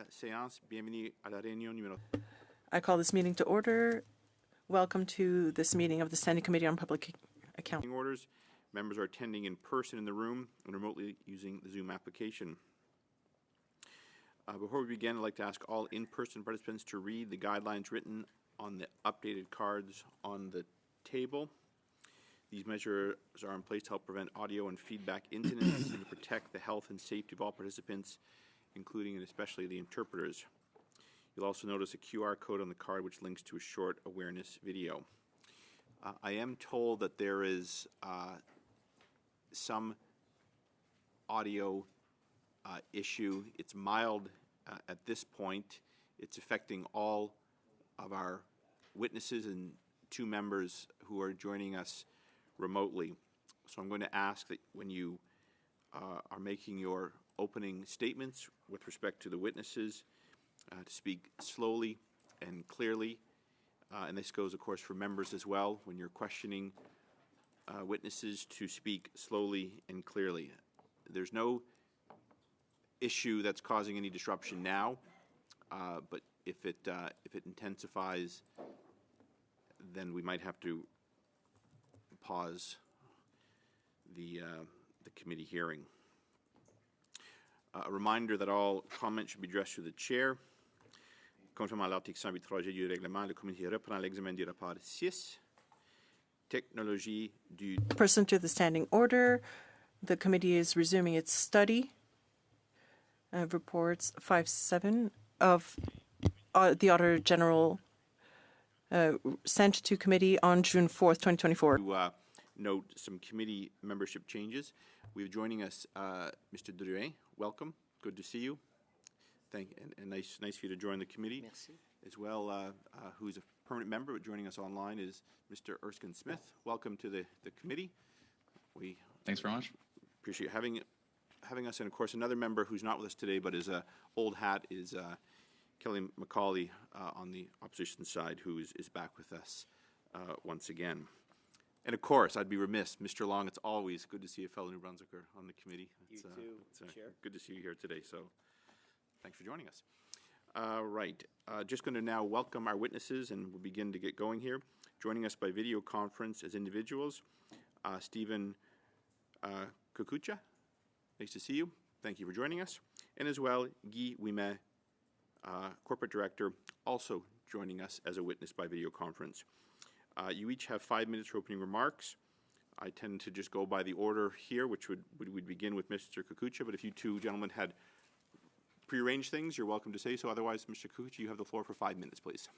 séance. Bienvenue à la réunion numéro. I call this meeting to order. Welcome to this meeting of the Standing Committee on Public Accounting. Orders. Members are attending in person in the room and remotely using the Zoom application. Before we begin, I'd like to ask all in-person participants to read the guidelines written on the updated cards on the table. These measures are in place to help prevent audio and feedback incidents and to protect the health and safety of all participants, including and especially the interpreters. You'll also notice a QR code on the card which links to a short awareness video. I am told that there is some audio issue. It's mild at this point. It's affecting all of our witnesses and two members who are joining us remotely. So I'm going to ask that when you are making your opening statements with respect to the witnesses, to speak slowly and clearly. And this goes, of course, for members as well. When you're questioning witnesses, to speak slowly and clearly. There's no issue that's causing any disruption now, but if it intensifies, then we might have to pause the committee hearing. A reminder that all comments should be addressed to the chair. Conformément à l'article 108.3G du règlement, le comité reprend l'examen du rapport 6. Technologie du... Pursuant to the standing order, the committee is resuming its study of reports 5-7 of the Auditor General sent to committee on June 4th, 2024. To note some committee membership changes. We have joining us Mr. Drouin. Welcome. Good to see you. And nice for you to join the committee. Merci. As well, who's a permanent member, but joining us online is Mr. Erskine Smith. Welcome to the committee. Thanks very much. Appreciate having us. And of course, another member who's not with us today, but is a old hat, is Kelly McCauley on the opposition side, who is back with us once again. And of course, I'd be remiss, Mr. Long, it's always good to see a fellow New Brunswicker on the committee. It's, Chair. Good to see you here today, so thanks for joining us. Right, just going to now welcome our witnesses, and we'll begin to get going here. Joining us by video conference as individuals, Stephen Kukucha, nice to see you. Thank you for joining us. And as well, Guy Ouimet, Corporate Director, also joining us as a witness by video conference. You each have 5 minutes for opening remarks. I tend to just go by the order here, which would begin with Mr. Kukucha, but if you two gentlemen had prearranged things, you're welcome to say so. Otherwise, Mr. Kukucha, you have the floor for 5 minutes, please.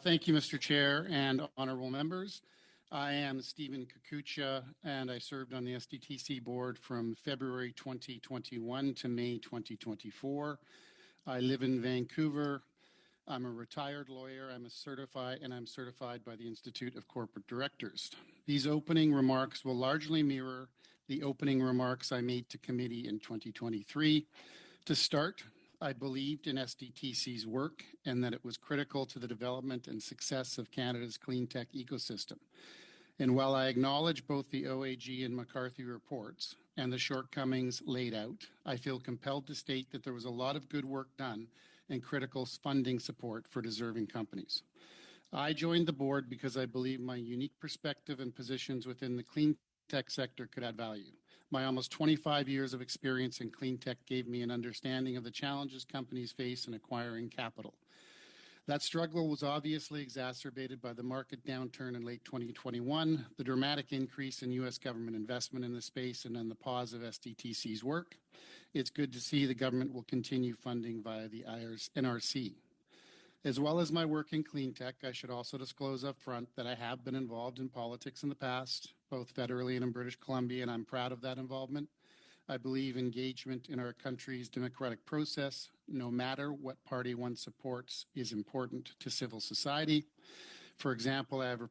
Thank you, Mr. Chair and honorable members. I am Stephen Kukucha, and I served on the SDTC board from February 2021 to May 2024. I live in Vancouver. I'm a retired lawyer. I'm certified by the Institute of Corporate Directors. These opening remarks will largely mirror the opening remarks I made to committee in 2023. To start, I believed in SDTC's work and that it was critical to the development and success of Canada's clean tech ecosystem. And while I acknowledge both the OAG and McCarthy reports and the shortcomings laid out, I feel compelled to state that there was a lot of good work done and critical funding support for deserving companies. I joined the board because I believe my unique perspective and positions within the clean tech sector could add value. My almost 25 years of experience in clean tech gave me an understanding of the challenges companies face in acquiring capital. That struggle was obviously exacerbated by the market downturn in late 2021, the dramatic increase in U.S. government investment in the space, and then the pause of SDTC's work. It's good to see the government will continue funding via the NRC. As well as my work in clean tech, I should also disclose up front that I have been involved in politics in the past, both federally and in British Columbia, and I'm proud of that involvement. I believe engagement in our country's democratic process, no matter what party one supports, is important to civil society. For example, I have a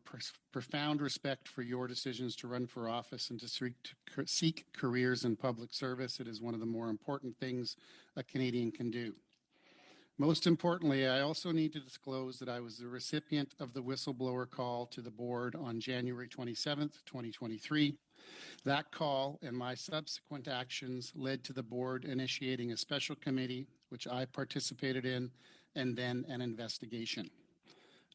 profound respect for your decisions to run for office and to seek careers in public service. It is one of the more important things a Canadian can do. Most importantly, I also need to disclose that I was the recipient of the whistleblower call to the board on January 27th, 2023. That call and my subsequent actions led to the board initiating a special committee which I participated in, and then an investigation.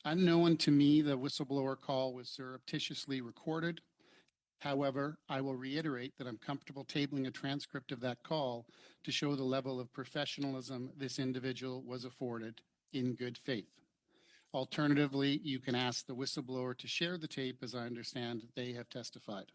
Unknown to me, the whistleblower call was surreptitiously recorded. However, I will reiterate that I'm comfortable tabling a transcript of that call to show the level of professionalism this individual was afforded in good faith. Alternatively, you can ask the whistleblower to share the tape, as I understand they have testified.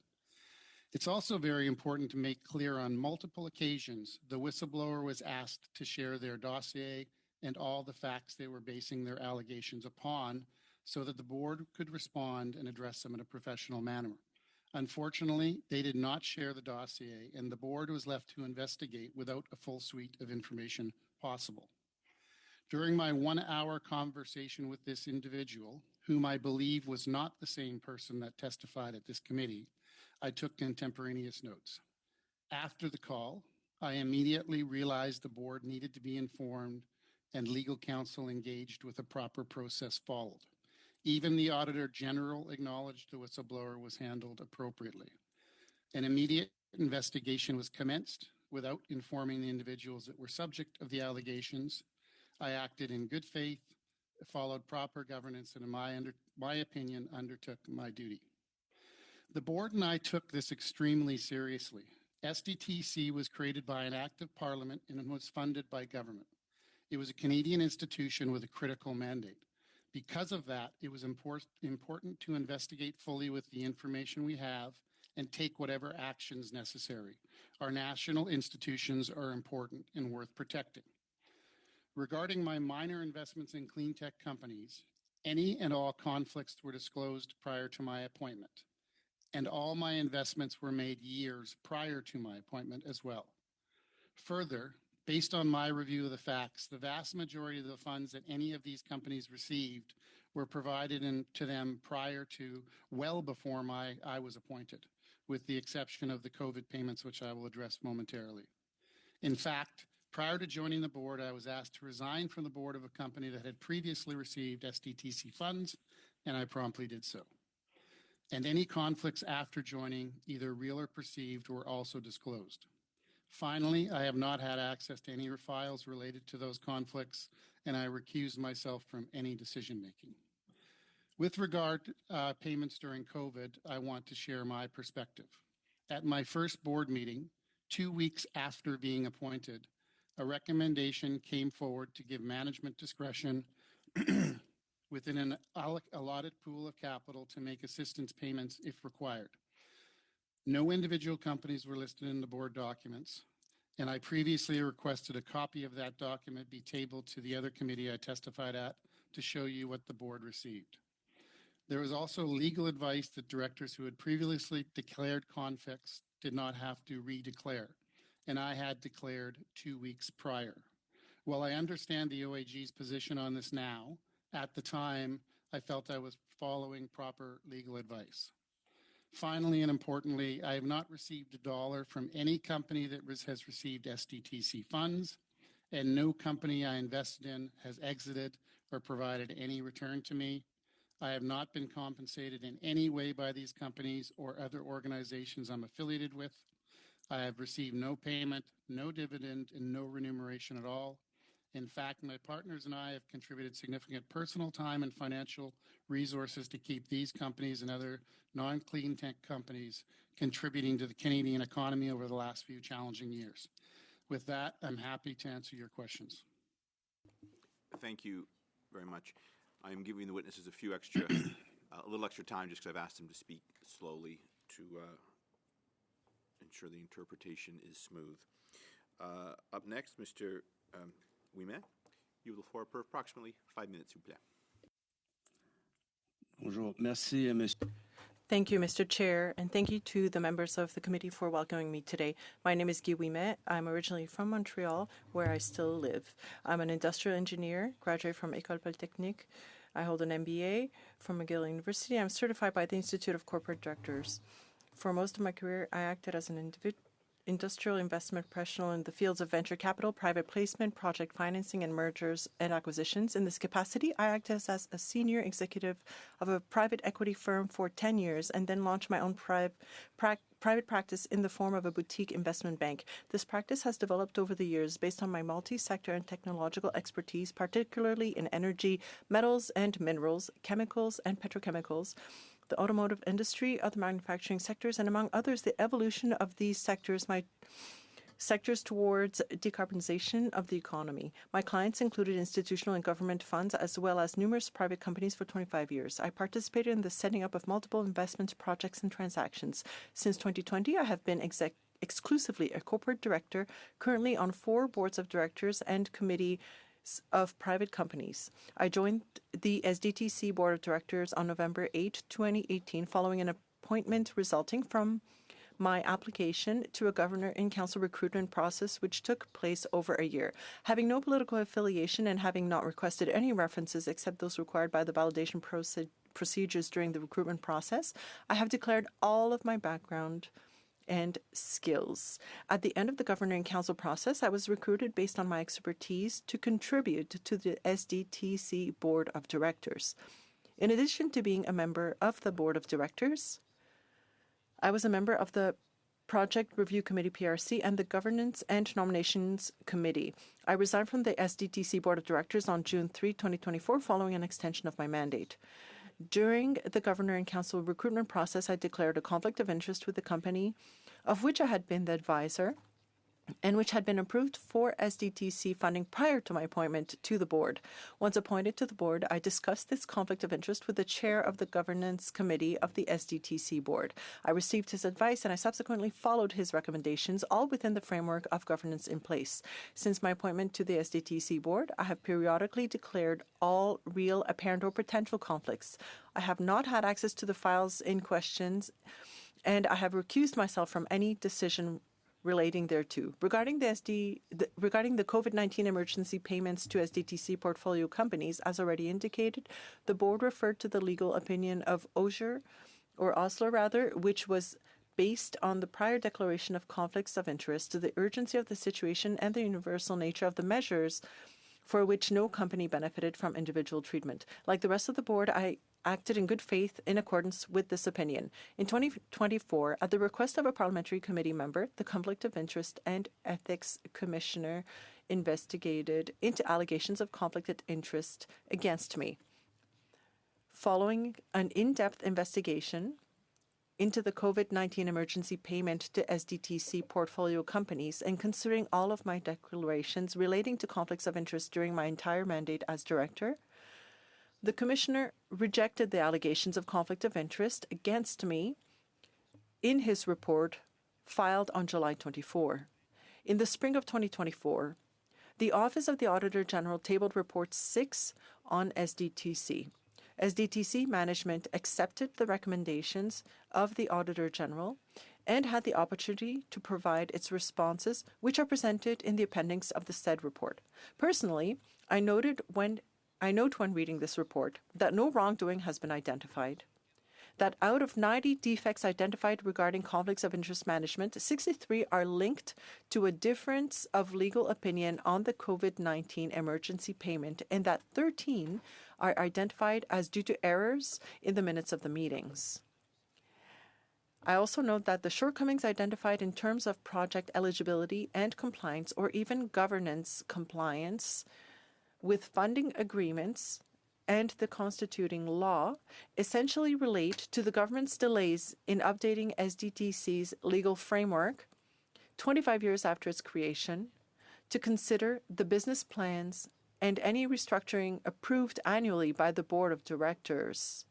It's also very important to make clear on multiple occasions the whistleblower was asked to share their dossier and all the facts they were basing their allegations upon so that the board could respond and address them in a professional manner. Unfortunately, they did not share the dossier, and the board was left to investigate without a full suite of information possible. During my 1-hour conversation with this individual, whom I believe was not the same person that testified at this committee, I took contemporaneous notes. After the call, I immediately realized the board needed to be informed and legal counsel engaged with a proper process followed. Even the Auditor General acknowledged the whistleblower was handled appropriately. An immediate investigation was commenced without informing the individuals that were subject of the allegations. I acted in good faith, followed proper governance, and in my opinion, undertook my duty. The board and I took this extremely seriously. SDTC was created by an act of Parliament and was funded by government. It was a Canadian institution with a critical mandate. Because of that, it was important to investigate fully with the information we have and take whatever actions necessary. Our national institutions are important and worth protecting. Regarding my minor investments in clean tech companies, any and all conflicts were disclosed prior to my appointment, and all my investments were made years prior to my appointment as well. Further, based on my review of the facts, the vast majority of the funds that any of these companies received were provided to them prior to, well before I was appointed, with the exception of the COVID payments, which I will address momentarily. In fact, prior to joining the board, I was asked to resign from the board of a company that had previously received SDTC funds, and I promptly did so. And any conflicts after joining, either real or perceived, were also disclosed. Finally, I have not had access to any files related to those conflicts, and I recused myself from any decision-making. With regard to payments during COVID, I want to share my perspective. At my first board meeting, 2 weeks after being appointed, a recommendation came forward to give management discretion within an allotted pool of capital to make assistance payments if required. No individual companies were listed in the board documents, and I previously requested a copy of that document be tabled to the other committee I testified at to show you what the board received. There was also legal advice that directors who had previously declared conflicts did not have to redeclare, and I had declared 2 weeks prior. While I understand the OAG's position on this now, at the time, I felt I was following proper legal advice. Finally, and importantly, I have not received $1 from any company that has received SDTC funds, and no company I invested in has exited or provided any return to me. I have not been compensated in any way by these companies or other organizations I'm affiliated with. I have received no payment, no dividend, and no remuneration at all. In fact, my partners and I have contributed significant personal time and financial resources to keep these companies and other non-clean tech companies contributing to the Canadian economy over the last few challenging years. With that, I'm happy to answer your questions. Thank you very much. I am giving the witnesses a little extra time just because I've asked them to speak slowly to ensure the interpretation is smooth. Up next, Mr. Ouimet, you have the floor for approximately 5 minutes, s'il vous plaît. Bonjour. Merci, monsieur. Thank you, Mr. Chair, and thank you to the members of the committee for welcoming me today. My name is Guy Ouimet. I'm originally from Montreal, where I still live. I'm an industrial engineer, graduate from École Polytechnique. I hold an MBA from McGill University. I'm certified by the Institute of Corporate Directors. For most of my career, I acted as an industrial investment professional in the fields of venture capital, private placement, project financing, and mergers and acquisitions. In this capacity, I acted as a senior executive of a private equity firm for 10 years and then launched my own private practice in the form of a boutique investment bank. This practice has developed over the years based on my multi-sector and technological expertise, particularly in energy, metals and minerals, chemicals and petrochemicals, the automotive industry, other manufacturing sectors, and among others, the evolution of these sectors towards decarbonization of the economy. My clients included institutional and government funds as well as numerous private companies for 25 years. I participated in the setting up of multiple investment projects and transactions. Since 2020, I have been exclusively a corporate director, currently on 4 boards of directors and committees of private companies. I joined the SDTC Board of Directors on November 8, 2018, following an appointment resulting from my application to a governor-in-council recruitment process which took place over a year. Having no political affiliation and having not requested any references except those required by the validation procedures during the recruitment process, I have declared all of my background and skills. At the end of the governor-in-council process, I was recruited based on my expertise to contribute to the SDTC Board of Directors. In addition to being a member of the Board of Directors, I was a member of the Project Review Committee, PRC, and the Governance and Nominations Committee. I resigned from the SDTC Board of Directors on June 3, 2024, following an extension of my mandate. During the Governor-in-Council recruitment process, I declared a conflict of interest with the company of which I had been the advisor and which had been approved for SDTC funding prior to my appointment to the board. Once appointed to the board, I discussed this conflict of interest with the chair of the governance committee of the SDTC board. I received his advice and I subsequently followed his recommendations, all within the framework of governance in place. Since my appointment to the SDTC board, I have periodically declared all real, apparent, or potential conflicts. I have not had access to the files in questions, and I have recused myself from any decision relating thereto. Regarding the COVID-19 emergency payments to SDTC portfolio companies, as already indicated, the board referred to the legal opinion of Osler, which was based on the prior declaration of conflicts of interest, to the urgency of the situation and the universal nature of the measures for which no company benefited from individual treatment. Like the rest of the board, I acted in good faith in accordance with this opinion. In 2024, at the request of a parliamentary committee member, the Conflict of Interest and Ethics Commissioner investigated into allegations of conflict of interest against me. Following an in-depth investigation into the COVID-19 emergency payment to SDTC portfolio companies and considering all of my declarations relating to conflicts of interest during my entire mandate as director, the Commissioner rejected the allegations of conflict of interest against me in his report filed on July 24. In the spring of 2024, the Office of the Auditor General tabled Report 6 on SDTC. SDTC management accepted the recommendations of the Auditor General and had the opportunity to provide its responses, which are presented in the appendix of the said report. Personally, I note when reading this report that no wrongdoing has been identified, that out of 90 defects identified regarding conflicts of interest management, 63 are linked to a difference of legal opinion on the COVID-19 emergency payment, and that 13 are identified as due to errors in the minutes of the meetings. I also note that the shortcomings identified in terms of project eligibility and compliance, or even governance compliance with funding agreements and the constituting law, essentially relate to the government's delays in updating SDTC's legal framework 25 years after its creation to consider the business plans and any restructuring approved annually by the Board of Directors,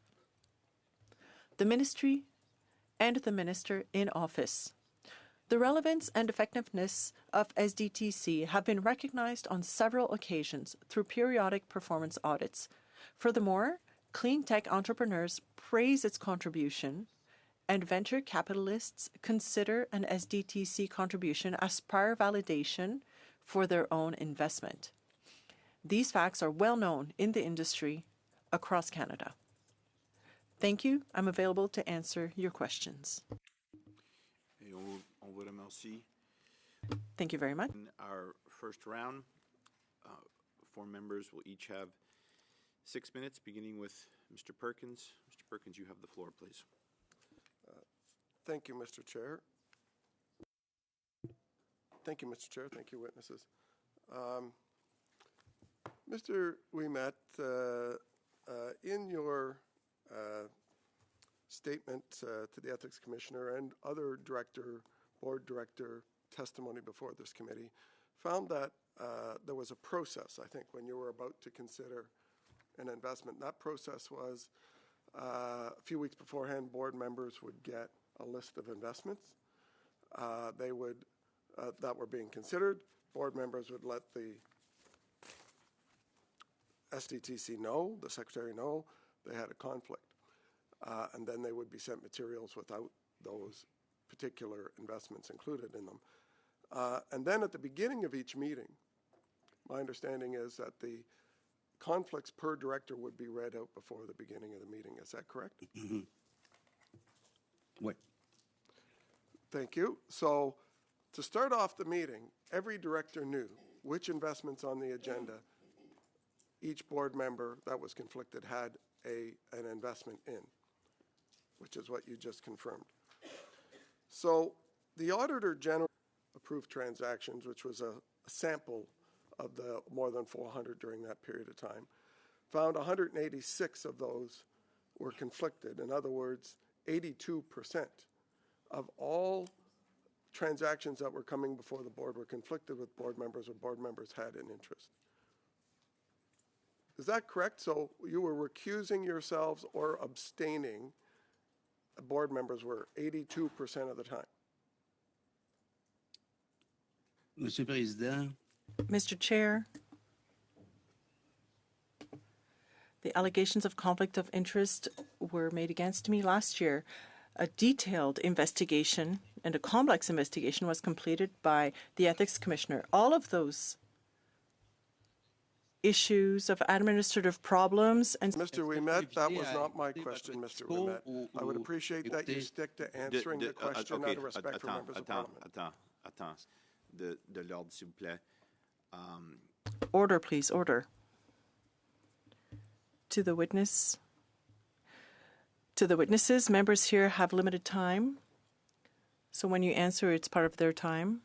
the Ministry, and the Minister in office. The relevance and effectiveness of SDTC have been recognized on several occasions through periodic performance audits. Furthermore, clean tech entrepreneurs praise its contribution, and venture capitalists consider an SDTC contribution as prior validation for their own investment. These facts are well known in the industry across Canada. Thank you. I'm available to answer your questions. On vous remercie. Thank you very much. In our first round, 4 members will each have 6 minutes, beginning with Mr. Perkins. Mr. Perkins, you have the floor, please. Thank you, Mr. Chair. Thank you, Mr. Chair. Thank you, witnesses. Mr. Ouimet, in your statement to the Ethics Commissioner and other board director testimony before this committee, found that there was a process, I think, when you were about to consider an investment. That process was a few weeks beforehand, board members would get a list of investments that were being considered. Board members would let the SDTC know, the secretary know, they had a conflict. And then they would be sent materials without those particular investments included in them. And then at the beginning of each meeting, my understanding is that the conflicts per director would be read out before the beginning of the meeting. Is that correct? Oui. Thank you. So to start off the meeting, every director knew which investments on the agenda each board member that was conflicted had an investment in, which is what you just confirmed. So the Auditor General approved transactions, which was a sample of the more than 400 during that period of time, found 186 of those were conflicted. In other words, 82% of all transactions that were coming before the board were conflicted with board members or board members had an interest. Is that correct? So you were recusing yourselves or abstaining, board members were 82% of the time. Monsieur le Président, Mr. Chair, the allegations of conflict of interest were made against me last year. A detailed investigation and a complex investigation was completed by the Ethics Commissioner. All of those issues of administrative problems and Mr. Ouimet, that was not my question, Mr. Ouimet. I would appreciate that you stick to answering the question out of respect for members of Parliament. Attends. De l'ordre, s'il vous plaît. Order, please, order. To the witnesses, members here have limited time. So when you answer, it's part of their time.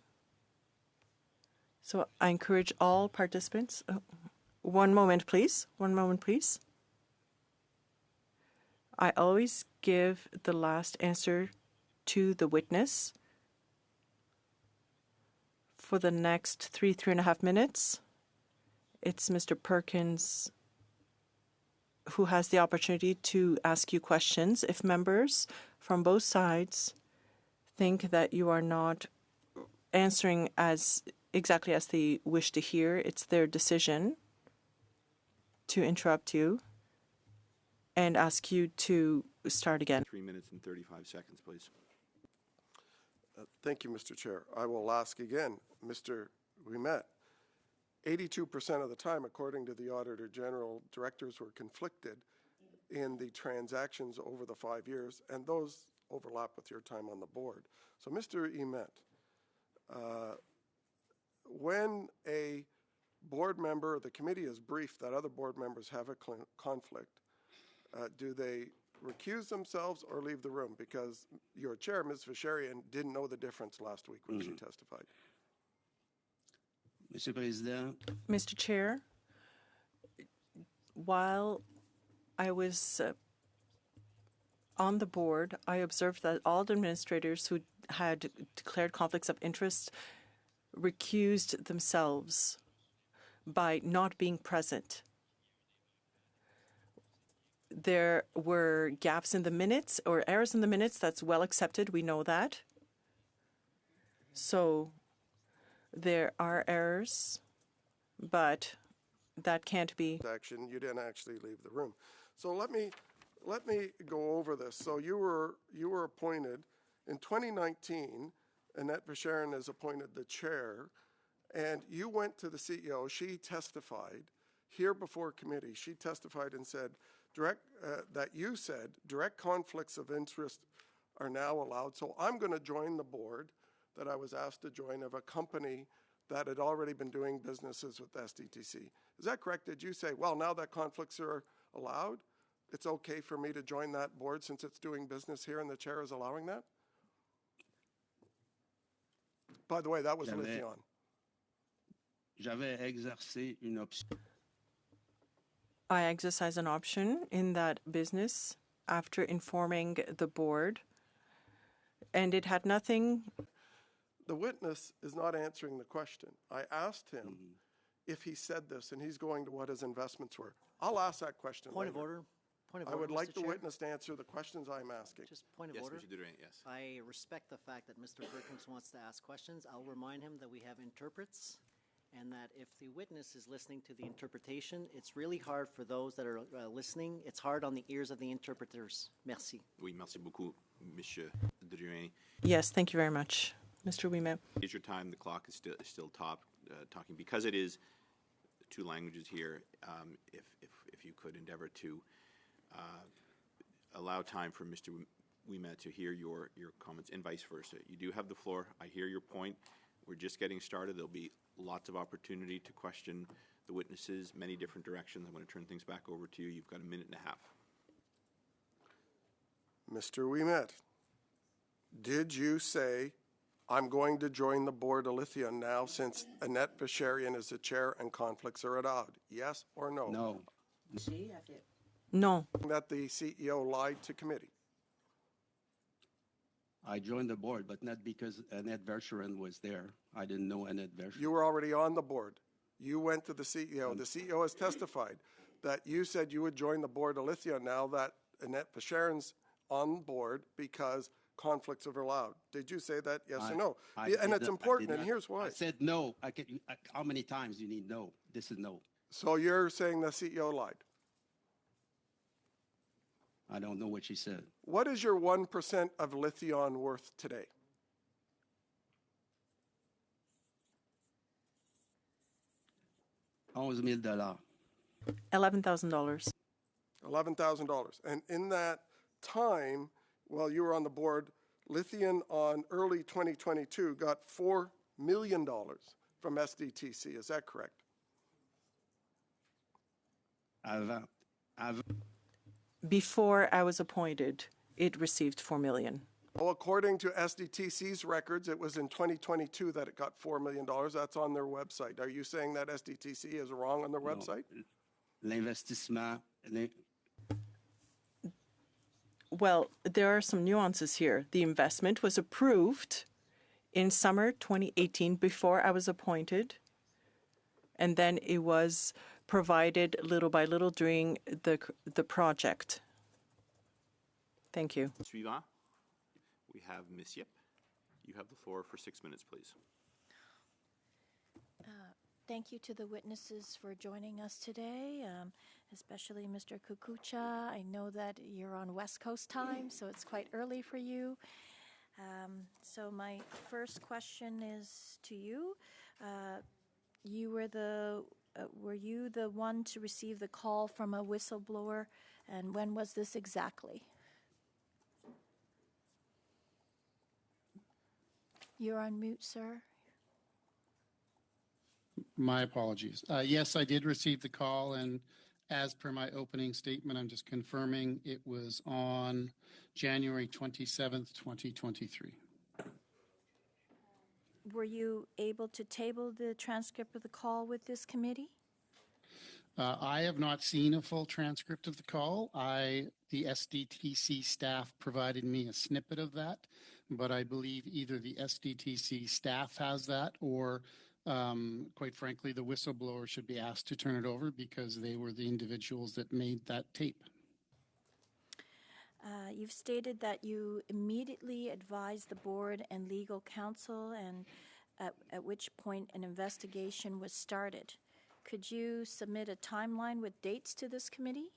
So I encourage all participants. One moment, please. One moment, please. I always give the last answer to the witness for the next 3.5 minutes. It's Mr. Perkins who has the opportunity to ask you questions. If members from both sides think that you are not answering as exactly as they wish to hear, it's their decision to interrupt you and ask you to start again. 3 minutes and 35 seconds, please. Thank you, Mr. Chair. I will ask again, Mr. Ouimet. 82% of the time, according to the Auditor General, directors were conflicted in the transactions over the 5 years, and those overlap with your time on the board. So, Mr. Ouimet, when a board member or the committee is briefed that other board members have a conflict, do they recuse themselves or leave the room? Because your chair, Ms. Vacherian, didn't know the difference last week when she testified. Monsieur le Président, Mr. Chair, while I was on the board, I observed that all the administrators who had declared conflicts of interest recused themselves by not being present. There were gaps in the minutes or errors in the minutes. That's well accepted. We know that. So there are errors, but that can't be. Action, you didn't actually leave the room. So let me go over this. So you were appointed in 2019. Annette Vacherian is appointed the chair, and you went to the CEO. She testified here before committee. She testified and said that you said direct conflicts of interest are now allowed. So I'm going to join the board that I was asked to join of a company that had already been doing businesses with SDTC. Is that correct? Did you say, well, now that conflicts are allowed, it's okay for me to join that board since it's doing business here and the chair is allowing that? By the way, that was J'avais- Lithion. J'avais exercé une option I exercised an option in that business after informing the board, and it had nothing. The witness is not answering the question. I asked him if he said this, and he's going to what his investments were. I'll ask that question Point of later. order. Point of I order, would like Mr. the Chair. witness to answer the questions I'm asking. Just point of Yes, order. Mr. Drouin, yes. I respect the fact that Mr. Perkins wants to ask questions. I'll remind him that we have interprets and that if the witness is listening to the interpretation, it's really hard for those that are listening. It's hard on the ears of the interpreters. Merci. Oui, merci beaucoup, Monsieur Drouin. Yes, thank you very much, Mr. Ouimet. Is your time? The clock is still talking because it is two languages here. If you could endeavor to allow time for Mr. Ouimet to hear your comments and vice versa. You do have the floor. I hear your point. We're just getting started. There'll be lots of opportunity to question the witnesses, many different directions. I'm going to turn things back over to you. You've got a minute and a half. Mr. Ouimet, did you say, I'm going to join the board of Lithion now since Annette Basharian is the chair and conflicts are allowed? Yes or no? No. No. That the CEO lied to committee. I joined the board, but not because Annette Verschuren was there. I didn't know Annette Verschuren. You were already on the board. You went to the CEO. The CEO has testified that you said you would join the board of Lithion now that Annette Basharian's on board because conflicts are allowed. Did you say that, yes or no? And it's important, and here's why. I said no. How many times you need no? This is no. So you're saying the CEO lied. I don't know what she said. What is your 1% of Lithion worth today? $11,000. $11,000. $11,000. And in that time, while you were on the board, Lithion on early 2022 got $4 million from SDTC. Is that correct? Before I was appointed, it received $4 million. Well, according to SDTC's records, it was in 2022 that it got $4 million. That's on their website. Are you saying that SDTC is wrong on their website? L'investissement. Well, there are some nuances here. The investment was approved in summer 2018 before I was appointed, and then it was provided little by little during the project. Thank you. Suivant, we have Ms. Yip. You have the floor for 6 minutes, please. Thank you to the witnesses for joining us today, especially Mr. Kukucha. I know that you're on West Coast time, so it's quite early for you. So my first question is to you. Were you the one to receive the call from a whistleblower, and when was this exactly? You're on mute, sir. My apologies. Yes, I did receive the call, and as per my opening statement, I'm just confirming it was on January 27th, 2023. Were you able to table the transcript of the call with this committee? I have not seen a full transcript of the call. The SDTC staff provided me a snippet of that, but I believe either the SDTC staff has that or, quite frankly, the whistleblower should be asked to turn it over because they were the individuals that made that tape. You've stated that you immediately advised the board and legal counsel, and at which point an investigation was started. Could you submit a timeline with dates to this committee?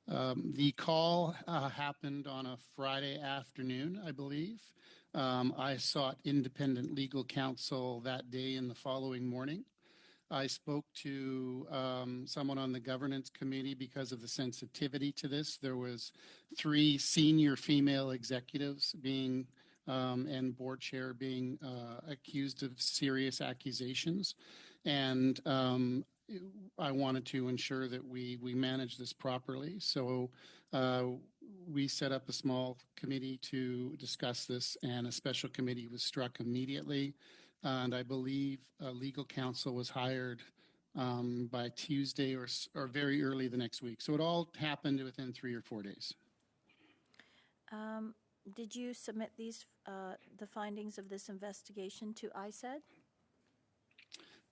The call happened on a Friday afternoon, I believe. I sought independent legal counsel that day and the following morning. I spoke to someone on the governance committee because of the sensitivity to this. There was 3 senior female executives being and board chair being accused of serious accusations. And I wanted to ensure that we manage this properly. So we set up a small committee to discuss this, and a special committee was struck immediately. And I believe legal counsel was hired by Tuesday or very early the next week. So it all happened within 3 or 4 days. Did you submit these, the findings of this investigation to ISED?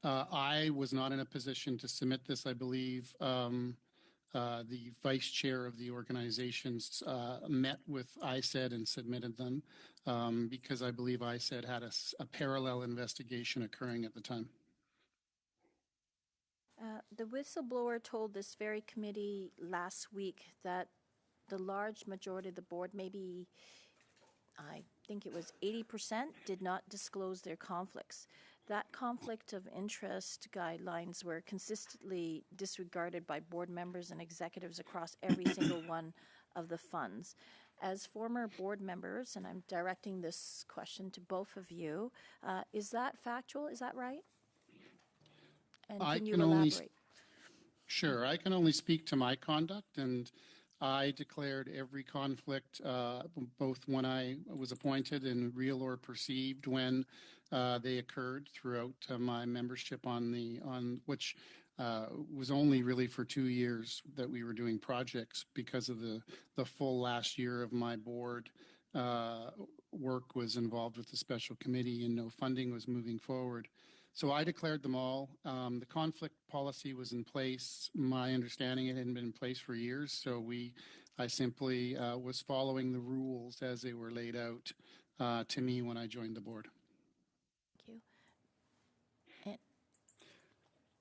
I was not in a position to submit this. I believe the vice chair of the organizations met with ISED and submitted them because I believe ISED had a parallel investigation occurring at the time. The whistleblower told this very committee last week that the large majority of the board, maybe I think it was 80%, did not disclose their conflicts. That conflict of interest guidelines were consistently disregarded by board members and executives across every single one of the funds. As former board members, and I'm directing this question to both of you, is that factual? Is that right? And can you elaborate? Sure. I can only speak to my conduct, and I declared every conflict, both when I was appointed and real or perceived, when they occurred throughout my membership on which was only really for 2 years that we were doing projects because of the full last year of my board work was involved with the special committee and no funding was moving forward. So I declared them all. The conflict policy was in place. My understanding, it hadn't been in place for years. So I simply was following the rules as they were laid out to me when I joined the board. Thank you.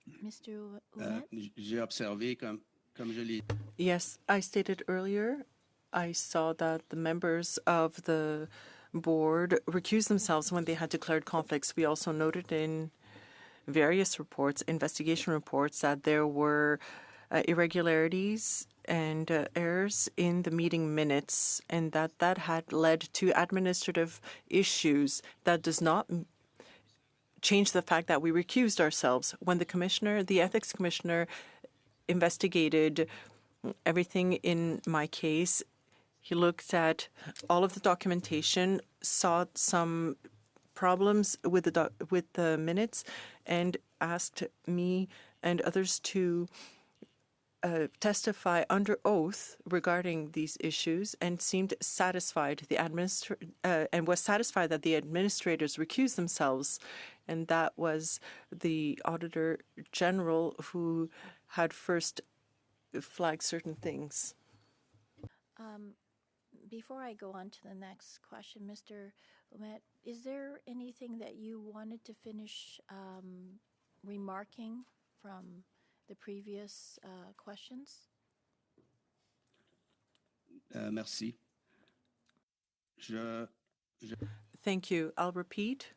And Mr. Ouimet? J'ai observé, comme je l'ai dit. Yes, I stated earlier, I saw that the members of the board recused themselves when they had declared conflicts. We also noted in various reports, investigation reports, that there were irregularities and errors in the meeting minutes, and that had led to administrative issues. That does not change the fact that we recused ourselves. When the ethics commissioner, investigated everything in my case, he looked at all of the documentation, saw some problems with the minutes, and asked me and others to testify under oath regarding these issues, and seemed satisfied. And was satisfied that the administrators recused themselves, and that was the Auditor General who had first flagged certain things. Before I go on to the next question, Mr. Ouimet, is there anything that you wanted to finish remarking from the previous questions? Merci. Thank you. I'll repeat.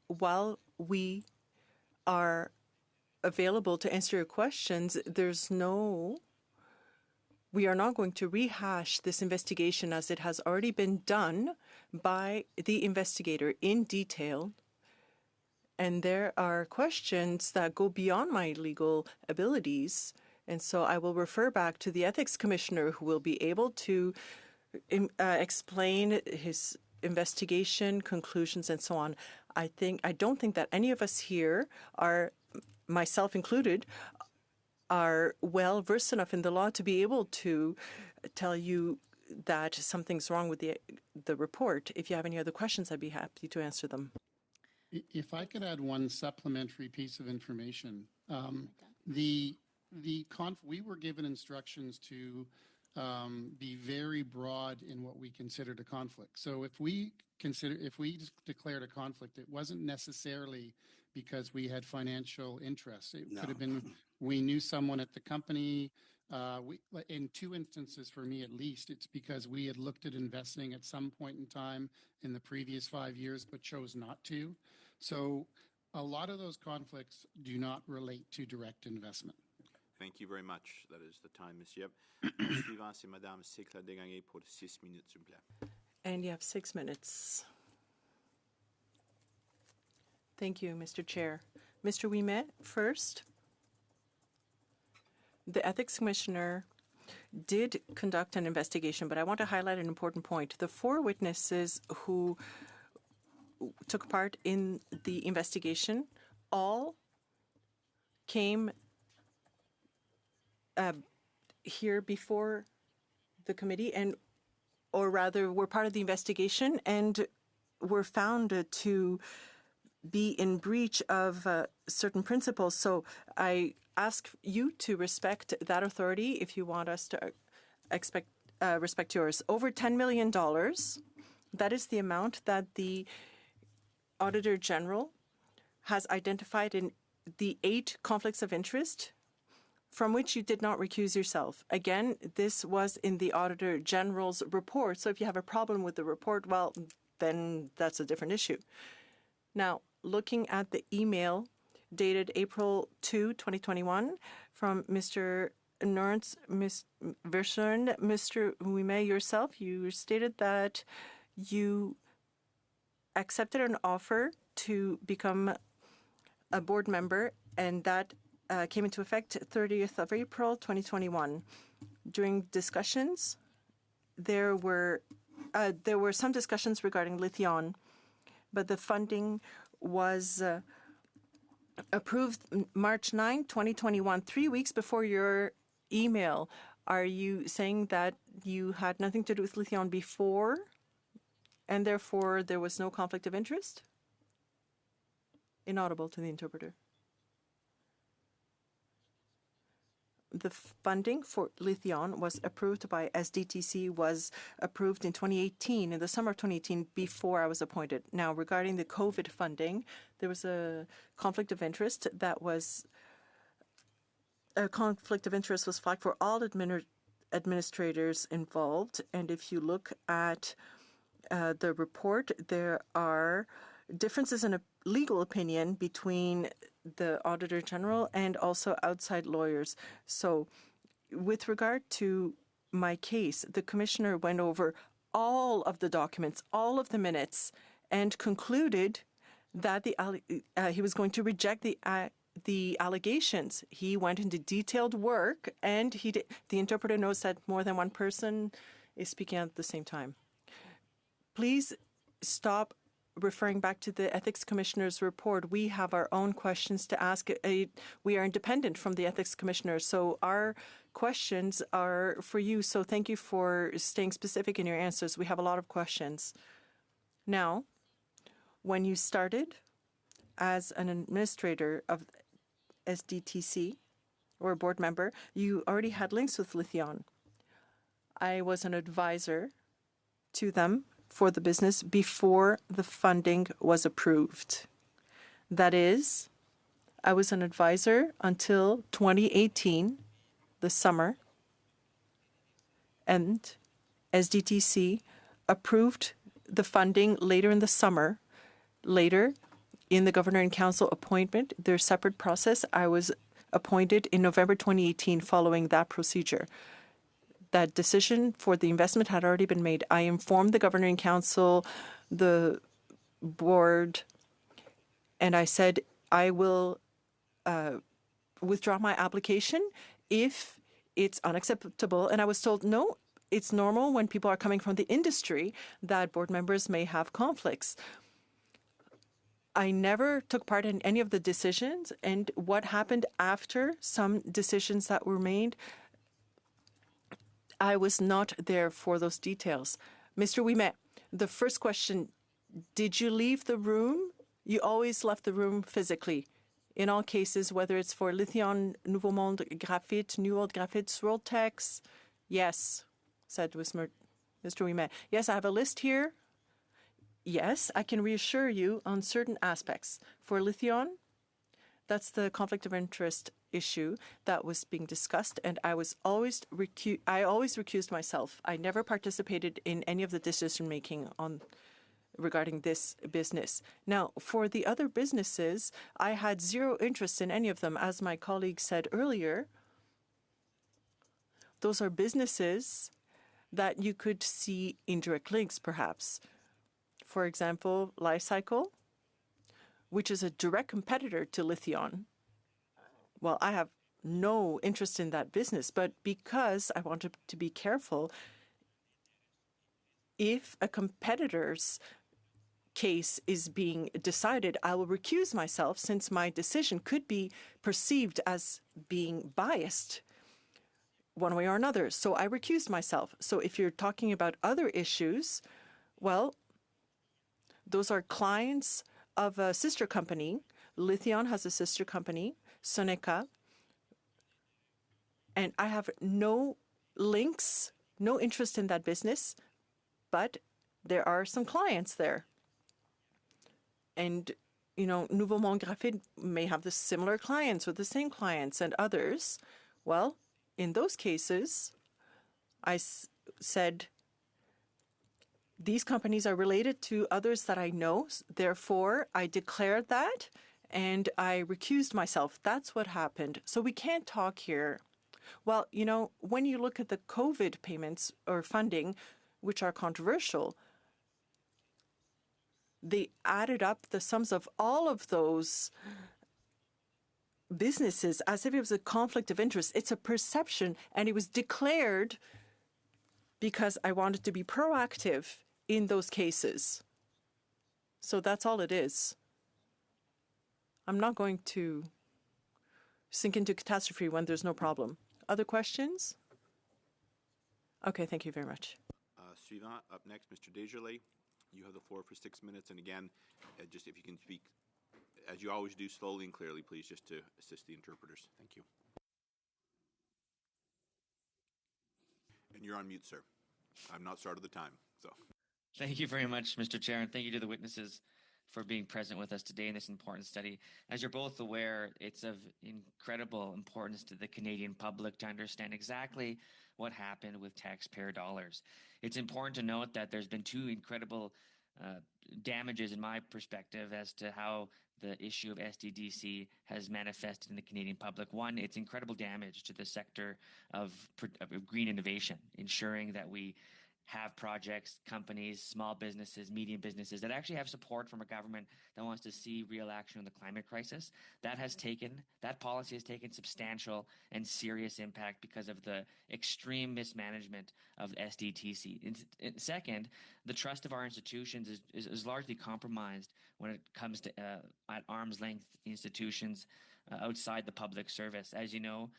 While we are available to answer your questions, we are not going to rehash this investigation as it has already been done by the investigator in detail. And there are questions that go beyond my legal abilities. And so I will refer back to the ethics commissioner, who will be able to explain his investigation, conclusions, and so on. I don't think that any of us here, myself included, are well versed enough in the law to be able to tell you that something's wrong with the report. If you have any other questions, I'd be happy to answer them. If I could add one supplementary piece of information, we were given instructions to be very broad in what we considered a conflict. So if we declared a conflict, it wasn't necessarily because we had financial interests. It could have been we knew someone at the company. In 2 instances, for me at least, it's because we had looked at investing at some point in time in the previous 5 years, but chose not to. So a lot of those conflicts do not relate to direct investment. Thank you very much. That is the time, Monsieur. Suivant, c'est Madame Sécla Desgagnés pour 6 minutes, s'il vous plaît. And you have 6 minutes. Thank you, Mr. Chair. Mr. Ouimet, first. The ethics commissioner did conduct an investigation, but I want to highlight an important point. The 4 witnesses who took part in the investigation all came here before the committee, and or rather were part of the investigation and were found to be in breach of certain principles. So I ask you to respect that authority if you want us to respect yours. Over $10 million, that is the amount that the Auditor General has identified in the 8 conflicts of interest from which you did not recuse yourself. Again, this was in the Auditor General's report. So if you have a problem with the report, well, then that's a different issue. Now, looking at the email dated April 2, 2021, from Mr. Norrance, Ms. Verschern, Mr. Ouimet, yourself, you stated that you accepted an offer to become a board member, and that came into effect 30th of April 2021. During discussions, there were some discussions regarding Lithion, but the funding was approved March 9, 2021, 3 weeks before your email. Are you saying that you had nothing to do with Lithion before, and therefore there was no conflict of interest? Inaudible to the interpreter. The funding for Lithion was approved by SDTC, was approved in 2018, in the summer of 2018, before I was appointed. Now, regarding the COVID funding, there was a conflict of interest that was, a conflict of interest was flagged for all administrators involved. And if you look at the report, there are differences in a legal opinion between the Auditor General and also outside lawyers. So with regard to my case, the Commissioner went over all of the documents, all of the minutes, and concluded that he was going to reject the allegations. He went into detailed work, and the interpreter knows that more than one person is speaking at the same time. Please stop referring back to the Ethics Commissioner's report. We have our own questions to ask. We are independent from the Ethics Commissioner, so our questions are for you. So thank you for staying specific in your answers. We have a lot of questions. Now, when you started as an administrator of SDTC or a board member, you already had links with Lithion. I was an advisor to them for the business before the funding was approved. That is, I was an advisor until 2018, the summer, and SDTC approved the funding later in the summer. Later, in the Governor and Council appointment, their separate process, I was appointed in November 2018 following that procedure. That decision for the investment had already been made. I informed the Governor and Council, the board, and I said I will withdraw my application if it's unacceptable. And I was told, no, it's normal when people are coming from the industry that board members may have conflicts. I never took part in any of the decisions, and what happened after some decisions that were made, I was not there for those details. Mr. Ouimet, the first question, did you leave the room? You always left the room physically. In all cases, whether it's for Lithion, Nouveau Monde Graphite, New Old Graphite, Swirltex? Yes, said Mr. Ouimet. Yes, I have a list here. Yes, I can reassure you on certain aspects. For Lithion, that's the conflict of interest issue that was being discussed, and I always recused myself. I never participated in any of the decision making regarding this business. Now, for the other businesses, I had zero interest in any of them. As my colleague said earlier, those are businesses that you could see indirect links, perhaps. For example, Lifecycle, which is a direct competitor to Lithion. Well, I have no interest in that business. But because I wanted to be careful, if a competitor's case is being decided, I will recuse myself since my decision could be perceived as being biased one way or another. So I recused myself. So if you're talking about other issues, well, those are clients of a sister company. Lithion has a sister company, Soneca, and I have no links, no interest in that business, but there are some clients there. And, Nouveau Monde Graphite may have the similar clients or the same clients and others. Well, in those cases, I said, these companies are related to others that I know. Therefore, I declared that and I recused myself. That's what happened. So we can't talk here. Well, when you look at the COVID payments or funding, which are controversial, they added up the sums of all of those businesses as if it was a conflict of interest. It's a perception, and it was declared because I wanted to be proactive in those cases. So that's all it is. I'm not going to sink into catastrophe when there's no problem. Other questions? Okay, thank you very much. Suivant, up next, Mr. Desjardins. You have the floor for 6 minutes. And again, just if you can speak, as you always do, slowly and clearly, please, just to assist the interpreters. Thank you. And you're on mute, sir. I've not started the time, so. Thank you very much, Mr. Chair, and thank you to the witnesses for being present with us today in this important study. As you're both aware, it's of incredible importance to the Canadian public to understand exactly what happened with taxpayer dollars. It's important to note that there's been two incredible damages in my perspective as to how the issue of SDDC has manifested in the Canadian public. One, it's incredible damage to the sector of green innovation, ensuring that we have projects, companies, small businesses, medium businesses that actually have support from a government that wants to see real action on the climate crisis. That policy has taken substantial and serious impact because of the extreme mismanagement of SDTC. And second, the trust of our institutions is largely compromised when it comes to at arm's length institutions outside the public service. As you know,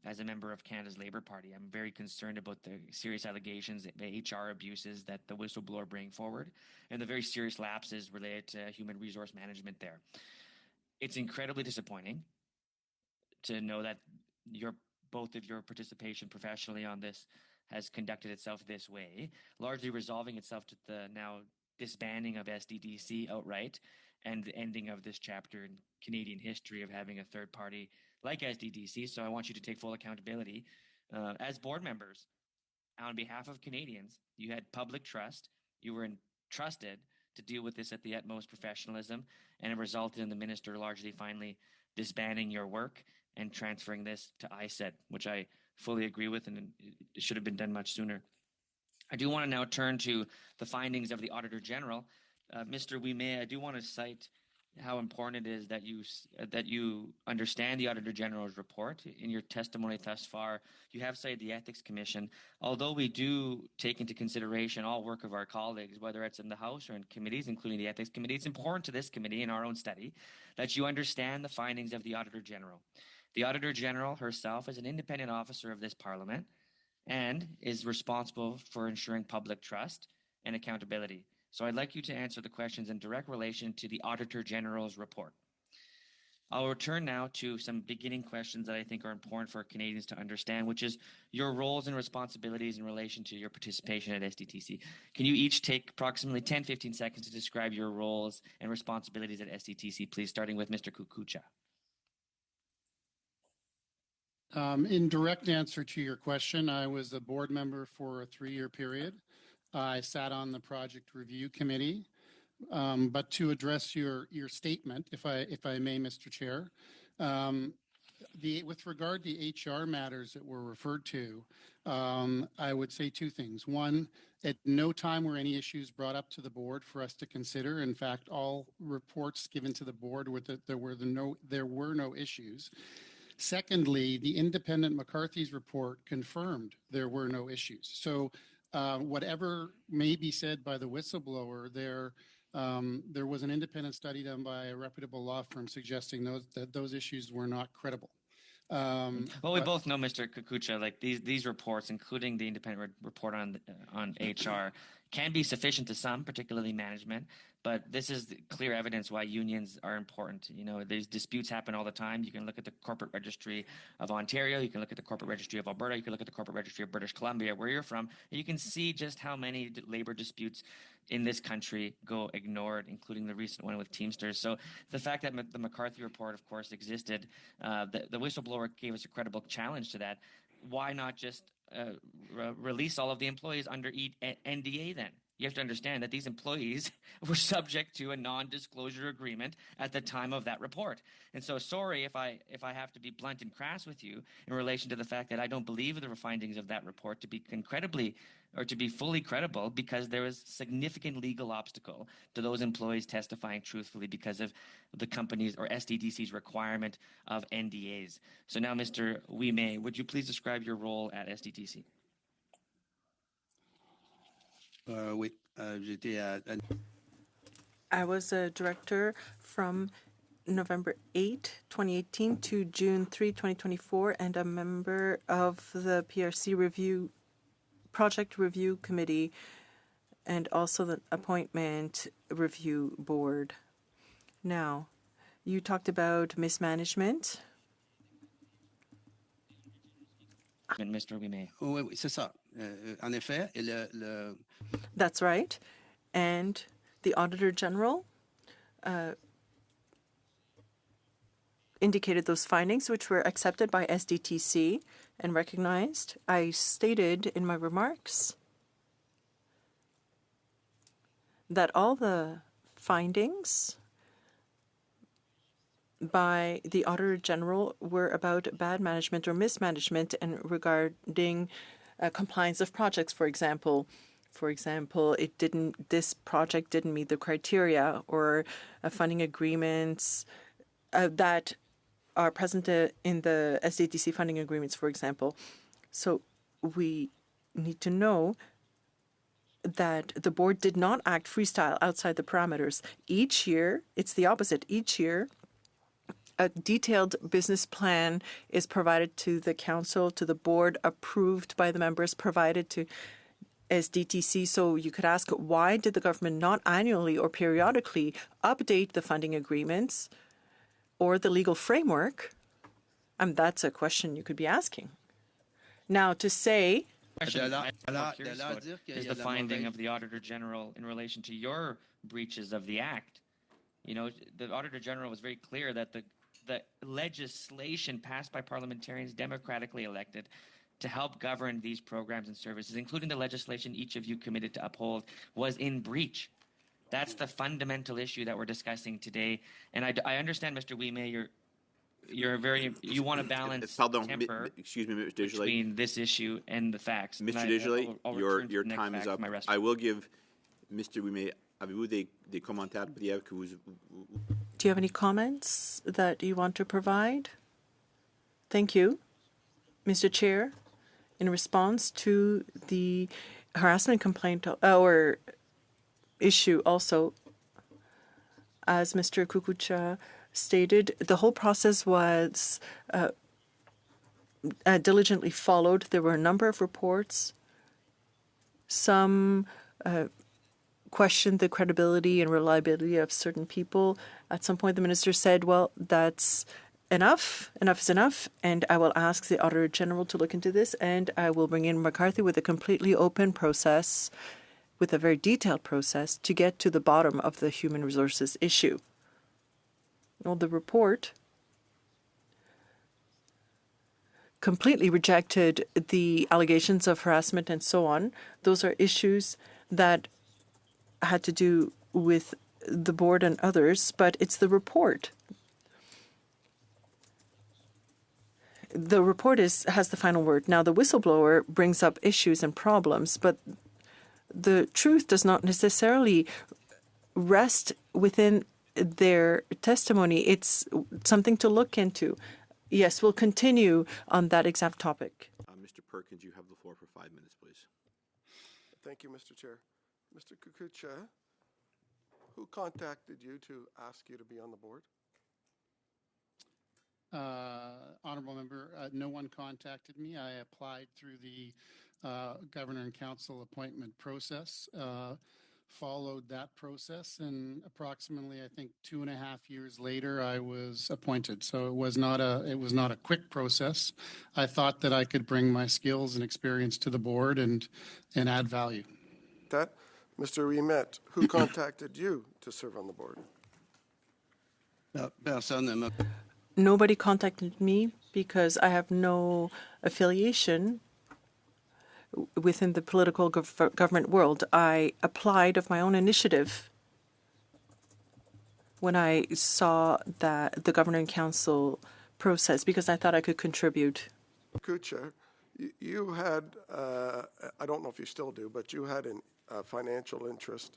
as a member of Canada's Labour Party, I'm very concerned about the serious allegations, the HR abuses that the whistleblower bring forward, and the very serious lapses related to human resource management there. It's incredibly disappointing to know that both of your participation professionally on this has conducted itself this way, largely resolving itself to the now disbanding of SDDC outright and the ending of this chapter in Canadian history of having a third party like SDDC. So I want you to take full accountability. As board members, on behalf of Canadians, you had public trust. You were entrusted to deal with this at the utmost professionalism, and it resulted in the minister largely finally disbanding your work and transferring this to ISED, which I fully agree with, and it should have been done much sooner. I do want to now turn to the findings of the Auditor General. Mr. Ouimet, I do want to cite how important it is that you understand the Auditor General's report. In your testimony thus far, you have cited the Ethics Commission. Although we do take into consideration all work of our colleagues, whether it's in the House or in committees, including the Ethics Committee, it's important to this committee in our own study that you understand the findings of the Auditor General. The Auditor General herself is an independent officer of this Parliament and is responsible for ensuring public trust and accountability. So I'd like you to answer the questions in direct relation to the Auditor General's report. I'll return now to some beginning questions that I think are important for Canadians to understand, which is your roles and responsibilities in relation to your participation at SDTC. Can you each take approximately 10-15 seconds to describe your roles and responsibilities at SDTC, please, starting with Mr. Kukucha? In direct answer to your question, I was a board member for a 3-year period. I sat on the project review committee, but to address your statement, if I may, Mr. Chair, with regard to HR matters that were referred to, I would say two things. One, at no time were any issues brought up to the board for us to consider. In fact, all reports given to the board were that there were no issues. Secondly, the independent McCarthy's report confirmed there were no issues. So whatever may be said by the whistleblower, there was an independent study done by a reputable law firm suggesting that those issues were not credible. Well, we both know, Mr. Kikucha, like these reports, including the independent report on HR, can be sufficient to some, particularly management. But this is clear evidence why unions are important. You know, these disputes happen all the time. You can look at the corporate registry of Ontario. You can look at the corporate registry of Alberta. You can look at the corporate registry of British Columbia, where you're from. And you can see just how many labor disputes in this country go ignored, including the recent one with Teamsters. So the fact that the McCarthy report, of course, existed, the whistleblower gave us a credible challenge to that. Why not just release all of the employees under NDA then? You have to understand that these employees were subject to a non-disclosure agreement at the time of that report. And so sorry if I have to be blunt and crass with you in relation to the fact that I don't believe the findings of that report to be to be fully credible, because there was significant legal obstacle to those employees testifying truthfully because of the company's or SDTC's requirement of NDAs. So now, Mr. Ouimet, would you please describe your role at SDTC? Oui, j'étais I was a director from November 8, 2018 to June 3, 2024, and a member of the PRC Project Review Committee and also the Appointment Review Board. Now, you talked about mismanagement. Mr. Ouimet. Oui, c'est ça. En effet, That's right. And the Auditor General indicated those findings, which were accepted by SDTC and recognized. I stated in my remarks that all the findings by the Auditor General were about bad management or mismanagement and regarding compliance of projects, for example. For example, this project didn't meet the criteria, or funding agreements that are present in the SDTC funding agreements, for example. So we need to know that the board did not act freestyle outside the parameters. Each year, it's the opposite. Each year, a detailed business plan is provided to the council, to the board, approved by the members, provided to SDTC. So you could ask, why did the government not annually or periodically update the funding agreements or the legal framework? That's a question you could be asking. Now, to say... Is the finding of the Auditor General in relation to your breaches of the Act? You know, the Auditor General was very clear that the legislation passed by parliamentarians democratically elected to help govern these programs and services, including the legislation each of you committed to uphold, was in breach. That's the fundamental issue that we're discussing today. And I understand, Mr. Ouimet, you want to balance temper excuse me, Mr. Desjardins, between this issue and the facts. Mr. Desjardins, your time is up. I will give Mr. Ouimet, avez-vous des commentaires briefs que vous... Do you have any comments that you want to provide? Thank you, Mr. Chair. In response to the harassment complaint or issue also, as Mr. Kikucha stated, the whole process was diligently followed. There were a number of reports. Some questioned the credibility and reliability of certain people. At some point, the minister said, well, that's enough. Enough is enough. And I will ask the Auditor General to look into this, and I will bring in McCarthy with a completely open process, with a very detailed process, to get to the bottom of the human resources issue. Well, the report completely rejected the allegations of harassment and so on. Those are issues that had to do with the board and others, but it's the report. The report has the final word. Now, the whistleblower brings up issues and problems, but the truth does not necessarily rest within their testimony. It's something to look into. Yes, we'll continue on that exact topic. Mr. Perkins, you have the floor for 5 minutes, please. Thank you, Mr. Chair. Mr. Kukucha, who contacted you to ask you to be on the board? Honorable member, no one contacted me. I applied through the governor and council appointment process, followed that process, and approximately, I think, 2.5 years later, I was appointed. So it was not a quick process. I thought that I could bring my skills and experience to the board and add value. That, Mr. Ouimet, who contacted you to serve on the board? Personne ne m'a Nobody contacted me because I have no affiliation within the political government world. I applied of my own initiative when I saw that the governor and council process because I thought I could contribute. Kucha, you had, I don't know if you still do, but you had a financial interest,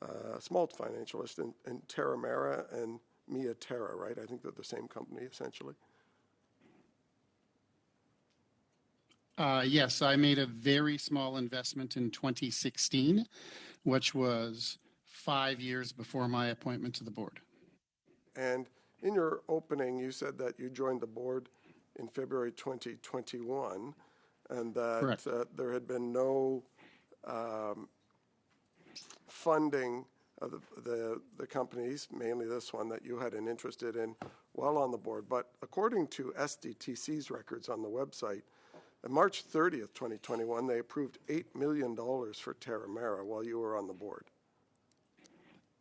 a small financial interest in Terramera and Mia Terra, right? I think they're the same company, essentially. Yes, I made a very small investment in 2016, which was 5 years before my appointment to the board. And in your opening, you said that you joined the board in February 2021 and that there had been no funding of the companies, mainly this one that you had an interest in, while on the board. But according to SDTC's records on the website, on March 30th, 2021, they approved $8 million for Terramera while you were on the board.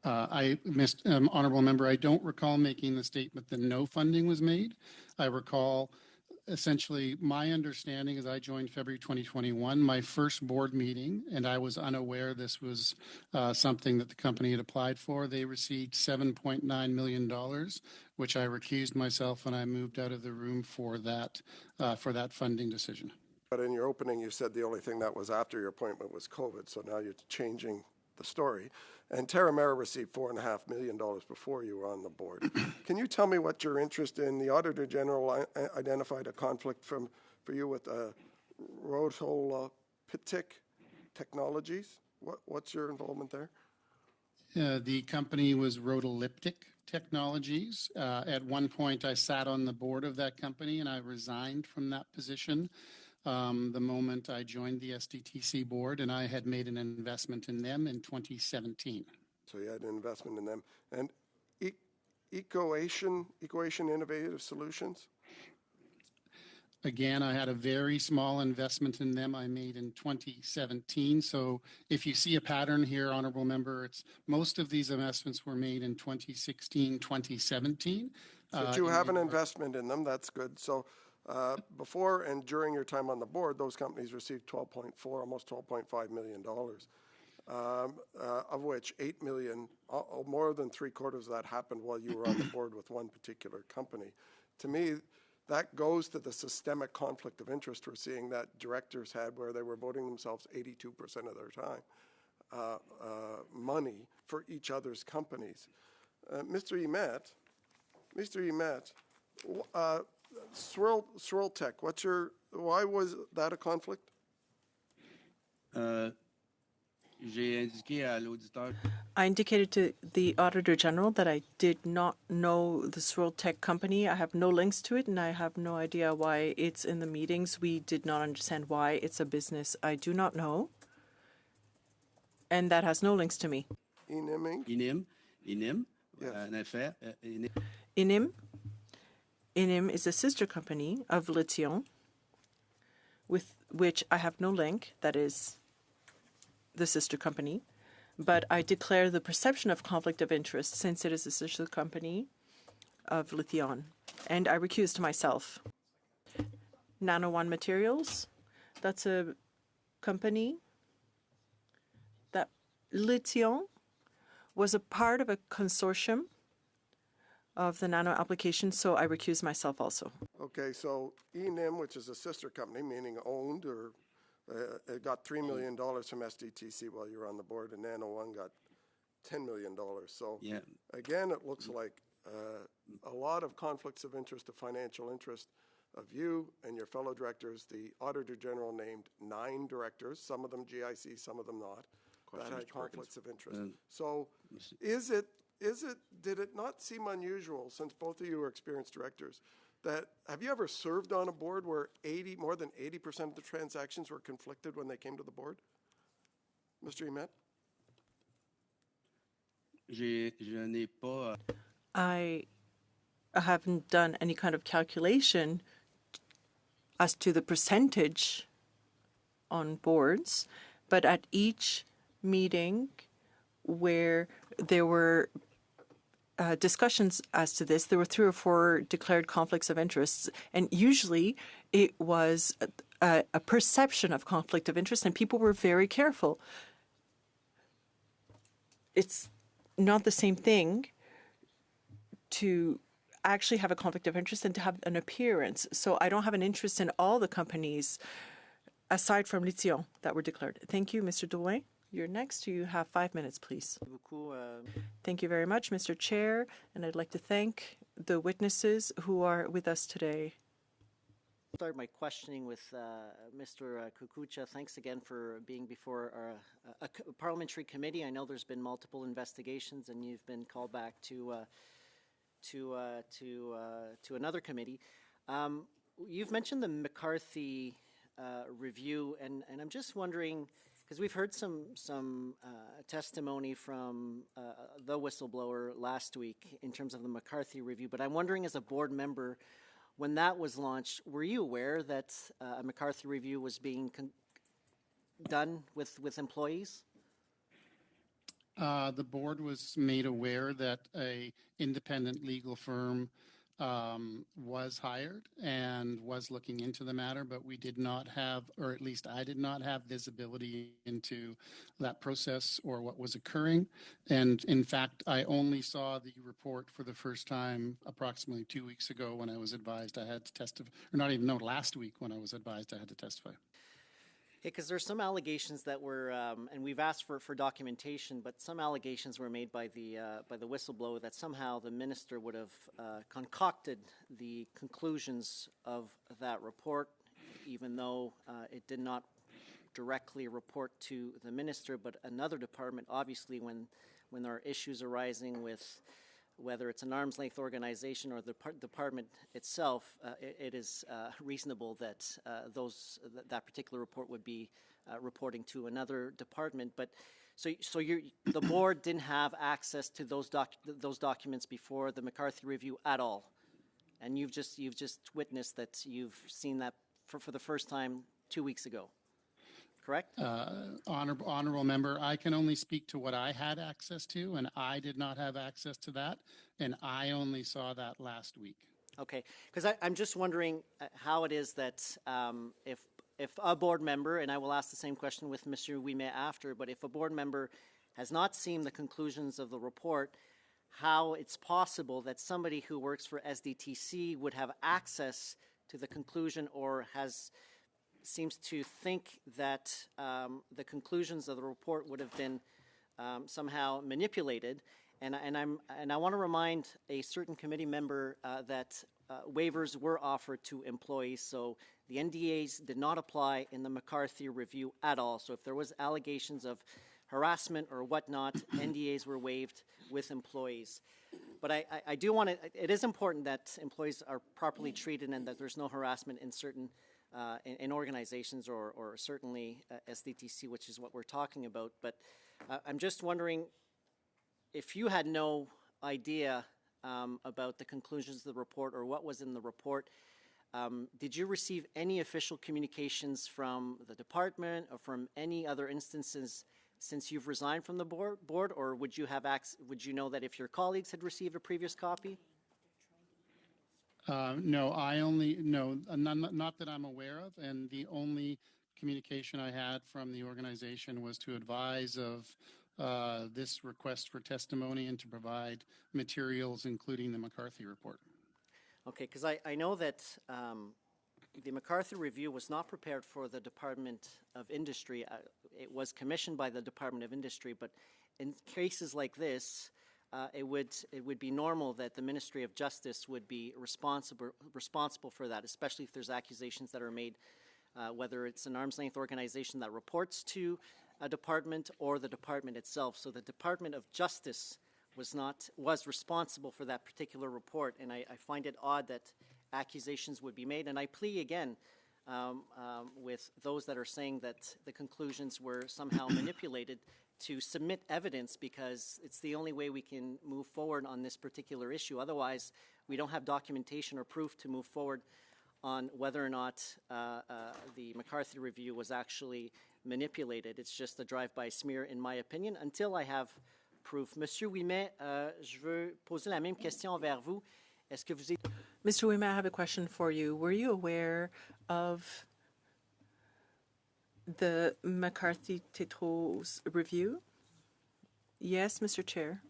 Honorable member, I don't recall making the statement that no funding was made. I recall essentially my understanding as I joined February 2021, my first board meeting, and I was unaware this was something that the company had applied for. They received $7.9 million, which I recused myself and I moved out of the room for that funding decision. But in your opening, you said the only thing that was after your appointment was COVID, so now you're changing the story. And Terramera received $4.5 million before you were on the board. Can you tell me what your interest in? The Auditor General identified a conflict for you with Rotolapitic Technologies. What's your involvement there? The company was Rotolyptic Technologies. At one point, I sat on the board of that company and I resigned from that position the moment I joined the SDTC board, and I had made an investment in them in 2017. So you had an investment in them. And Equation Innovative Solutions? Again, I had a very small investment in them I made in 2017. So if you see a pattern here, honorable member, it's most of these investments were made in 2016, 2017. But you have an investment in them. That's good. So before and during your time on the board, those companies received almost $12.5 million, of which $8 million, more than 3/4 of that happened while you were on the board with one particular company. To me, that goes to the systemic conflict of interest we're seeing that directors had where they were voting themselves 82% of their time money for each other's companies. Mr. Ouimet, Swirl Tech, why was that a conflict? J'ai indiqué à l'auditeur. I indicated to the Auditor General that I did not know the Swirl Tech company. I have no links to it, and I have no idea why it's in the meetings. We did not understand why it's a business I do not know, and that has no links to me. Inim. Yes. En effet, Inim is a sister company of Lithium, with which I have no link. That is the sister company. But I declare the perception of conflict of interest since it is a sister company of Lithium, and I recused myself. Nano One Materials, that's a company that Lithium was a part of a consortium of the nano application, so I recuse myself also. Okay, so Enim, which is a sister company, meaning owned or it got $3 million from SDTC while you were on the board, and Nano One got $10 million. So yeah. again, it looks like a lot of conflicts of interest, of financial interest of you and your fellow directors. The Auditor General named 9 directors, some of them GIC, some of them not, Question, that had Mr. Perkins. conflicts of interest. So did it not seem unusual, since both of you are experienced directors, that have you ever served on a board where more than 80% of the transactions were conflicted when they came to the board? Mr. Emet? Je n'ai pas. I haven't done any kind of calculation as to the percentage on boards, but at each meeting where there were discussions as to this, there were 3 or 4 declared conflicts of interests, and usually it was a perception of conflict of interest, and people were very careful. It's not the same thing to actually have a conflict of interest and to have an appearance. So I don't have an interest in all the companies aside from Lithium that were declared. Thank you, Mr. Drouin. You're next. You have 5 minutes, please. Thank you very much, Mr. Chair, and I'd like to thank the witnesses who are with us today. Start my questioning with Mr. Kukucha. Thanks again for being before a parliamentary committee. I know there's been multiple investigations, and you've been called back to another committee. You've mentioned the McCarthy review, and I'm just wondering, because we've heard some testimony from the whistleblower last week in terms of the McCarthy review, but I'm wondering, as a board member, when that was launched, were you aware that a McCarthy review was being done with employees? The board was made aware that a independent legal firm was hired and was looking into the matter, but we did not have, or at least I did not have, visibility into that process or what was occurring. And in fact, I only saw the report for the first time approximately 2 weeks ago when I was advised I had to testify, or not even, no, last week when I was advised I had to testify. Because there's some allegations that were, and we've asked for documentation, but some allegations were made by the whistleblower that somehow the minister would have concocted the conclusions of that report, even though it did not directly report to the minister, but another department. Obviously, when there are issues arising with whether it's an arm's length organization or the department itself, it is reasonable that that particular report would be reporting to another department. But so the board didn't have access to those documents before the McCarthy review at all, and you've just witnessed that you've seen that for the first time 2 weeks ago. Correct? Honorable member, I can only speak to what I had access to, and I did not have access to that, and I only saw that last week. Okay, because I'm just wondering how it is that if a board member, and I will ask the same question with Mr. Ouimet after, but if a board member has not seen the conclusions of the report, how it's possible that somebody who works for SDTC would have access to the conclusion or seems to think that the conclusions of the report would have been somehow manipulated, and I want to remind a certain committee member that waivers were offered to employees, so the NDAs did not apply in the McCarthy review at all. So if there was allegations of harassment or whatnot, NDAs were waived with employees. But I do want to. It is important that employees are properly treated and that there's no harassment in certain. In organizations or certainly SDTC, which is what we're talking about. But I'm just wondering if you had no idea about the conclusions of the report or what was in the report, did you receive any official communications from the department or from any other instances since you've resigned from the board, or would you have would you know that if your colleagues had received a previous copy? No, not that I'm aware of, and the only communication I had from the organization was to advise of this request for testimony and to provide materials, including the McCarthy report. Okay, because I know that the McCarthy review was not prepared for the Department of Industry. It was commissioned by the Department of Industry, but in cases like this, it would be normal that the Ministry of Justice would be responsible for that, especially if there's accusations that are made, whether it's an arm's length organization that reports to a department or the department itself. So the Department of Justice was responsible for that particular report, and I find it odd that accusations would be made. And I plea again with those that are saying that the conclusions were somehow manipulated to submit evidence, because it's the only way we can move forward on this particular issue. Otherwise, we don't have documentation or proof to move forward on whether or not the McCarthy review was actually manipulated. It's just a drive-by smear, in my opinion, until I have proof. Monsieur Ouimet, je veux poser la même question envers vous. Est-ce que vous Mr. Ouimet, I have a question for you. Were you aware of the McCarthy-Tétrault's review? Yes, Mr. Chair.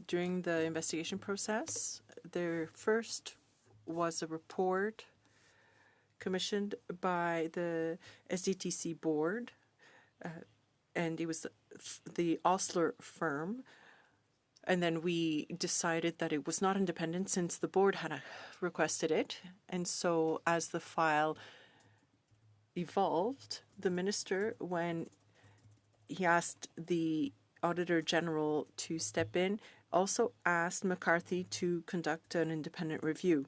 During the investigation process, there first was a report commissioned by the SDTC board, and it was the Osler firm. And then we decided that it was not independent since the board had requested it. And so as the file evolved, the minister, when he asked the Auditor General to step in, also asked McCarthy to conduct an independent review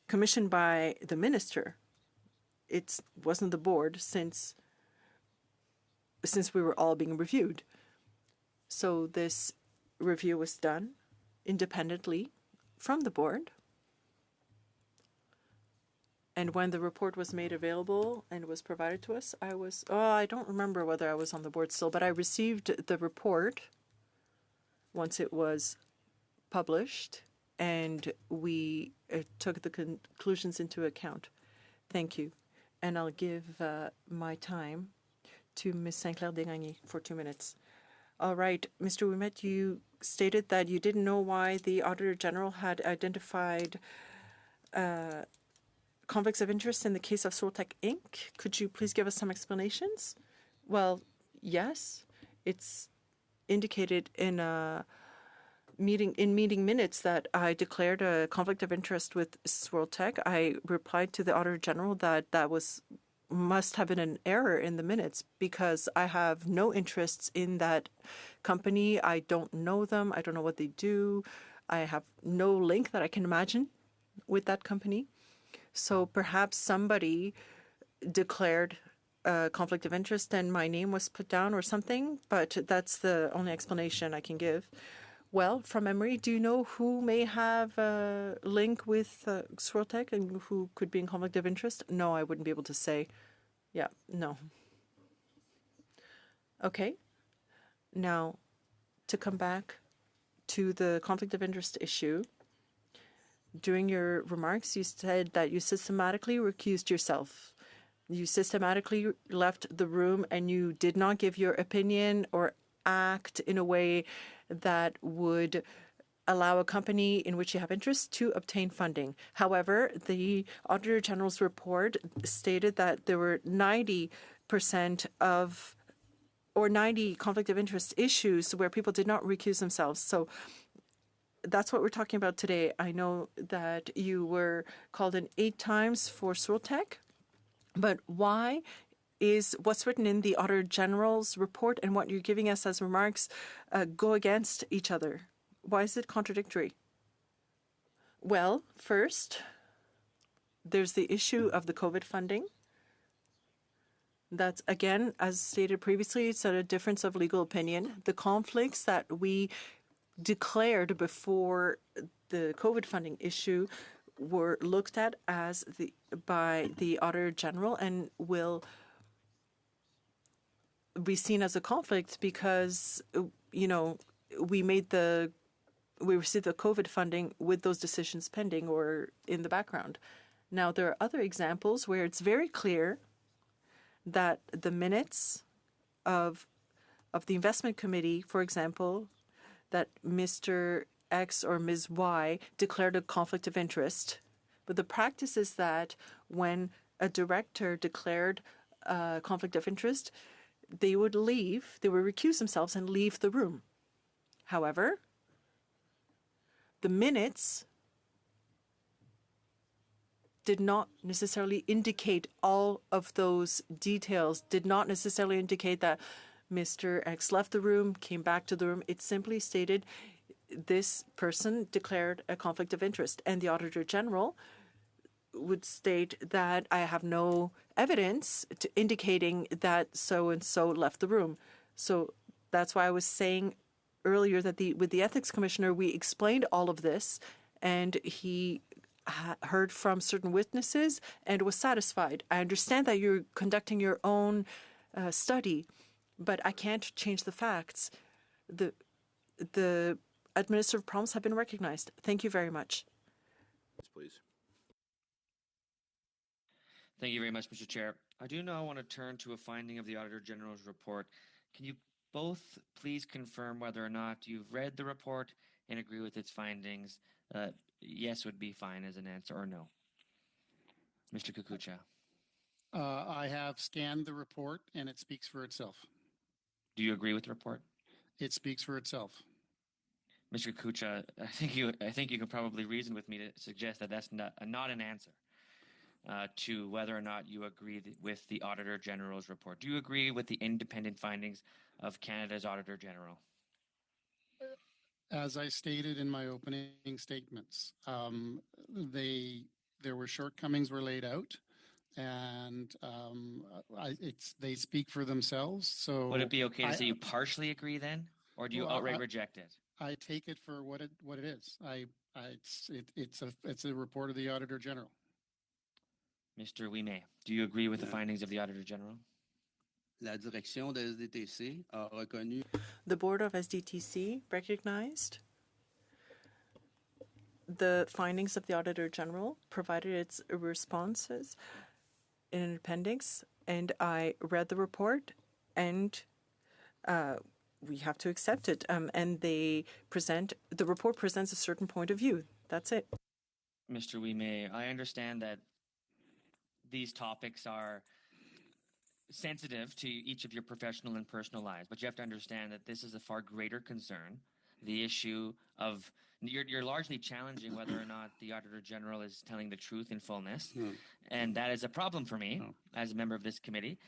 commissioned by the minister. It wasn't the board since we were all being reviewed. So this review was done independently from the board. And when the report was made available and was provided to us, I don't remember whether I was on the board still, but I received the report once it was published, and we took the conclusions into account. Thank you. And I'll give my time to Ms. Sinclair-Desgagnés for 2 minutes. All right, Mr. Ouimet, you stated that you didn't know why the Auditor General had identified conflicts of interest in the case of Sortec Inc. Could you please give us some explanations? Well, yes, it's indicated in meeting minutes that I declared a conflict of interest with Sortec. I replied to the Auditor General that must have been an error in the minutes, because I have no interests in that company. I don't know them. I don't know what they do. I have no link that I can imagine with that company. So perhaps somebody declared a conflict of interest and my name was put down or something, but that's the only explanation I can give. Well, from memory, do you know who may have a link with Sortec and who could be in conflict of interest? No, I wouldn't be able to say. Yeah, no. Okay. Now, to come back to the conflict of interest issue, during your remarks, you said that you systematically recused yourself. You systematically left the room and you did not give your opinion or act in a way that would allow a company in which you have interest to obtain funding. However, the Auditor General's report stated that there were 90% or 90 conflict of interest issues where people did not recuse themselves. So that's what we're talking about today. I know that you were called in 8 times for Sortec, but why is what's written in the Auditor General's report and what you're giving us as remarks go against each other? Why is it contradictory? Well, first, there's the issue of the COVID funding. That's, again, as stated previously, it's a difference of legal opinion. The conflicts that we declared before the COVID funding issue were looked at by the Auditor General and will be seen as a conflict because, we received the COVID funding with those decisions pending or in the background. Now, there are other examples where it's very clear that the minutes of the investment committee, for example, that Mr. X or Ms. Y declared a conflict of interest. But the practice is that when a director declared a conflict of interest, they would recuse themselves and leave the room. However, the minutes did not necessarily indicate all of those details, did not necessarily indicate that Mr. X left the room, came back to the room. It simply stated this person declared a conflict of interest. And the Auditor General would state that I have no evidence indicating that so-and-so left the room. So that's why I was saying earlier that with the Ethics Commissioner, we explained all of this, and he heard from certain witnesses and was satisfied. I understand that you're conducting your own study, but I can't change the facts. The administrative problems have been recognized. Thank you very much. Please. Thank you very much, Mr. Chair. I do now want to turn to a finding of the Auditor General's report. Can you both please confirm whether or not you've read the report and agree with its findings? Yes would be fine as an answer, or no. Mr. Kukucha. I have scanned the report, and it speaks for itself. Do you agree with the report? It speaks for itself. Mr. Kukucha, I think you can probably reason with me to suggest that that's not an answer to whether or not you agree with the Auditor General's report. Do you agree with the independent findings of Canada's Auditor General? As I stated in my opening statements, there were shortcomings were laid out, and they speak for themselves. So would it be okay to say you partially agree then, or do you outright reject it? I take it for what it is. It's a report of the Auditor General. Mr. Ouimet, do you agree with the findings of the Auditor General? La direction de SDTC a reconnu. The board of SDTC recognized the findings of the Auditor General, provided its responses in an appendix, and I read the report, and we have to accept it. And the report presents a certain point of view. That's it. Mr. Ouimet, I understand that these topics are sensitive to each of your professional and personal lives, but you have to understand that this is a far greater concern. The issue of you're largely challenging whether or not the Auditor General is telling the truth in fullness, and that is a problem for me as a member of this committee.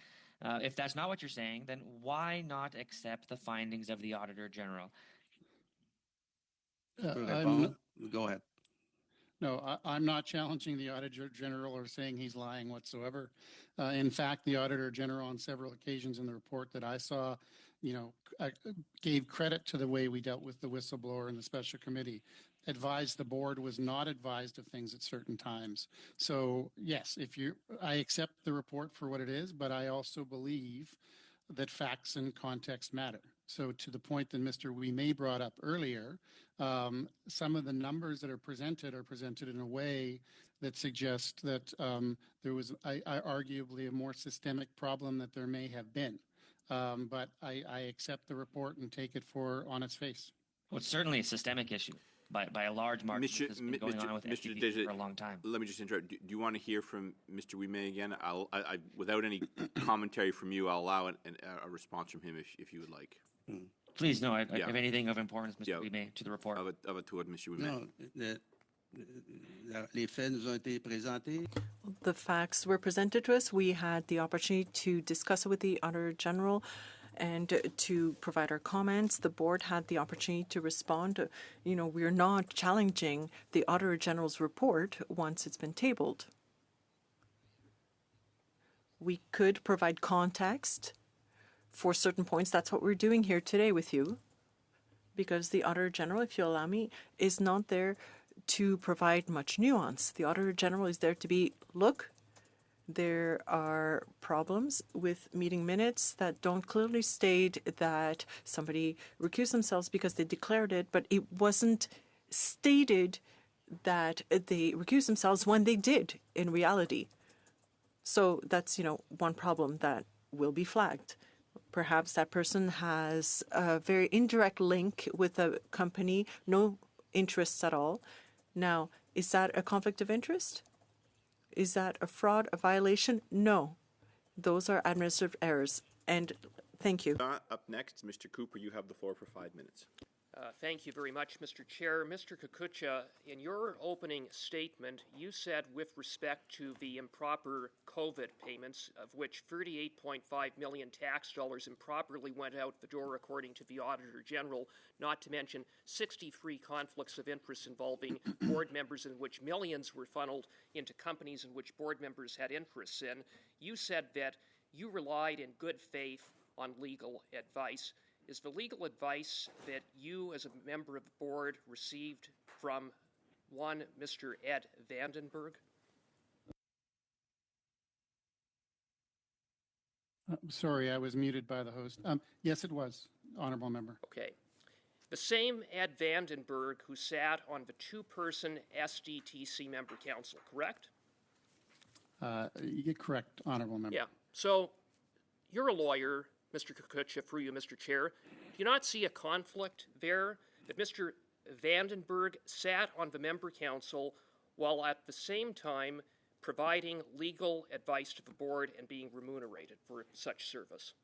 If that's not what you're saying, then why not accept the findings of the Auditor General? Go ahead. No, I'm not challenging the Auditor General or saying he's lying whatsoever. In fact, the Auditor General on several occasions in the report that I saw, gave credit to the way we dealt with the whistleblower in the special committee, advised the board was not advised of things at certain times. So yes, I accept the report for what it is, but I also believe that facts and context matter. So to the point that Mr. Ouimet brought up earlier, some of the numbers that are presented in a way that suggests that there was arguably a more systemic problem that there may have been. But I accept the report and take it on its face. Well, it's certainly a systemic issue by a large margin. This has been going on with STP for a long time. Let me just interrupt. Do you want to hear from Mr. Ouimet again? Without any commentary from you, I'll allow a response from him if you would like. Please, no. If anything of importance, Mr. Ouimet, to the report. Of it toward Mr. Ouimet. No, les faits nous ont été présentés. The facts were presented to us. We had the opportunity to discuss it with the Auditor General and to provide our comments. The board had the opportunity to respond. We're not challenging the Auditor General's report once it's been tabled. We could provide context for certain points. That's what we're doing here today with you, because the Auditor General, if you allow me, is not there to provide much nuance. The Auditor General is there to look, there are problems with meeting minutes that don't clearly state that somebody recused themselves because they declared it, but it wasn't stated that they recused themselves when they did in reality. So that's, one problem that will be flagged. Perhaps that person has a very indirect link with a company, no interests at all. Now, is that a conflict of interest? Is that a fraud, a violation? No. Those are administrative errors. And thank you. Up next, Mr. Cooper, you have the floor for 5 minutes. Thank you very much, Mr. Chair. Mr. Kukucha, in your opening statement, you said with respect to the improper COVID payments, of which 38.5 million tax dollars improperly went out the door according to the Auditor General, not to mention 63 conflicts of interest involving board members in which millions were funneled into companies in which board members had interests in, you said that you relied in good faith on legal advice. Is the legal advice that you, as a member of the board, received from one Mr. Ed Vandenberg? Sorry, I was muted by the host. Yes, it was, Honourable Member. Okay. The same Ed Vandenberg who sat on the two-person SDTC member council, correct? You're correct, Honourable Member. Yeah. So you're a lawyer, Mr. Kukucha, through you, Mr. Chair. Do you not see a conflict there that Mr. Vandenberg sat on the member council while at the same time providing legal advice to the board and being remunerated for such service?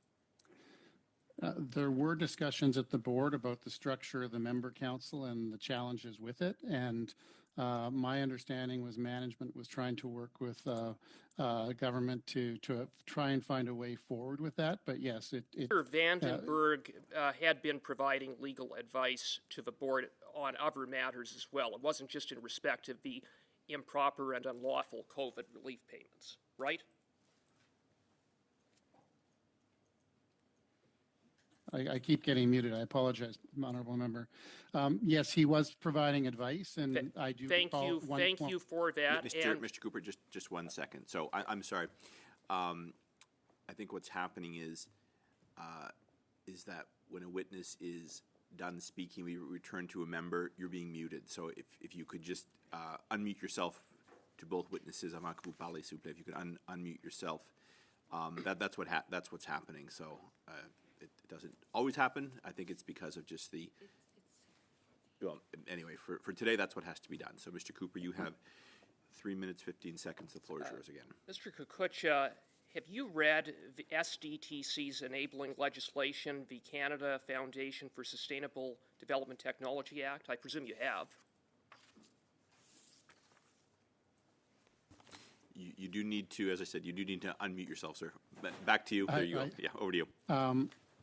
There were discussions at the board about the structure of the member council and the challenges with it, and my understanding was management was trying to work with government to try and find a way forward with that. But yes, Mr. Vandenberg had been providing legal advice to the board on other matters as well. It wasn't just in respect of the improper and unlawful COVID relief payments, right? I keep getting muted. I apologize, Honourable Member. Yes, he was providing advice, and I do. Thank you for that. Mr. Cooper, just 1 second. So I'm sorry. I think what's happening is that when a witness is done speaking, we return to a member. You're being muted. So if you could just unmute yourself to both witnesses, avant que vous parlez, s'il vous plaît. If you could unmute yourself, that's what's happening. So. It doesn't always happen. I think it's because of just the. Well, anyway, for today, that's what has to be done. So, Mr. Cooper, you have 3 minutes, 15 seconds. The floor is yours again. Mr. Kukucha, have you read the SDTC's enabling legislation, the Canada Foundation for Sustainable Development Technology Act? I presume you have. You do need to, as I said, you do need to unmute yourself, sir. Back to you. There you go. Yeah, over to you.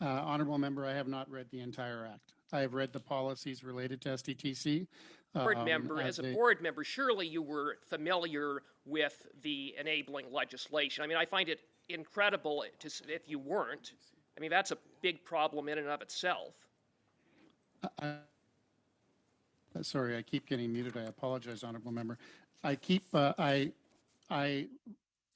Honourable Member, I have not read the entire act. I have read the policies related to SDTC. As a board member, surely you were familiar with the enabling legislation. I mean, I find it incredible if you weren't. I mean, that's a big problem in and of itself. Sorry, I keep getting muted. I apologize, Honourable Member. I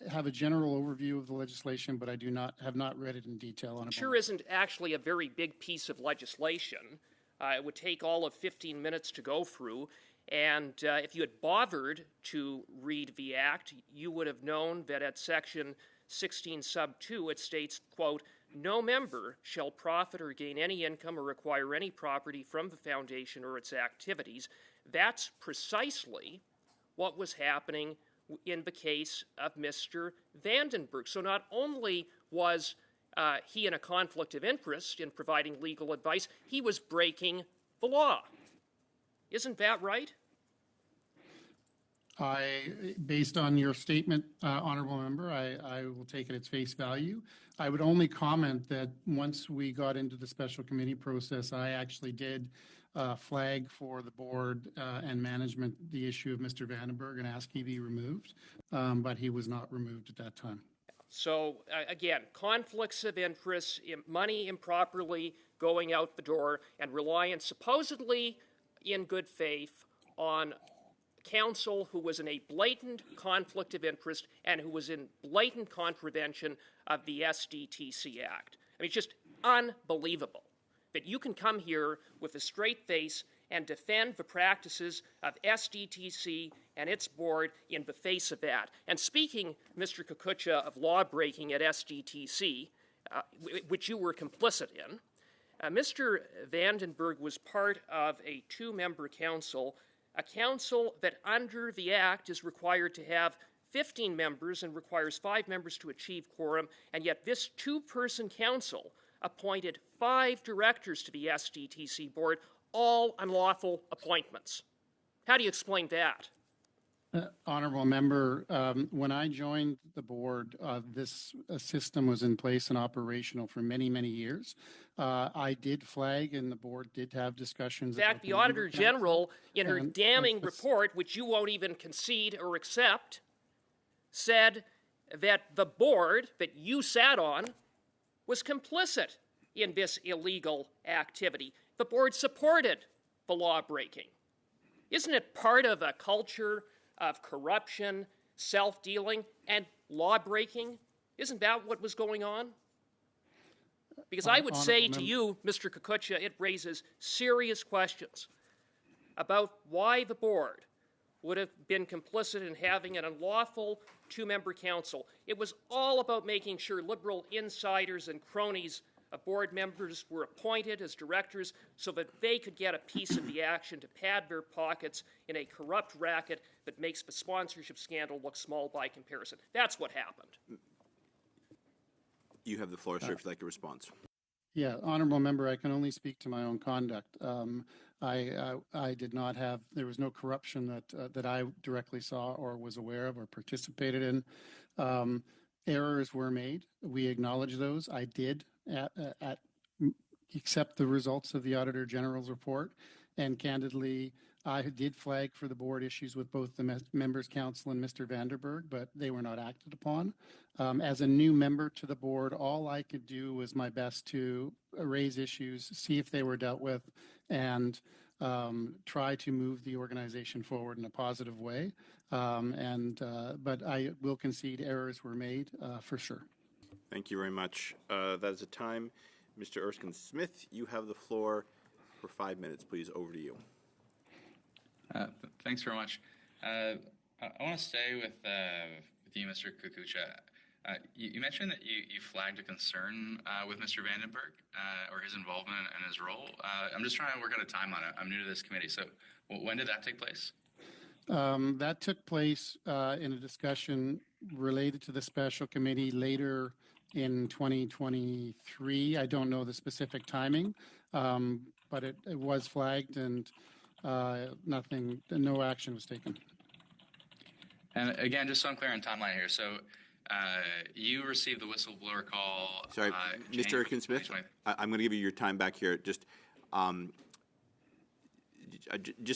have a general overview of the legislation, but I have not read it in detail. It sure isn't actually a very big piece of legislation. It would take all of 15 minutes to go through, and if you had bothered to read the act, you would have known that at section 16 sub 2 it states, quote, "No member shall profit or gain any income or acquire any property from the foundation or its activities." That's precisely what was happening in the case of Mr. Vandenberg. So not only was he in a conflict of interest in providing legal advice, he was breaking the law. Isn't that right? Based on your statement, Honourable Member, I will take it at face value. I would only comment that once we got into the special committee process, I actually did flag for the board and management the issue of Mr. Vandenberg and ask he be removed, but he was not removed at that time. So, again, conflicts of interest, money improperly going out the door, and reliance supposedly in good faith on counsel who was in a blatant conflict of interest and who was in blatant contravention of the SDTC Act. I mean, it's just unbelievable that you can come here with a straight face and defend the practices of SDTC and its board in the face of that. And speaking, Mr. Kukucha, of law breaking at SDTC, which you were complicit in, Mr. Vandenberg was part of a two-member council, a council that under the Act is required to have 15 members and requires 5 members to achieve quorum, and yet this two-person council appointed 5 directors to the SDTC board, all unlawful appointments. How do you explain that? Honorable member, when I joined the board, this system was in place and operational for many, many years. I did flag, and the board did have discussions. In fact, the Auditor General, in her damning report, which you won't even concede or accept, said that the board that you sat on was complicit in this illegal activity. The board supported the law breaking. Isn't it part of a culture of corruption, self-dealing, and law-breaking? Isn't that what was going on? Because I would say to you, Mr. Kukucha, it raises serious questions about why the board would have been complicit in having an unlawful two-member council. It was all about making sure Liberal insiders and cronies of board members were appointed as directors so that they could get a piece of the action to pad their pockets in a corrupt racket that makes the sponsorship scandal look small by comparison. That's what happened. You have the floor, sir, if you'd like a response. Yeah, honorable member, I can only speak to my own conduct. I did not have, there was no corruption that I directly saw or was aware of or participated in. Errors were made. We acknowledge those. I did accept the results of the Auditor General's report, and candidly, I did flag for the board issues with both the Members' Council and Mr. Vanderberg, but they were not acted upon. As a new member to the board, all I could do was my best to raise issues, see if they were dealt with, and try to move the organization forward in a positive way. But I will concede errors were made for sure. Thank you very much. That is the time. Mr. Erskine-Smith, you have the floor for 5 minutes, please. Over to you. Thanks very much. I want to stay with you, Mr. Kukucha. You mentioned that you flagged a concern with Mr. Vandenberg or his involvement and his role. I'm just trying to work out a timeline. I'm new to this committee, so when did that take place? That took place in a discussion related to the special committee later in 2023. I don't know the specific timing, but it was flagged and no action was taken. And again, just so I'm clear on timeline here, so you received the whistleblower call. Sorry, Mr. Erskine-Smith, I'm going to give you your time back here. Just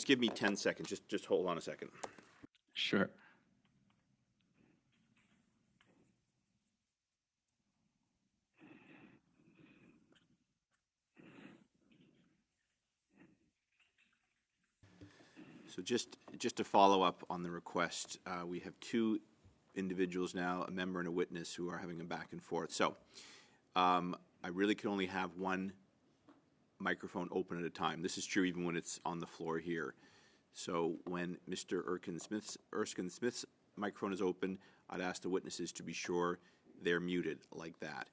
give me 10 seconds. Just hold on a second. Sure. So just to follow up on the request, we have two individuals now, a member and a witness, who are having a back and forth. So I really can only have one microphone open at a time. This is true even when it's on the floor here. So when Mr. Erskine-Smith's microphone is open, I'd ask the witnesses to be sure they're muted like that.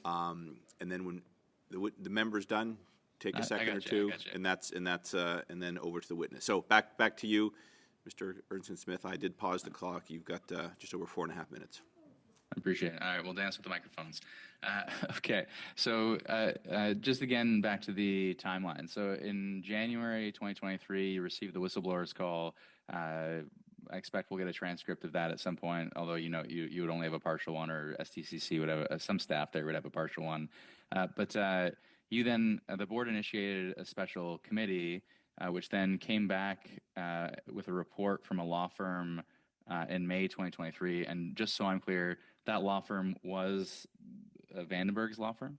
And then when the member's done, take a second or two, and then over to the witness. So back to you, Mr. Erskine-Smith. I did pause the clock. You've got just over 4.5 minutes. I appreciate it. All right, we'll dance with the microphones. Okay, so just again back to the timeline. So in January 2023, you received the whistleblower's call. I expect we'll get a transcript of that at some point, although you would only have a partial one, or STCC would have some staff there would have a partial one. But you then, the board initiated a special committee, which then came back with a report from a law firm in May 2023. And just so I'm clear, that law firm was Vandenberg's law firm?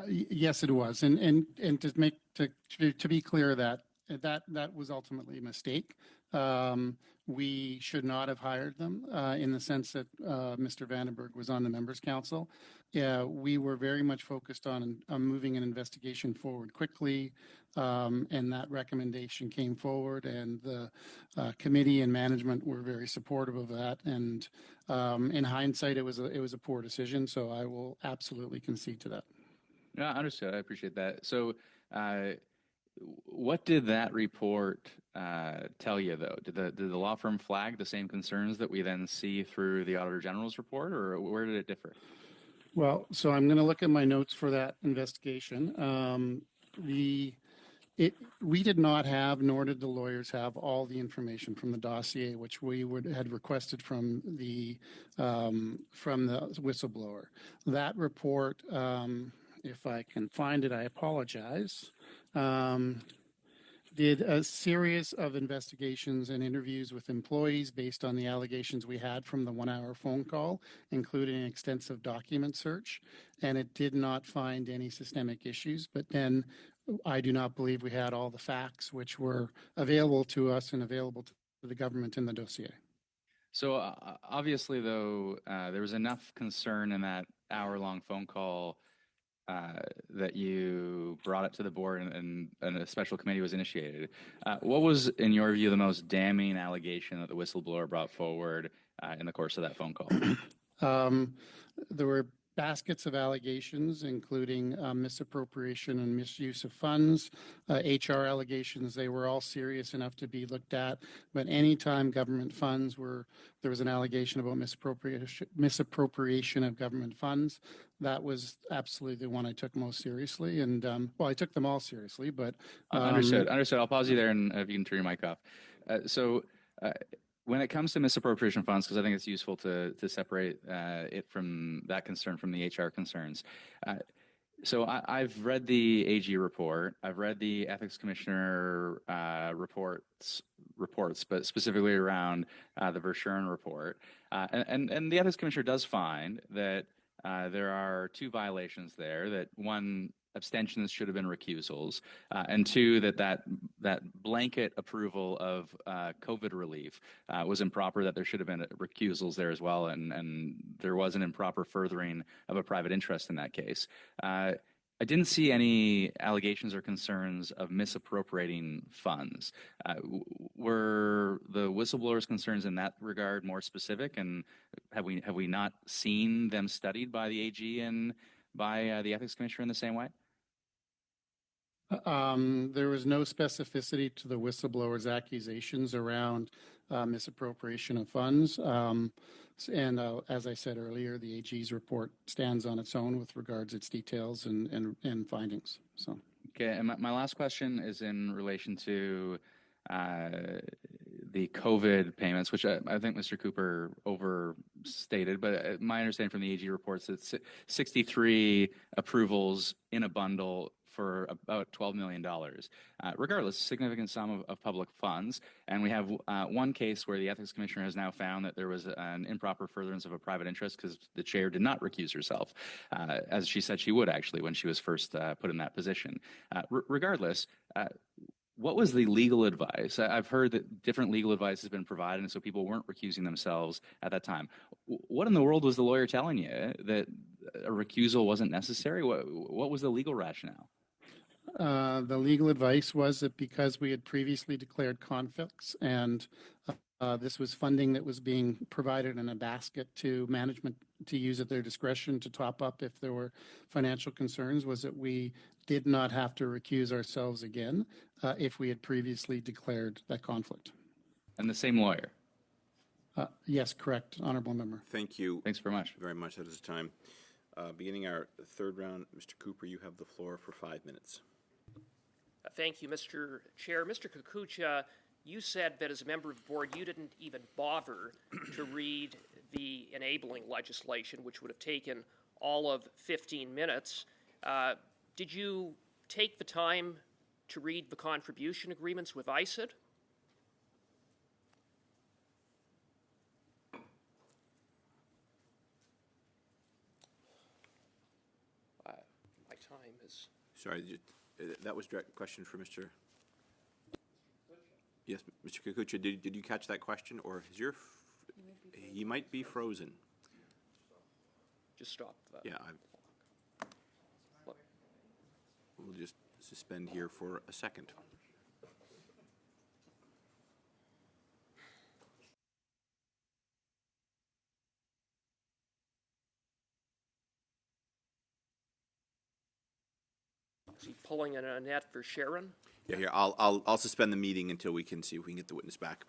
Yes, it was. And to be clear, that was ultimately a mistake. We should not have hired them in the sense that Mr. Vandenberg was on the members' council. We were very much focused on moving an investigation forward quickly, and that recommendation came forward, and the committee and management were very supportive of that. And in hindsight, it was a poor decision, so I will absolutely concede to that. No, understood. I appreciate that. So what did that report tell you, though? Did the law firm flag the same concerns that we then see through the Auditor General's report, or where did it differ? Well, so I'm going to look at my notes for that investigation. we did not have, nor did the lawyers have, all the information from the dossier, which we had requested from the whistleblower. That report, if I can find it, I apologize. Did a series of investigations and interviews with employees based on the allegations we had from the 1 hour phone call, including an extensive document search, and it did not find any systemic issues. But then I do not believe we had all the facts which were available to us and available to the government in the dossier. So obviously, though, there was enough concern in that hour-long phone call that you brought it to the board and a special committee was initiated. What was, in your view, the most damning allegation that the whistleblower brought forward in the course of that phone call? There were baskets of allegations, including misappropriation and misuse of funds, HR allegations. They were all serious enough to be looked at. But anytime government funds there was an allegation about misappropriation of government funds, that was absolutely the one I took most seriously. And well, I took them all seriously, but Understood. I'll pause you there, and if you can turn your mic off. When it comes to misappropriation of funds, because I think it's useful to separate it from that concern from the HR concerns. So I've read the AG report. I've read the Ethics Commissioner reports, but specifically around the Verschuren report. And the Ethics Commissioner does find that there are 2 violations there. That one, abstentions should have been recusals, and 2, that blanket approval of COVID relief was improper, that there should have been recusals there as well, and there was an improper furthering of a private interest in that case. I didn't see any allegations or concerns of misappropriating funds. Were the whistleblowers' concerns in that regard more specific, and have we not seen them studied by the AG and by the Ethics Commissioner in the same way? There was no specificity to the whistleblowers' accusations around misappropriation of funds. And as I said earlier, the AG's report stands on its own with regards to its details and findings. So. Okay, and my last question is in relation to the COVID payments, which I think Mr. Cooper overstated, but my understanding from the AG reports is 63 approvals in a bundle for about $12 million. Regardless, a significant sum of public funds. And we have one case where the Ethics Commissioner has now found that there was an improper furtherance of a private interest because the chair did not recuse herself, as she said she would actually when she was first put in that position. Regardless, what was the legal advice? I've heard that different legal advice has been provided, and so people weren't recusing themselves at that time. What in the world was the lawyer telling you, that a recusal wasn't necessary? What was the legal rationale? The legal advice was that because we had previously declared conflicts and this was funding that was being provided in a basket to management to use at their discretion to top up if there were financial concerns, was that we did not have to recuse ourselves again if we had previously declared that conflict. And the same lawyer? Yes, correct, Honourable Member. Thank you. Thanks very much. Very much. That is time. Beginning our third round, Mr. Cooper, you have the floor for 5 minutes. Thank you, Mr. Chair. Mr. Kukucha, you said that as a member of the board, you didn't even bother to read the enabling legislation, which would have taken all of 15 minutes. Did you take the time to read the contribution agreements with ISID? My time is... Sorry, that was a direct question for Mr. Yes, Mr. Kukucha, did you catch that question, or is he might be frozen? Just stop that. Yeah, we'll just suspend here for a second. Is he pulling in Annette for Sharon? Yeah, here, I'll suspend the meeting until we can see if we can get the witness back.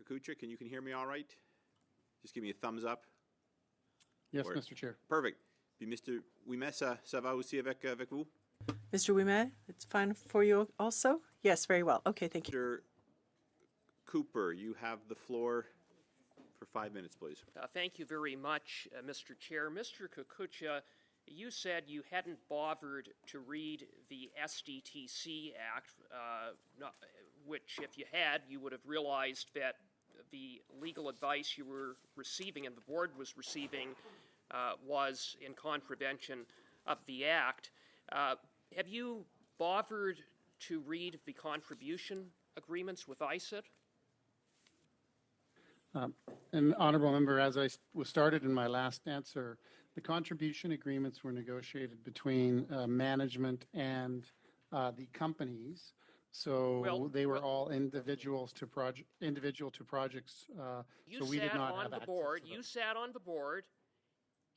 Kukucha, can you hear me all right? Just give me a thumbs up. Yes, Or- Mr. Chair. Perfect. Puis Mr. Ouimet, ça va aussi avec vous? Mr. Ouimet, it's fine for you also? Yes, very well. Okay, thank you. Mr. Cooper, you have the floor for 5 minutes, please. Thank you very much, Mr. Chair. Mr. Kukucha, you said you hadn't bothered to read the SDTC Act, which, if you had, you would have realized that the legal advice you were receiving and the board was receiving was in contravention of the Act. Have you bothered to read the contribution agreements with ICIT? And honorable member, as I was started in my last answer, the contribution agreements were negotiated between management and the companies. So they were all individual to projects. You So we did sat not on have the access board. to You those. sat on the board,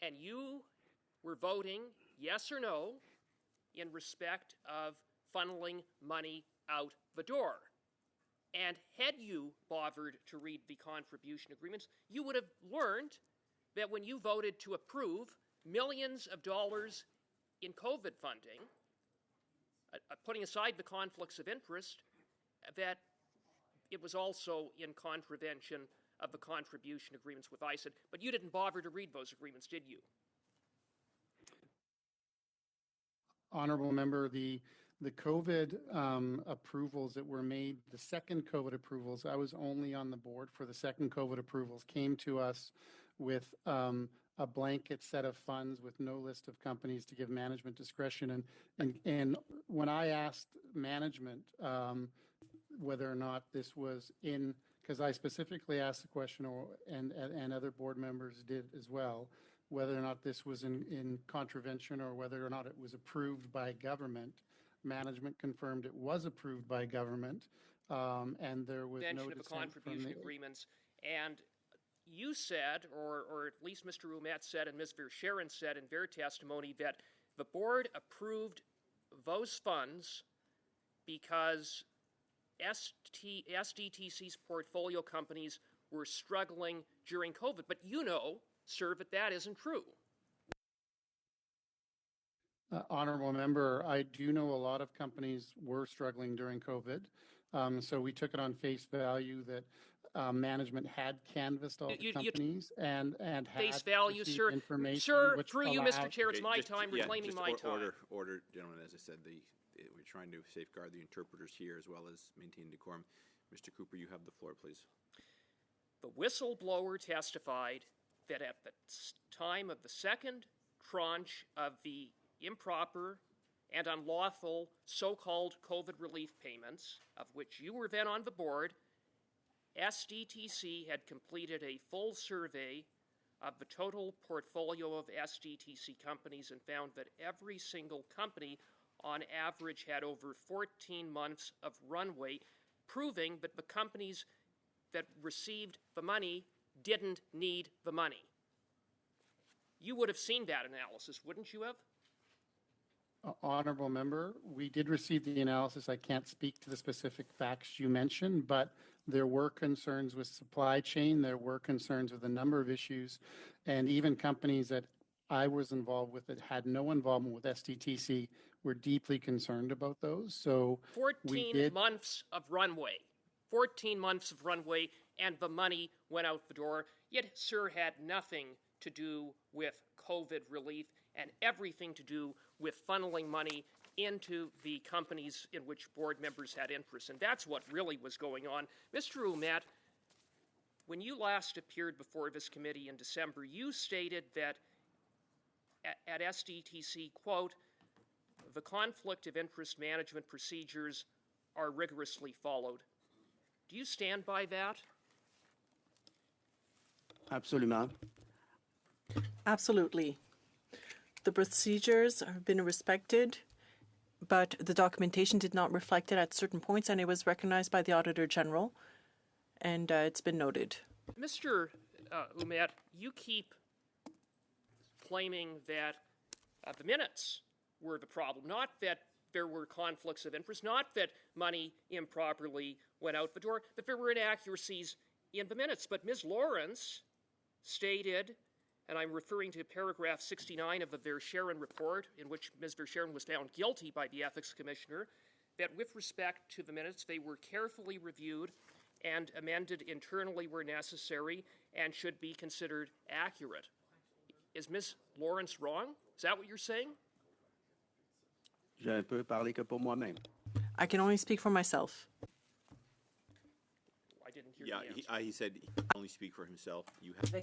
and you were voting yes or no in respect of funneling money out the door. And had you bothered to read the contribution agreements, you would have learned that when you voted to approve millions of dollars in COVID funding, putting aside the conflicts of interest, that it was also in contravention of the contribution agreements with ICIT. But you didn't bother to read those agreements, did you? Honorable member, the COVID approvals that were made, the second COVID approvals, I was only on the board for the second COVID approvals, came to us with a blanket set of funds with no list of companies to give management discretion. And when I asked management whether or not this was in, because I specifically asked the question, and other board members did as well, whether or not this was in contravention or whether or not it was approved by government. Management confirmed it was approved by government, and there was no of the dissent contribution agreements. And you said, or at least Mr. Ouimet said and Ms. Verschaeren said in their testimony, that the board approved those funds because SDTC's portfolio companies were struggling during COVID. But you know, sir, that isn't true. Honorable member, I do know a lot of companies were struggling during COVID. So we took it on face value that management had canvassed all the companies and had face value, sir. Information. Sir, through you, Mr. Chair, it's my time, reclaiming my time. Order, gentlemen. As I said, we're trying to safeguard the interpreters here as well as maintain decorum. Mr. Cooper, you have the floor, please. The whistleblower testified that at the time of the second tranche of the improper and unlawful so-called COVID relief payments, of which you were then on the board, SDTC had completed a full survey of the total portfolio of SDTC companies and found that every single company on average had over 14 months of runway, proving that the companies that received the money didn't need the money. You would have seen that analysis, wouldn't you have? Honorable member, we did receive the analysis. I can't speak to the specific facts you mentioned, but there were concerns with supply chain. There were concerns with a number of issues, and even companies that I was involved with that had no involvement with SDTC were deeply concerned about those. So 14 months of runway. 14 months of runway, and the money went out the door. It, sir, had nothing to do with COVID relief and everything to do with funneling money into the companies in which board members had interest. And that's what really was going on. Mr. Ouimet, when you last appeared before this committee in December, you stated that at SDTC, quote, the conflict of interest management procedures are rigorously followed. Do you stand by that? Absolument. Absolutely. The procedures have been respected, but the documentation did not reflect it at certain points, and it was recognized by the Auditor General, and it's been noted. Mr. Ouimet, you keep claiming that the minutes were the problem, not that there were conflicts of interest, not that money improperly went out the door, but there were inaccuracies in the minutes. But Ms. Lawrence stated, and I'm referring to paragraph 69 of the Verschaeren report, in which Ms. Verschaeren was found guilty by the Ethics Commissioner, that with respect to the minutes, they were carefully reviewed and amended internally where necessary and should be considered accurate. Is Ms. Lawrence wrong? Is that what you're saying? Je ne peux parler que pour moi-même. I can only speak for myself. I didn't hear Yeah, the answer. he said he can only speak for himself. You have a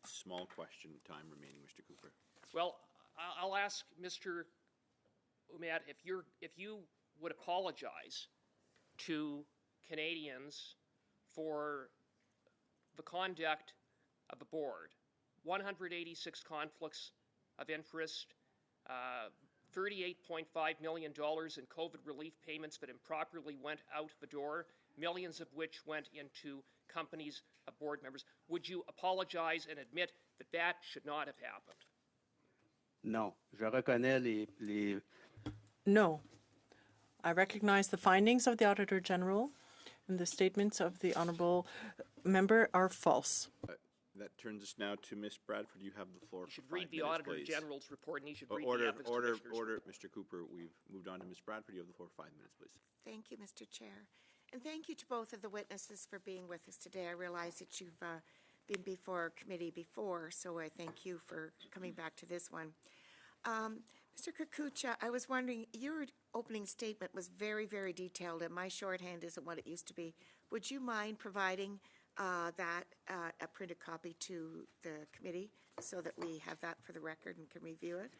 small question time remaining, Mr. Cooper. Well, I'll ask Mr. Ouimet if you would apologize to Canadians for the conduct of the board. 186 conflicts of interest, $38.5 million in COVID relief payments that improperly went out the door, millions of which went into companies of board members. Would you apologize and admit that that should not have happened? Non, je reconnais les No. I recognize the findings of the Auditor General, and the statements of the honourable member are false. That turns us now to Ms. Bradford. You have the floor. You should for 5 read the minutes, Auditor please. General's report, and he should read Order, the ethics order, commissioner's order, report. Mr. Cooper. We've moved on to Ms. Bradford. You have the floor for 5 minutes, please. Thank you, Mr. Chair. And thank you to both of the witnesses for being with us today. I realize that you've been before our committee before, so I thank you for coming back to this one. Mr. Kakucha, I was wondering, your opening statement was very, very detailed, and my shorthand isn't what it used to be. Would you mind providing that, a printed copy to the committee so that we have that for the record and can review it?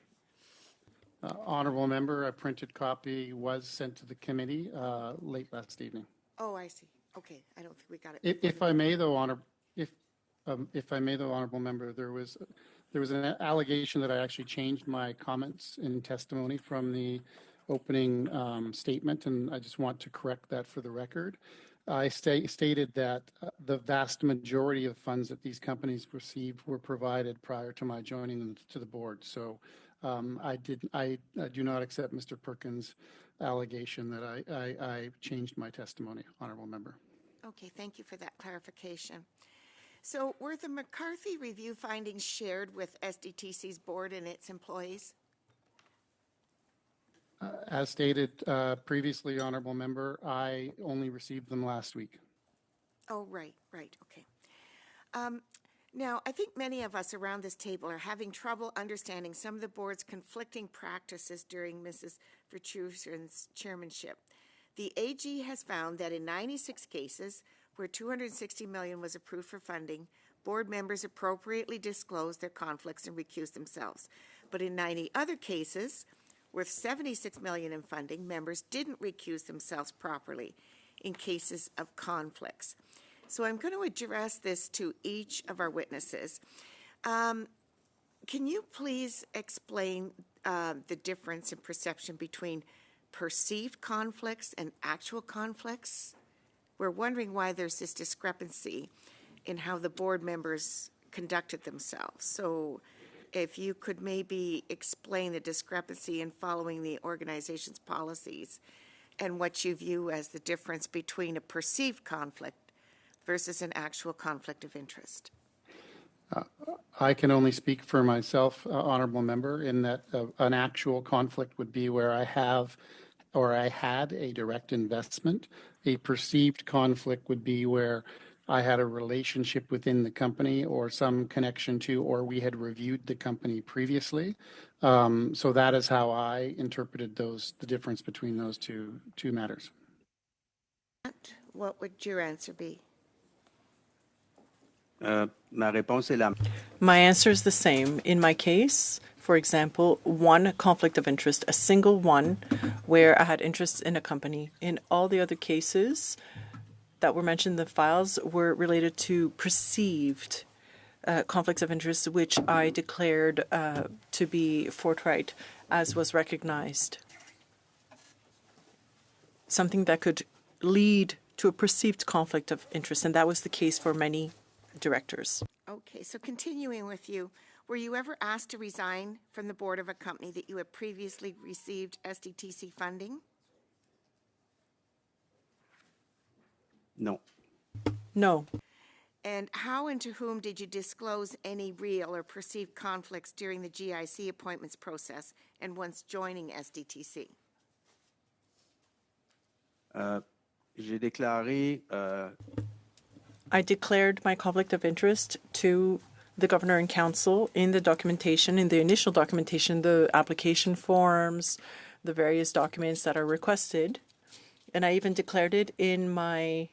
Honorable member, a printed copy was sent to the committee late last evening. Oh, I see. Okay, I don't think we got it. If I may, though, honorable member, there was an allegation that I actually changed my comments in testimony from the opening statement, and I just want to correct that for the record. I stated that the vast majority of funds that these companies received were provided prior to my joining them to the board. So I do not accept Mr. Perkins' allegation that I changed my testimony, honorable member. Okay, thank you for that clarification. So were the McCarthy review findings shared with SDTC's board and its employees? As stated previously, honorable member, I only received them last week. Oh, right, okay. Now, I think many of us around this table are having trouble understanding some of the board's conflicting practices during Mrs. Verchusen's chairmanship. The AG has found that in 96 cases where $260 million was approved for funding, board members appropriately disclosed their conflicts and recused themselves. But in 90 other cases, worth $76 million in funding, members didn't recuse themselves properly in cases of conflicts. So I'm going to address this to each of our witnesses. Can you please explain the difference in perception between perceived conflicts and actual conflicts? We're wondering why there's this discrepancy in how the board members conducted themselves. So if you could maybe explain the discrepancy in following the organization's policies and what you view as the difference between a perceived conflict versus an actual conflict of interest. I can only speak for myself, honorable member, in that an actual conflict would be where I have or I had a direct investment. A perceived conflict would be where I had a relationship within the company or some connection to, or we had reviewed the company previously. So that is how I interpreted the difference between those two matters. What would your answer be? Ma réponse est la My answer is the same. In my case, for example, one conflict of interest, a single one, where I had interests in a company. In all the other cases that were mentioned in the files were related to perceived conflicts of interest, which I declared to be forthright, as was recognized. Something that could lead to a perceived conflict of interest, and that was the case for many directors. Okay, so continuing with you, were you ever asked to resign from the board of a company that you had previously received SDTC funding? Non. No. And how and to whom did you disclose any real or perceived conflicts during the GIC appointments process and once joining SDTC? J'ai déclaré I declared my conflict of interest to the governor and council in the documentation, in the initial documentation, the application forms, the various documents that are requested. And I even declared it in my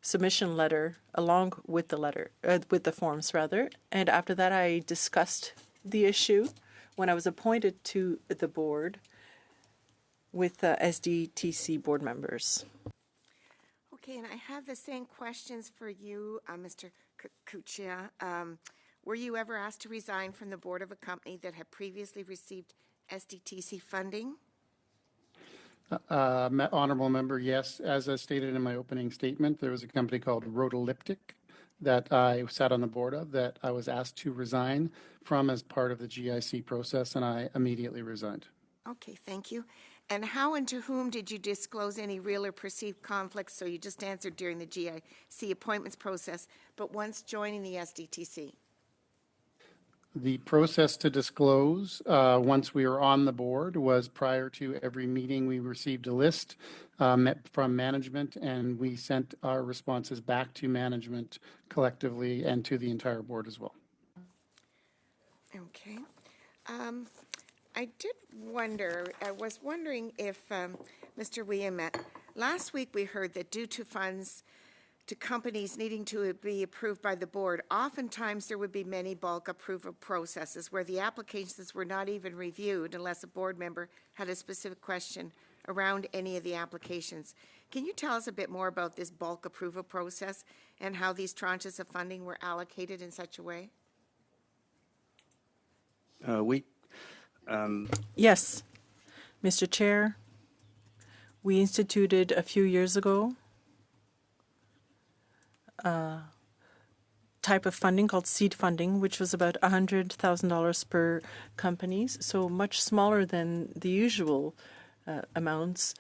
submission letter along with the letter, with the forms rather. And after that, I discussed the issue when I was appointed to the board with SDTC board members. Okay, and I have the same questions for you, Mr. Kukucha. Were you ever asked to resign from the board of a company that had previously received SDTC funding? Honorable member, yes. As I stated in my opening statement, there was a company called Rotolyptic that I sat on the board of that I was asked to resign from as part of the GIC process, and I immediately resigned. Okay, thank you. And how and to whom did you disclose any real or perceived conflicts? So you just answered during the GIC appointments process, but once joining the SDTC? The process to disclose, once we were on the board, was prior to every meeting. We received a list from management, and we sent our responses back to management collectively and to the entire board as well. Okay. I was wondering if, Mr. Ouimet, last week we heard that due to funds to companies needing to be approved by the board, oftentimes there would be many bulk approval processes where the applications were not even reviewed unless a board member had a specific question around any of the applications. Can you tell us a bit more about this bulk approval process and how these tranches of funding were allocated in such a way? Yes, Mr. Chair, we instituted a few years ago type of funding called seed funding, which was about $100,000 per companies, so much smaller than the usual amounts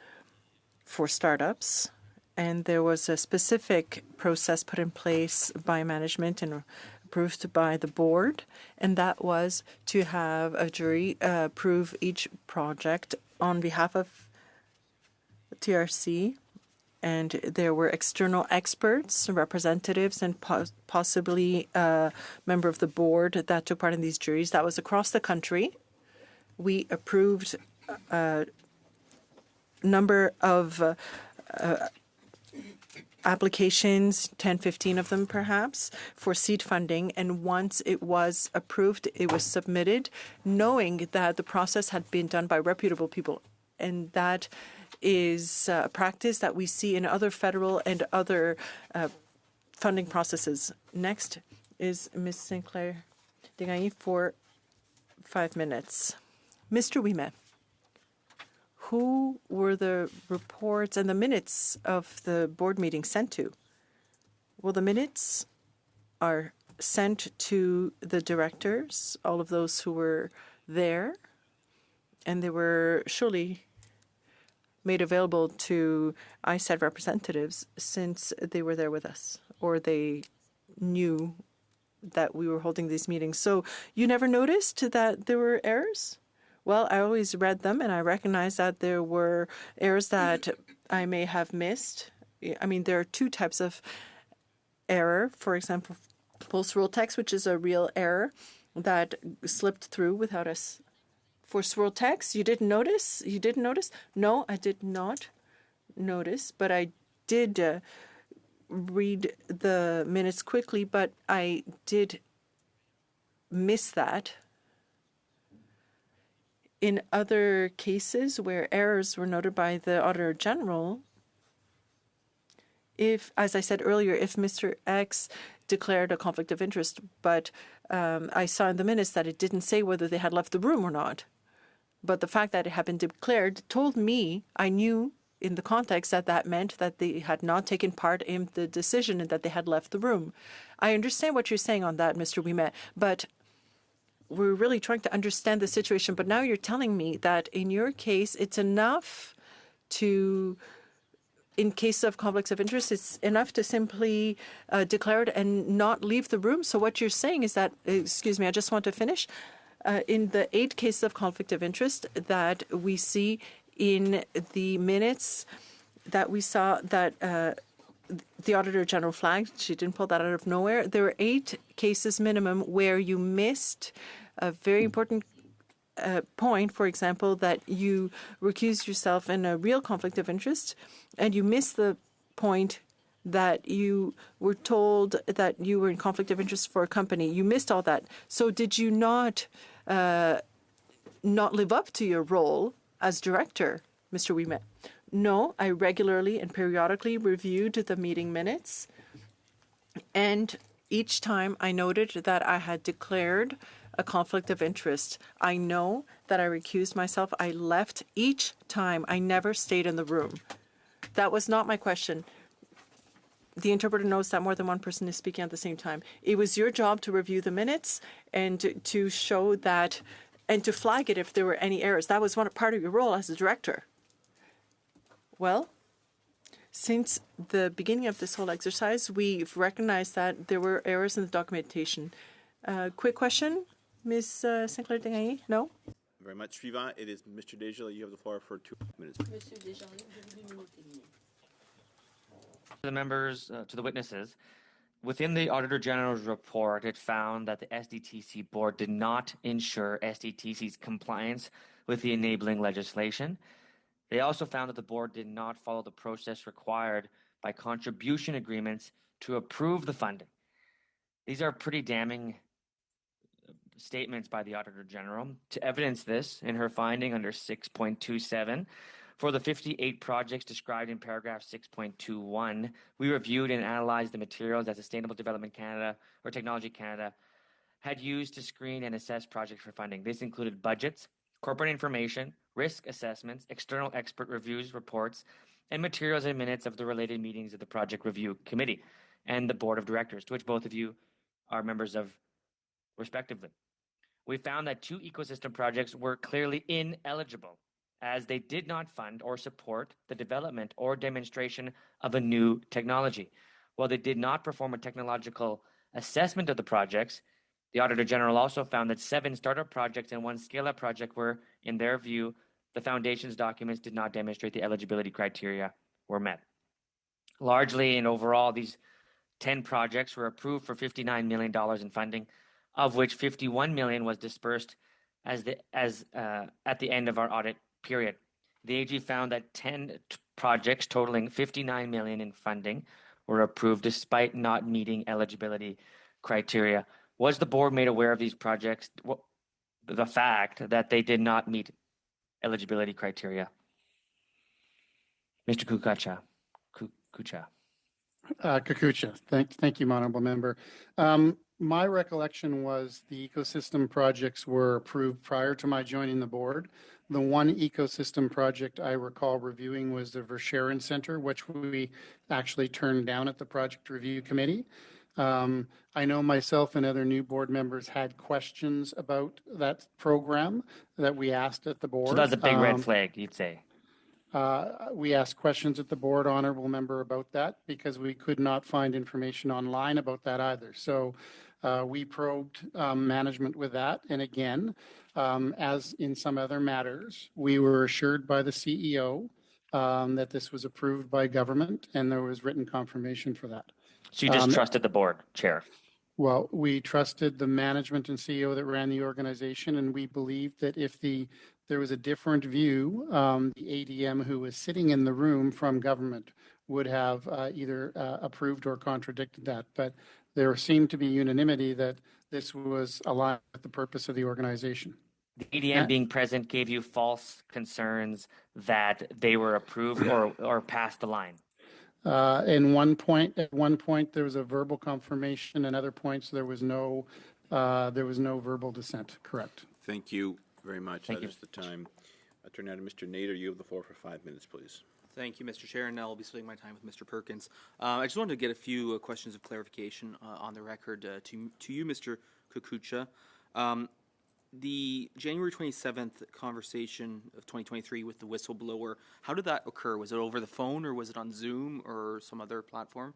for startups. And there was a specific process put in place by management and approved by the board, and that was to have a jury approve each project on behalf of TRC. And there were external experts, representatives, and possibly a member of the board that took part in these juries. That was across the country. We approved a number of applications, 10, 15 of them perhaps, for seed funding. And once it was approved, it was submitted, knowing that the process had been done by reputable people. And that is a practice that we see in other federal and other funding processes. Next is Ms. Sinclair Degagny for 5 minutes. Mr. Ouimet, who were the reports and the minutes of the board meeting sent to? Well, the minutes are sent to the directors, all of those who were there, and they were surely made available to ISAD representatives since they were there with us, or they knew that we were holding these meetings. So you never noticed that there were errors? Well, I always read them, and I recognize that there were errors that I may have missed. I mean, there are two types of error. For example, post-rule text, which is a real error that slipped through without us. For swirl text, you didn't notice? You didn't notice? No, I did not notice, but I did read the minutes quickly, but I did miss that. In other cases where errors were noted by the Auditor General, if, as I said earlier, if Mr. X declared a conflict of interest, but I saw in the minutes that it didn't say whether they had left the room or not. But the fact that it had been declared told me, I knew in the context that that meant that they had not taken part in the decision and that they had left the room. I understand what you're saying on that, Mr. Ouimet, but we're really trying to understand the situation. But now you're telling me that in your case, it's enough to, in case of conflicts of interest, it's enough to simply declare it and not leave the room. So what you're saying is that, excuse me, I just want to finish. In the 8 cases of conflict of interest that we see in the minutes that we saw that the Auditor General flagged, she didn't pull that out of nowhere. There were 8 cases minimum where you missed a very important point, for example, that you recused yourself in a real conflict of interest, and you missed the point that you were told that you were in conflict of interest for a company. You missed all that. So did you not live up to your role as director, Mr. Ouimet? No, I regularly and periodically reviewed the meeting minutes, and each time I noted that I had declared a conflict of interest. I know that I recused myself. I left each time. I never stayed in the room. That was not my question. The interpreter knows that more than one person is speaking at the same time. It was your job to review the minutes and to show that and to flag it if there were any errors. That was part of your role as a director. Well, since the beginning of this whole exercise, we've recognized that there were errors in the documentation. Quick question, Ms. Sinclair Degagné? No? Very much. Suivant, it is Mr. Desjardins. You have the floor for 2 minutes. To the members, to the witnesses, within the Auditor General's report, it found that the SDTC board did not ensure SDTC's compliance with the enabling legislation. They also found that the board did not follow the process required by contribution agreements to approve the funding. These are pretty damning statements by the Auditor General. To evidence this, in her finding under 6.27, for the 58 projects described in paragraph 6.21, we reviewed and analyzed the materials that Sustainable Development Canada or Technology Canada had used to screen and assess projects for funding. This included budgets, corporate information, risk assessments, external expert reviews, reports, and materials and minutes of the related meetings of the Project Review Committee and the Board of Directors, to which both of you are members of respectively. We found that 2 ecosystem projects were clearly ineligible, as they did not fund or support the development or demonstration of a new technology. While they did not perform a technological assessment of the projects, the Auditor General also found that 7 startup projects and 1 scale-up project were, in their view, the Foundation's documents did not demonstrate the eligibility criteria were met. Largely and overall, these 10 projects were approved for $59 million in funding, of which $51 million was dispersed at the end of our audit period. The AG found that 10 projects totaling $59 million in funding were approved despite not meeting eligibility criteria. Was the board made aware of these projects, the fact that they did not meet eligibility criteria? Mr. Kukucha. Kakucha. Thank you, Honorable Member. My recollection was the ecosystem projects were approved prior to my joining the board. The one ecosystem project I recall reviewing was the Verschaeren Center, which we actually turned down at the Project Review Committee. I know myself and other new board members had questions about that program that we asked at the board. So that's a big red flag, you'd say. We asked questions at the board, Honorable Member, about that because we could not find information online about that either. So we probed management with that. And again, as in some other matters, we were assured by the CEO that this was approved by government and there was written confirmation for that. So you just trusted the board, Chair? Well, we trusted the management and CEO that ran the organization, and we believed that if there was a different view, the ADM who was sitting in the room from government would have either approved or contradicted that. But there seemed to be unanimity that this was aligned with the purpose of the organization. The ADM being present gave you false concerns that they were approved or passed the line? At one point, there was a verbal confirmation, and other points there was no verbal dissent. Correct. Thank you very much. Thank you. That is the time. I turn now to Mr. Nader. You have the floor for 5 minutes, please. Thank you, Mr. Chair, and I'll be splitting my time with Mr. Perkins. I just wanted to get a few questions of clarification on the record to you, Mr. Kukucha. The January 27th conversation of 2023 with the whistleblower, how did that occur? Was it over the phone or was it on Zoom or some other platform?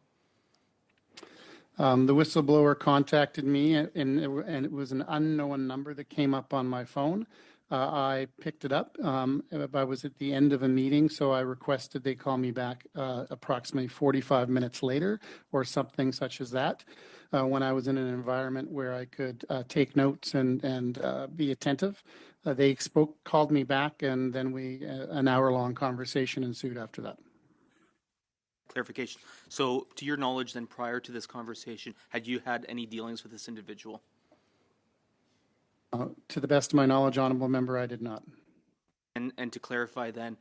The whistleblower contacted me, and it was an unknown number that came up on my phone. I picked it up. I was at the end of a meeting, so I requested they call me back approximately 45 minutes later or something such as that. When I was in an environment where I could take notes and be attentive. They called me back, and then an hour-long conversation ensued after that. clarification. So, to your knowledge, then, prior to this conversation, had you had any dealings with this individual? To the best of my knowledge, honorable member, I did not. And to clarify, then,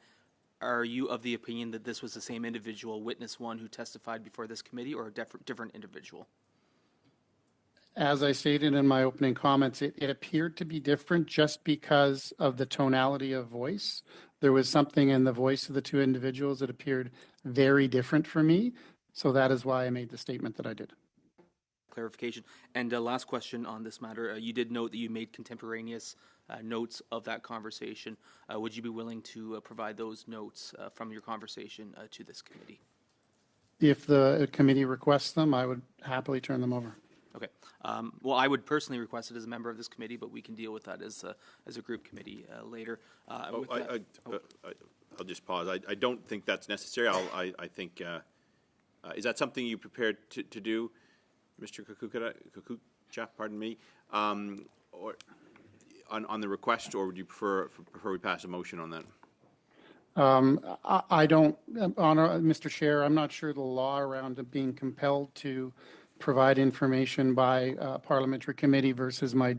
are you of the opinion that this was the same individual, witness one, who testified before this committee, or a different individual? As I stated in my opening comments, it appeared to be different just because of the tonality of voice. There was something in the voice of the two individuals that appeared very different for me. So that is why I made the statement that I did. Clarification. And last question on this matter. You did note that you made contemporaneous notes of that conversation. Would you be willing to provide those notes from your conversation to this committee? If the committee requests them, I would happily turn them over. Okay. Well, I would personally request it as a member of this committee, but we can deal with that as a group committee later. I'll just pause. I don't think that's necessary. I think, is that something you prepared to do, Mr. Kukucha, pardon me, or on the request, or would you prefer we pass a motion on that? I don't, Mr. Chair, I'm not sure the law around being compelled to provide information by parliamentary committee versus my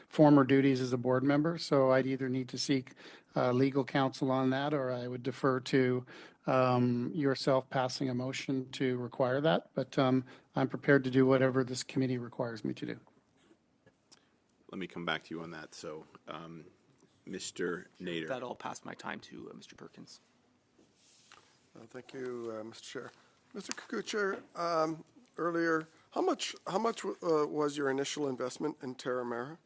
former duties as a board member. So I'd either need to seek legal counsel on that, or I would defer to yourself passing a motion to require that. But I'm prepared to do whatever this committee requires me to do. Let me come back to you on that. So, Mr. Nader. That all passed my time to Mr. Perkins. Thank you, Mr. Chair. Mr. Kukucha, earlier, how much was your initial investment in Terramera?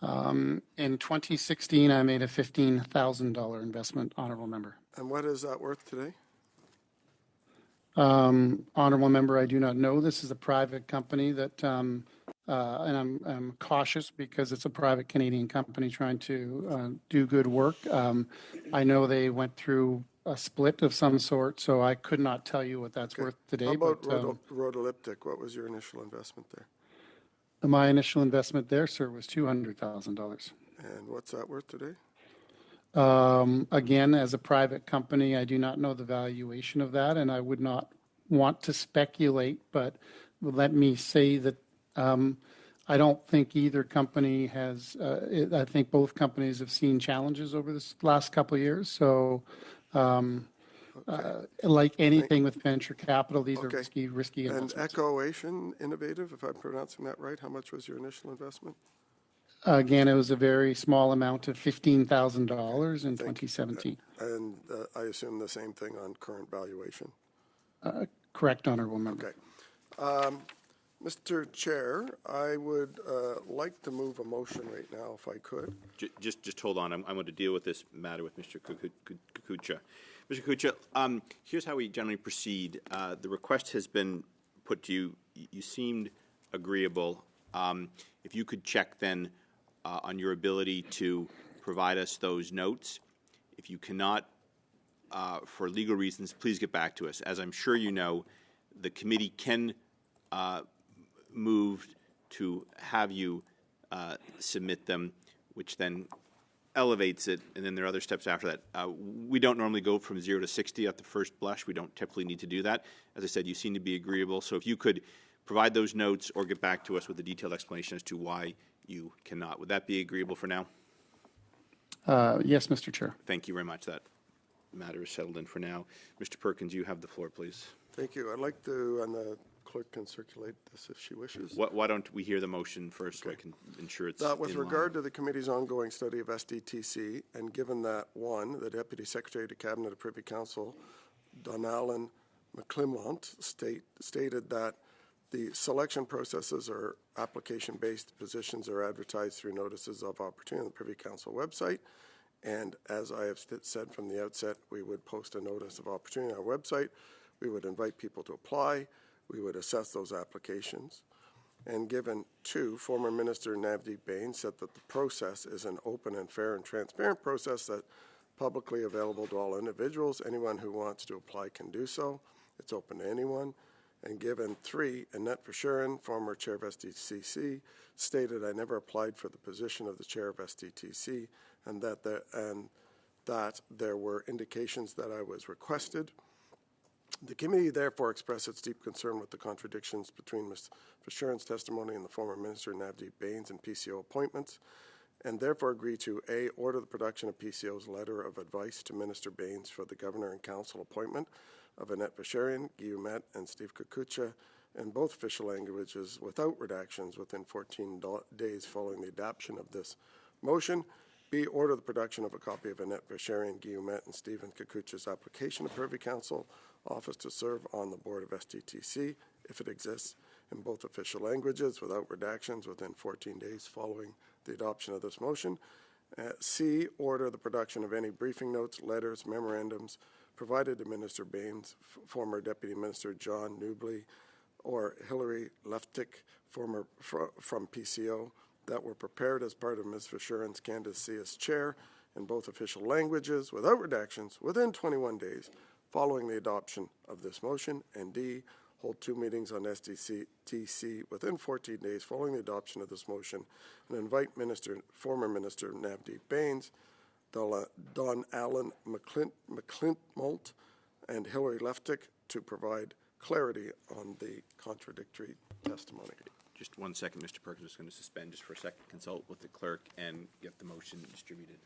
In 2016, I made a $15,000 investment, honorable member. And what is that worth today? Honorable member, I do not know. This is a private company that, and I'm cautious because it's a private Canadian company trying to do good work. I know they went through a split of some sort, so I could not tell you what that's worth today. How about Rhodolyptic? What was your initial investment there? My initial investment there, sir, was $200,000. And what's that worth today? Again, as a private company, I do not know the valuation of that, and I would not want to speculate, but let me say that I don't think either company has, I think both companies have seen challenges over this last couple of years. So like anything with venture capital, these are risky investments. And Ecoation Innovative, if I'm pronouncing that right, how much was your initial investment? Again, it was a very small amount of $15,000 in 2017. And I assume the same thing on current valuation? Correct, honorable member. Okay. Mr. Chair, I would like to move a motion right now, if I could. Just hold on. I'm going to deal with this matter with Mr. Kukucha. Mr. Kukucha, here's how we generally proceed. The request has been put to you. You seemed agreeable. If you could check then on your ability to provide us those notes. If you cannot, for legal reasons, please get back to us. As I'm sure you know, the committee can move to have you submit them, which then elevates it, and then there are other steps after that. We don't normally go from 0 to 60 at the first blush. We don't typically need to do that. As I said, you seem to be agreeable. So if you could provide those notes or get back to us with a detailed explanation as to why you cannot. Would that be agreeable for now? Yes, Mr. Chair. Thank you very much. That matter is settled in for now. Mr. Perkins, you have the floor, please. Thank you. I'd like to, and the clerk can circulate this if she wishes. Why don't we hear the motion first so I can ensure it's with regard to the committee's ongoing study of SDTC, and given that, one, the Deputy Secretary to Cabinet of Privy Council, Donalyn McClimont, stated that the selection processes are application-based positions are advertised through notices of opportunity on the Privy Council website. And as I have said from the outset, we would post a notice of opportunity on our website. We would invite people to apply. We would assess those applications. And given, two, former Minister Navdeep Bain said that the process is an open and fair and transparent process that publicly available to all individuals. Anyone who wants to apply can do so. It's open to anyone. And given, three, Annette Verschuren, former chair of SDTC, stated, I never applied for the position of the chair of SDTC, and that that there were indications that I was requested. The committee therefore expressed its deep concern with the contradictions between Ms. Fisheran's testimony and the former Minister Navdeep Bains and PCO appointments, and therefore agree to A, order the production of PCO's letter of advice to Minister Bains for the Governor and Council appointment of Annette Basharian, Guy Ouimet, and Steve Kukucha in both official languages without redactions within 14 days following the adoption of this motion. B, order the production of a copy of Annette Basharian, Guy Ouimet, and Stephen Kukucha's application to Privy Council office to serve on the board of STTC, if it exists, in both official languages without redactions within 14 days following the adoption of this motion. C, order the production of any briefing notes, letters, memorandums provided to Minister Bains, former Deputy Minister John Newbley, or Hilary Leftick, from PCO, that were prepared as part of Ms. Fisheran's candidacy as chair in both official languages without redactions within 21 days following the adoption of this motion. And D, hold 2 meetings on SDTC within 14 days following the adoption of this motion and invite former Minister Navdeep Bains, Don Allen McClintmolt, and Hilary Leftick to provide clarity on the contradictory testimony. Just 1 second, Mr. Perkins. I'm just going to suspend just for a second, consult with the clerk, and get the motion distributed.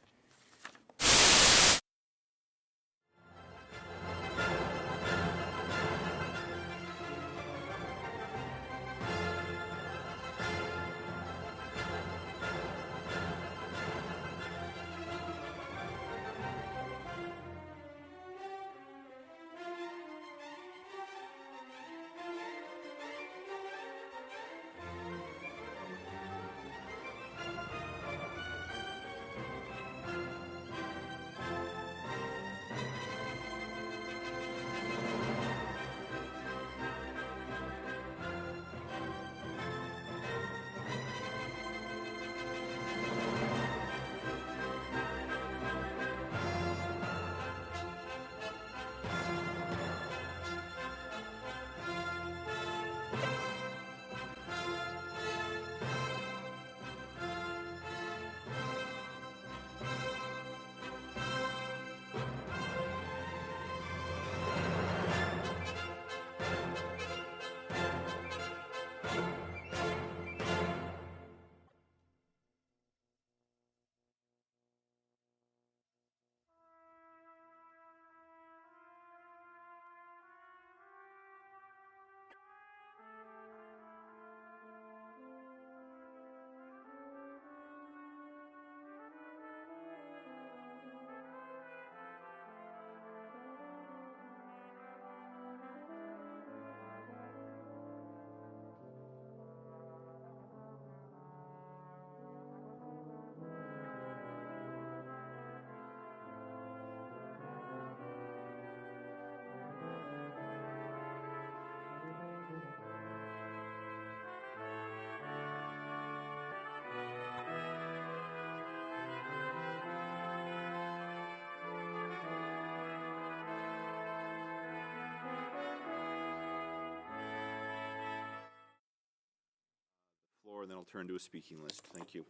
And then I'll turn to a speaking list. Thank you.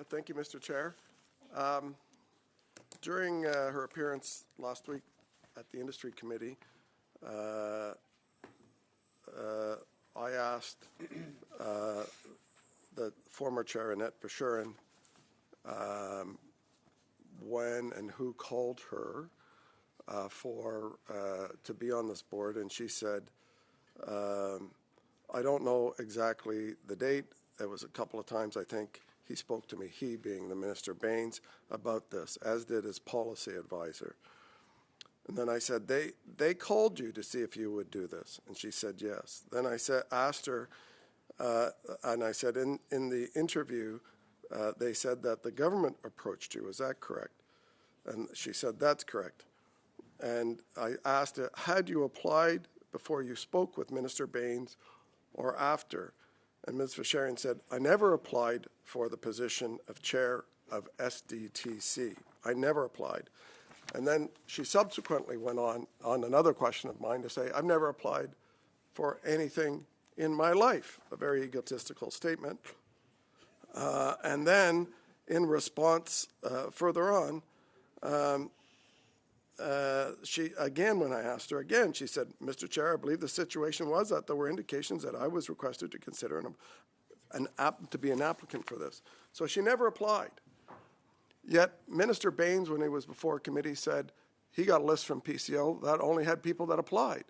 Thank you, Mr. Chair. During her appearance last week at the Industry Committee, I asked the former chair, Annette Fisheran, when and who called her to be on this board, and she said, I don't know exactly the date. There was a couple of times, I think, he spoke to me, he being the Minister Bains, about this, as did his policy advisor. And then I said, they called you to see if you would do this. And she said, yes. Then I asked her, and I said, in the interview, they said that the government approached you. Is that correct? And she said, that's correct. And I asked her, had you applied before you spoke with Minister Bains or after? And Ms. Fisheran said, I never applied for the position of chair of SDTC. I never applied. And then she subsequently went on another question of mine to say, I've never applied for anything in my life, a very egotistical statement. And then in response, further on, She, again, when I asked her again, she said, Mr. Chair, I believe the situation was that there were indications that I was requested to consider to be an applicant for this. So she never applied. Yet Minister Baines, when he was before committee, said he got a list from PCO that only had people that applied.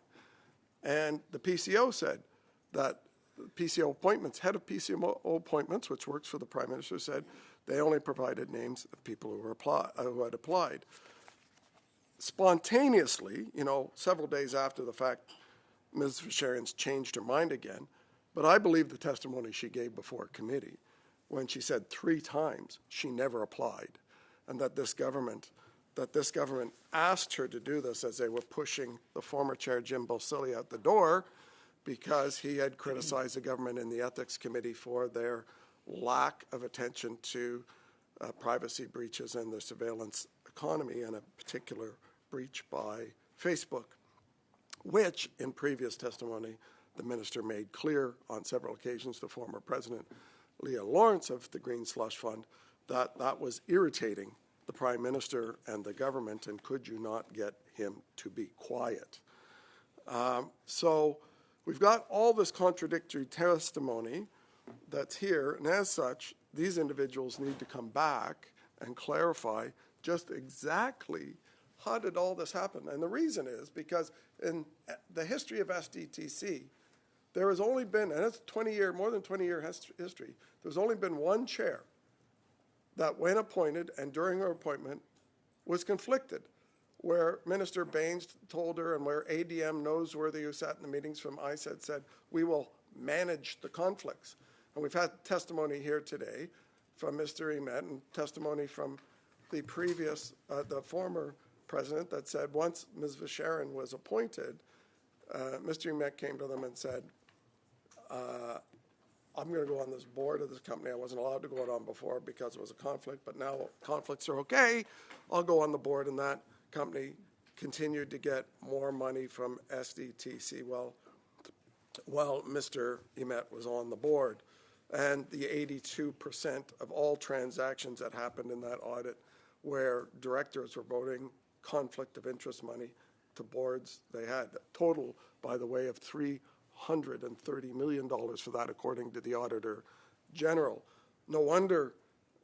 And the PCO said that PCO appointments, head of PCO appointments, which works for the Prime Minister, said they only provided names of people who had applied. Spontaneously, several days after the fact, Ms. Vacharian's changed her mind again, but I believe the testimony she gave before committee when she said 3 times she never applied, and that this government asked her to do this as they were pushing the former chair, Jim Bosili, out the door because he had criticized the government in the Ethics Committee for their lack of attention to privacy breaches and the surveillance economy, and a particular breach by Facebook, which in previous testimony the minister made clear on several occasions to former President Leah Lawrence of the Green Slush Fund that that was irritating the Prime Minister and the government, and could you not get him to be quiet? So we've got all this contradictory testimony that's here, and as such, these individuals need to come back and clarify just exactly how did all this happen. And the reason is because in the history of SDTC, there has only been, and it's more than 20-year history, there's only been one chair that when appointed and during her appointment was conflicted, where Minister Baines told her and where ADM Noseworthy, who sat in the meetings from ISED, said, we will manage the conflicts. And we've had testimony here today from Mr. Emet and testimony from the the former president that said once Ms. Vacharian was appointed, Mr. Emet came to them and said, I'm going to go on this board of this company. I wasn't allowed to go on before because it was a conflict, but now conflicts are okay. I'll go on the board, and that company continued to get more money from SDTC while Mr. Emet was on the board. And the 82% of all transactions that happened in that audit where directors were voting conflict of interest money to boards, they had total, by the way, of $330 million for that, according to the Auditor General. No wonder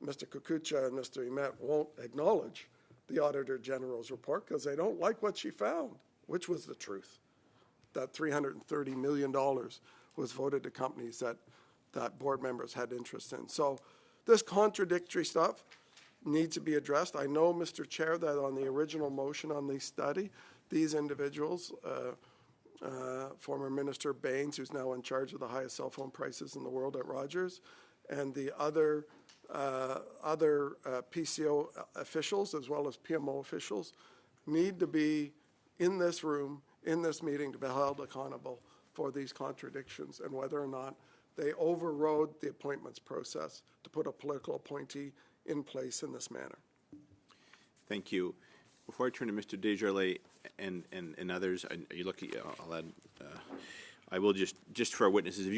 Mr. Kukucha and Mr. Emet won't acknowledge the Auditor General's report, because they don't like what she found, which was the truth, that $330 million was voted to companies that board members had interest in. So this contradictory stuff needs to be addressed. I know, Mr. Chair, that on the original motion on the study, these individuals, former Minister Baines, who's now in charge of the highest cell phone prices in the world at Rogers, and the other PCO officials as well as PMO officials need to be in this room, in this meeting, to be held accountable for these contradictions and whether or not they overrode the appointments process to put a political appointee in place in this manner. Thank you. Before I turn to Mr. Desjardins and others, I'll add, I will just for our witnesses, if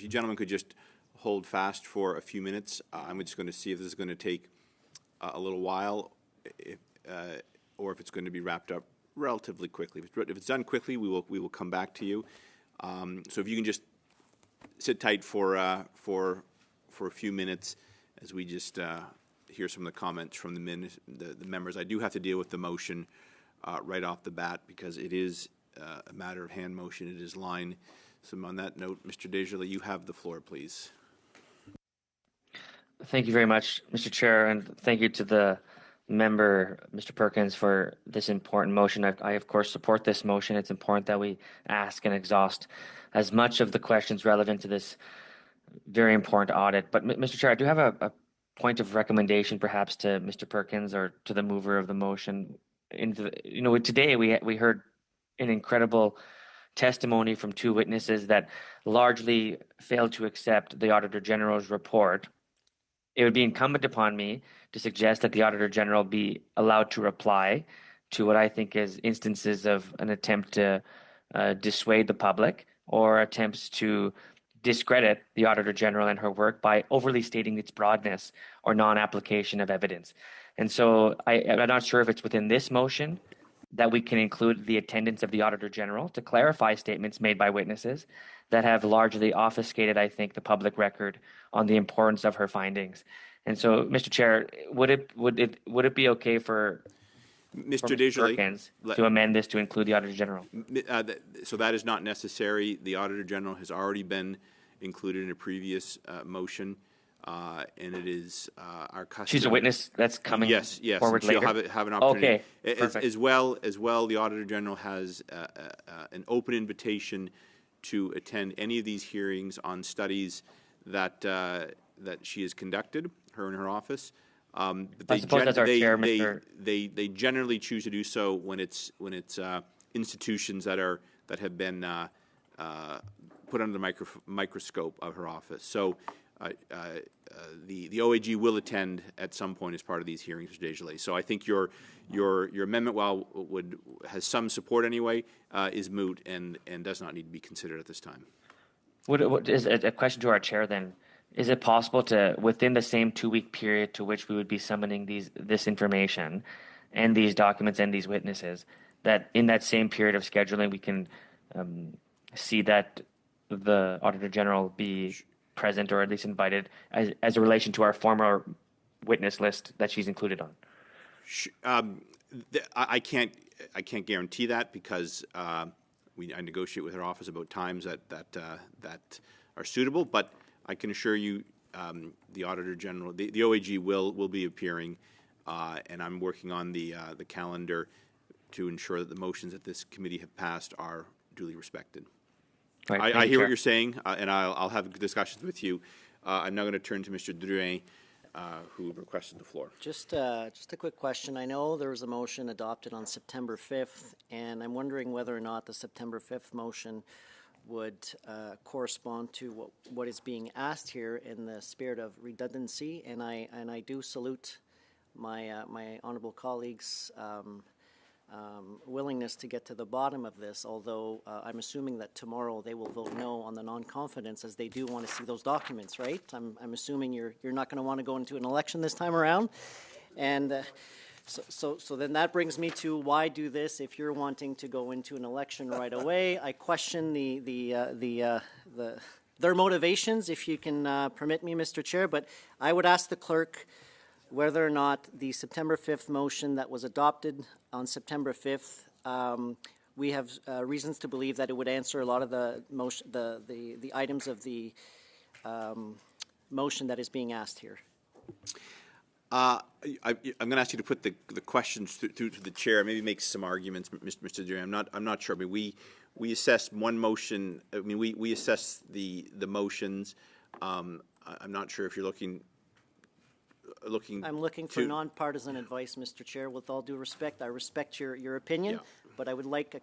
you gentlemen could just hold fast for a few minutes, I'm just going to see if this is going to take a little while, or if it's going to be wrapped up relatively quickly. If it's done quickly, we will come back to you. So if you can just sit tight for a few minutes as we just hear some of the comments from the members. I do have to deal with the motion right off the bat because it is a matter of hand motion. It is line. So on that note, Mr. Desjardins, you have the floor, please. Thank you very much, Mr. Chair, and thank you to the member, Mr. Perkins, for this important motion. I of course, support this motion. It's important that we ask and exhaust as much of the questions relevant to this very important audit. But, Mr. Chair, I do have a point of recommendation, perhaps, to Mr. Perkins or to the mover of the motion. Today we heard an incredible testimony from 2 witnesses that largely failed to accept the Auditor General's report. It would be incumbent upon me to suggest that the Auditor General be allowed to reply to what I think is instances of an attempt to dissuade the public or attempts to discredit the Auditor General and her work by overly stating its broadness or non-application of evidence. And so I'm not sure if it's within this motion that we can include the attendance of the Auditor General to clarify statements made by witnesses that have largely obfuscated, I think, the public record on the importance of her findings. And so, Mr. Chair, would it be okay for Mr. Desjardins, Perkins to amend this to include the Auditor General? so that is not necessary. The Auditor General has already been included in a previous motion, and it is our custom. She's a witness that's coming yes, forward and she'll later? have an opportunity. Okay, As well, the Auditor General has an open invitation to attend any of these hearings on studies that she has conducted, her and her office. But I suppose that's our chair, Mr. They generally choose to do so when it's institutions that have been put under the microscope of her office. So the OAG will attend at some point as part of these hearings, Mr. Desjardins. So I think your amendment, while has some support anyway, is moot and does not need to be considered at this time. What is a question to our chair then? Is it possible to, within the same 2-week period to which we would be summoning this information and these documents and these witnesses, that in that same period of scheduling we can see that the Auditor General be present or at least invited as a relation to our former witness list that she's included on? I can't guarantee that because I negotiate with her office about times that are suitable, but I can assure you the Auditor General, the OAG will be appearing, and I'm working on the calendar to ensure that the motions that this committee have passed are duly respected. Right, I hear what you're saying, and I'll have discussions with you. I'm now going to turn to Mr. Drouin, who requested the floor. Just a quick question. I know there was a motion adopted on September 5th, and I'm wondering whether or not the September 5th motion would correspond to what is being asked here in the spirit of redundancy, and I do salute my honourable colleagues' willingness to get to the bottom of this, although I'm assuming that tomorrow they will vote no on the non-confidence as they do want to see those documents, right? I'm assuming you're not going to want to go into an election this time around, and so then that brings me to why do this if you're wanting to go into an election right away? I question their motivations, if you can permit me, Mr. Chair, but I would ask the clerk whether or not the September 5th motion that was adopted on September 5th, we have reasons to believe that it would answer a lot of the motion, the items of the motion that is being asked here. I'm going to ask you to put the questions through to the chair. Maybe make some arguments, Mr. Duran. I'm not sure. I mean, we assess one motion. I mean, we assess the motions. I'm not sure if you're looking. I'm looking for nonpartisan advice, Mr. Chair. With all due respect, I respect your opinion, but I would like a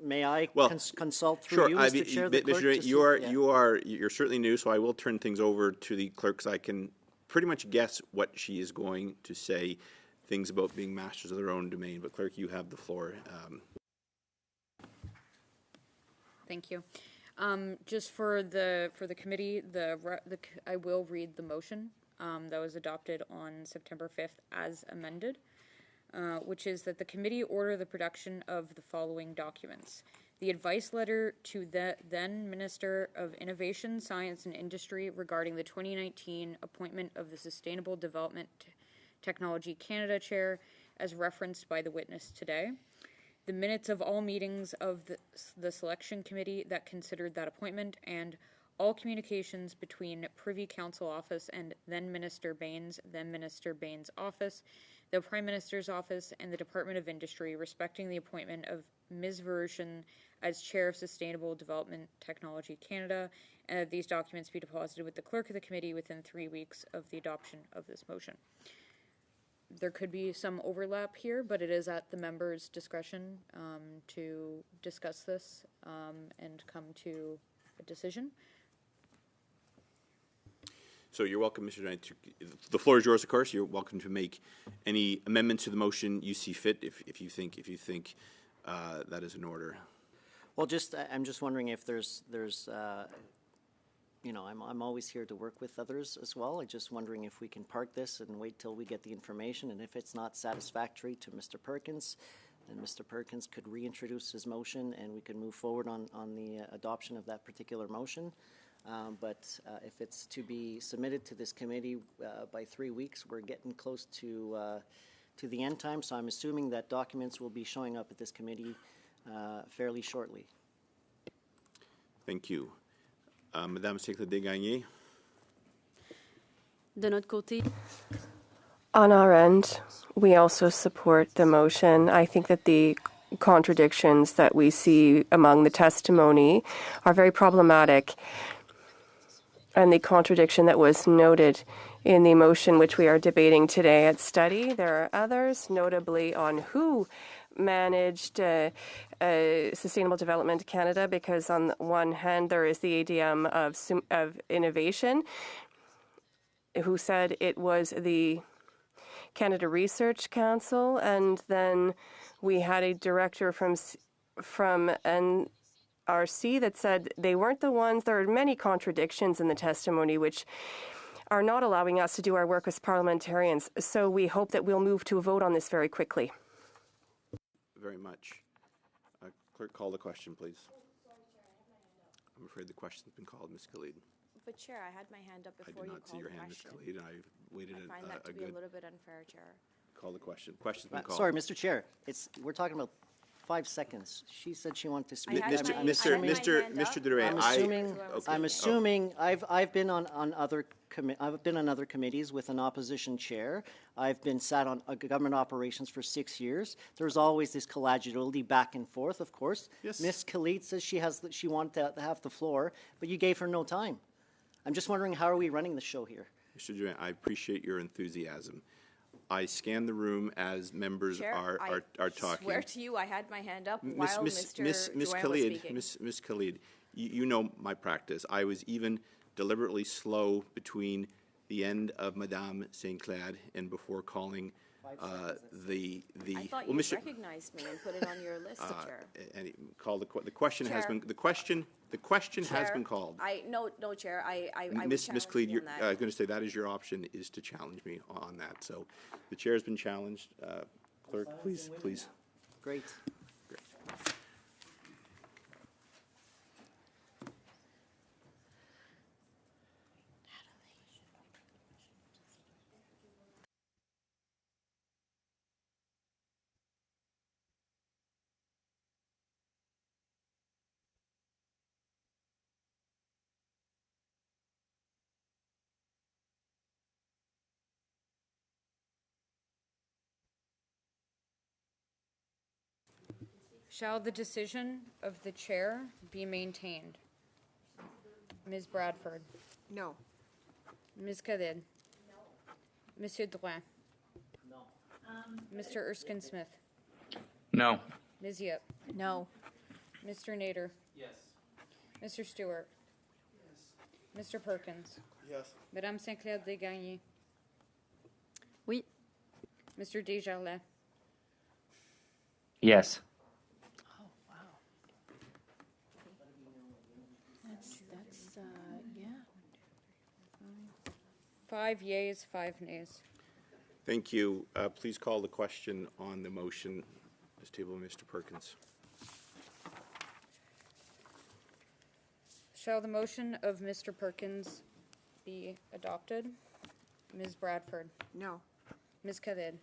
may I consult through you, Mr. Chair? Mr. You're certainly new, so I will turn things over to the clerk so I can pretty much guess what she is going to say, things about being masters of their own domain. But clerk, you have the floor. Thank you. Just for the committee, I will read the motion that was adopted on September 5th as amended, which is that the committee order the production of the following documents. The advice letter to the then Minister of Innovation, Science and Industry regarding the 2019 appointment of the Sustainable Development Technology Canada Chair as referenced by the witness today. The minutes of all meetings of the selection committee that considered that appointment, and all communications between Privy Council Office and then Minister Baines Office, the Prime Minister's Office, and the Department of Industry respecting the appointment of Ms. Verushin as Chair of Sustainable Development Technology Canada, and that these documents be deposited with the clerk of the committee within 3 weeks of the adoption of this motion. There could be some overlap here, but it is at the member's discretion to discuss this and come to a decision. So you're welcome, Mr. Knight. The floor is yours, of course. You're welcome to make any amendments to the motion you see fit, if you think that is in order. Well, I'm just wondering if there's I'm always here to work with others as well. I'm just wondering if we can park this and wait till we get the information, and if it's not satisfactory to Mr. Perkins, then Mr. Perkins could reintroduce his motion and we can move forward on the adoption of that particular motion. But if it's to be submitted to this committee by 3 weeks, we're getting close to the end time, so I'm assuming that documents will be showing up at this committee fairly shortly. Thank you. Madame Secrétaire Desgagnés. De notre côté, on our end, we also support the motion. I think that the contradictions that we see among the testimony are very problematic. And the contradiction that was noted in the motion which we are debating today at study, there are others, notably on who managed Sustainable Development Canada, because on the one hand there is the ADM of Innovation, who said it was the Canada Research Council, and then we had a director from NRC that said they weren't the ones. There are many contradictions in the testimony which are not allowing us to do our work as parliamentarians. So we hope that we'll move to a vote on this very quickly. Very much. Clerk, call the question, please. I'm afraid the question's been called, Ms. Khalid. But Chair, I had my hand up before I did you not see called your the hand, Ms. question. Khalid, and I waited I find that a to be a good... little bit unfair, Chair. Call the question. Question's been called. Sorry, Mr. Chair, we're talking about 5 seconds. She said she wanted to speak. Mr. Duray, I'm assuming I've been on other committees with an opposition chair. I've been sat on government operations for 6 years. There's always this collegiality back and forth, of course. Yes. Ms. Khalid says she wanted to have the floor, but you gave her no time. I'm just wondering, how are we running the show here? Mr. Duray, I appreciate your enthusiasm. I scan the room as members Chair, are talking. I swear to you, I had my hand up while Mr. Duran was speaking. Miss Khalid, you know my practice. I was even deliberately slow between the end of Madame St. Claude and before calling the. I thought you recognized me and put it on your list, Chair. And call the question Chair. has been the question has Chair, been called. No, Chair. I Miss Khalid, you on that. I was going to say that is your option, is to challenge me on that. So the chair has been challenged. Clerk, please. Great. Shall the decision of the chair be maintained? Ms. Bradford? No. Ms. Khalid? No. Monsieur Drouin? No. Mr. Erskine-Smith? No. Ms. Yip? No. Mr. Nader? Yes. Mr. Stewart? Yes. Mr. Perkins? Yes. Madame Sinclair Desgagnés? oui. Mr. Desjardins? Yes. That's yeah. 5 yeas, 5 nays. Thank you. Please call the question on the motion as tabled by Mr. Perkins. Shall the motion of Mr. Perkins be adopted? Ms. Bradford? No. Ms. Khalid?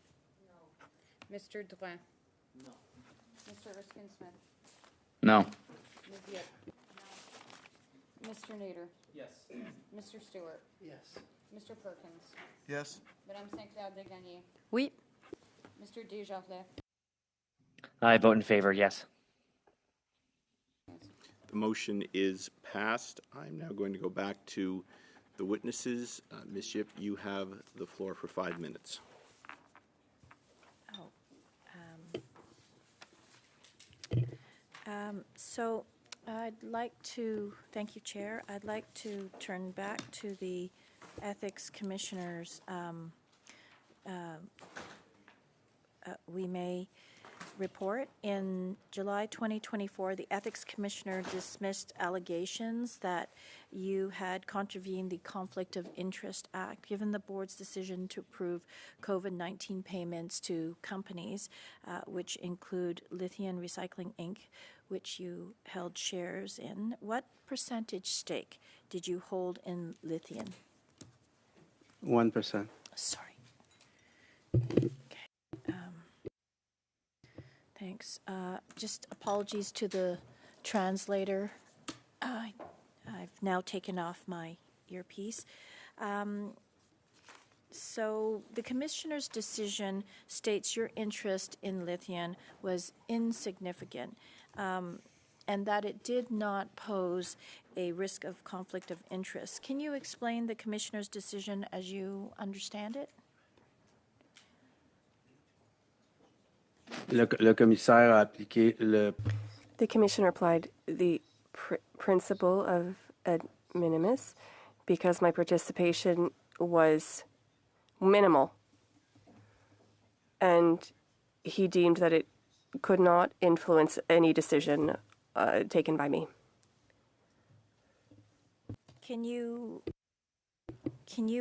No. Mr. Drouin? No. Mr. Erskine-Smith? No. Ms. Yip? No. Mr. Nader? Yes. Mr. Stewart? Yes. Mr. Perkins? Yes. Madame Sinclair Desgagnés? Oui. Mr. Desjardins? I vote in favor, yes. The motion is passed. I'm now going to go back to the witnesses. Ms. Yip, you have the floor for 5 minutes. So I'd like to, thank you, Chair. I'd like to turn back to the Ethics Commissioners. We may report. In July 2024, the Ethics Commissioner dismissed allegations that you had contravened the Conflict of Interest Act, given the board's decision to approve COVID-19 payments to companies, which include Lithium Recycling Inc., which you held shares in. What percentage stake did you hold in Lithium? 1%. Sorry. Thanks. Just apologies to the translator. I've now taken off my earpiece. So the commissioner's decision states your interest in lithium was insignificant, and that it did not pose a risk of conflict of interest. Can you explain the commissioner's decision as you understand it? Le commissaire a appliqué le. The commissioner applied the principle of ad minimis because my participation was minimal, and he deemed that it could not influence any decision taken by me. Can you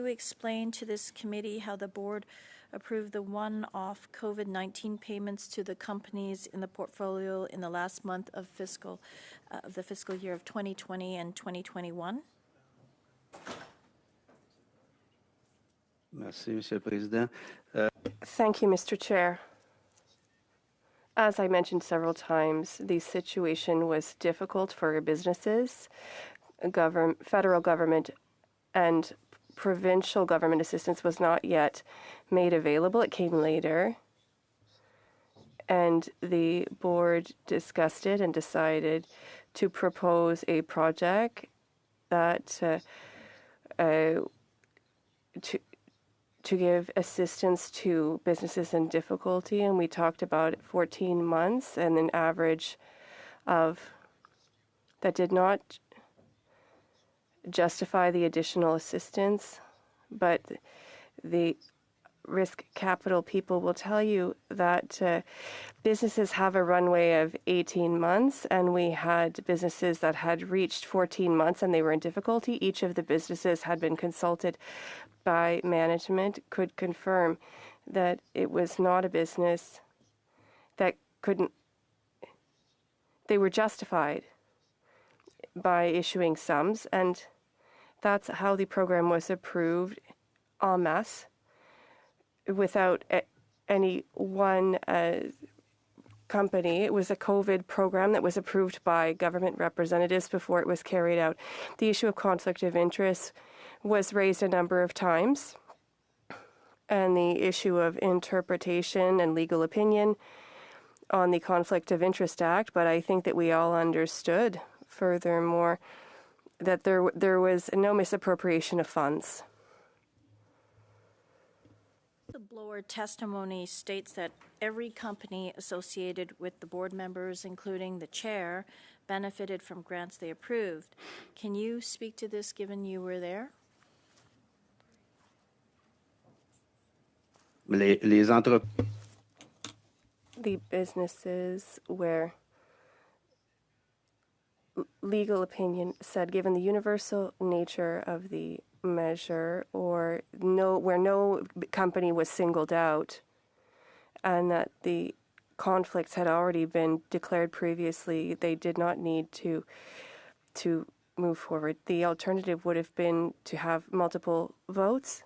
explain to this committee how the board approved the one-off COVID-19 payments to the companies in the portfolio in the last month of the fiscal year of 2020 and 2021? Merci, Monsieur le Président. Thank you, Mr. Chair. As I mentioned several times, the situation was difficult for businesses, federal government, and provincial government assistance was not yet made available. It came later. And the board discussed it and decided to propose a project that to give assistance to businesses in difficulty. And we talked about 14 months and an average of that did not justify the additional assistance, but the risk capital people will tell you that businesses have a runway of 18 months, and we had businesses that had reached 14 months and they were in difficulty. Each of the businesses had been consulted by management, could confirm that it was not a business that couldn't, they were justified by issuing sums, and that's how the program was approved en masse without any one company. It was a COVID program that was approved by government representatives before it was carried out. The issue of conflict of interest was raised a number of times, and the issue of interpretation and legal opinion on the Conflict of Interest Act, but I think that we all understood, furthermore, that there was no misappropriation of funds. The blower testimony states that every company associated with the board members, including the chair, benefited from grants they approved. Can you speak to this given you were there? The businesses where legal opinion said, given the universal nature of the measure, or where no company was singled out, and that the conflicts had already been declared previously, they did not need to move forward. The alternative would have been to have multiple votes,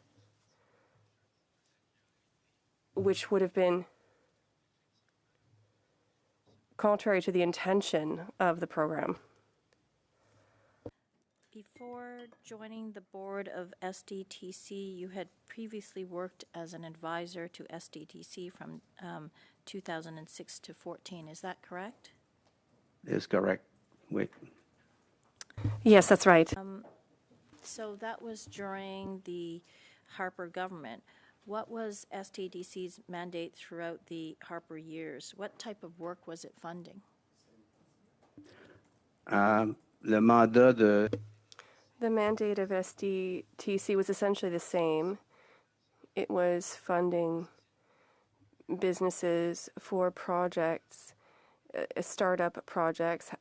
which would have been contrary to the intention of the program. Before joining the board of SDTC, you had previously worked as an advisor to SDTC from 2006 to 14. Is that correct? Is correct. Wait. Yes, that's right. So that was during the Harper government. What was SDTC's mandate throughout the Harper years? What type of work was it funding? Le mandat de. The mandate of SDTC was essentially the same. It was funding businesses for projects, startup projects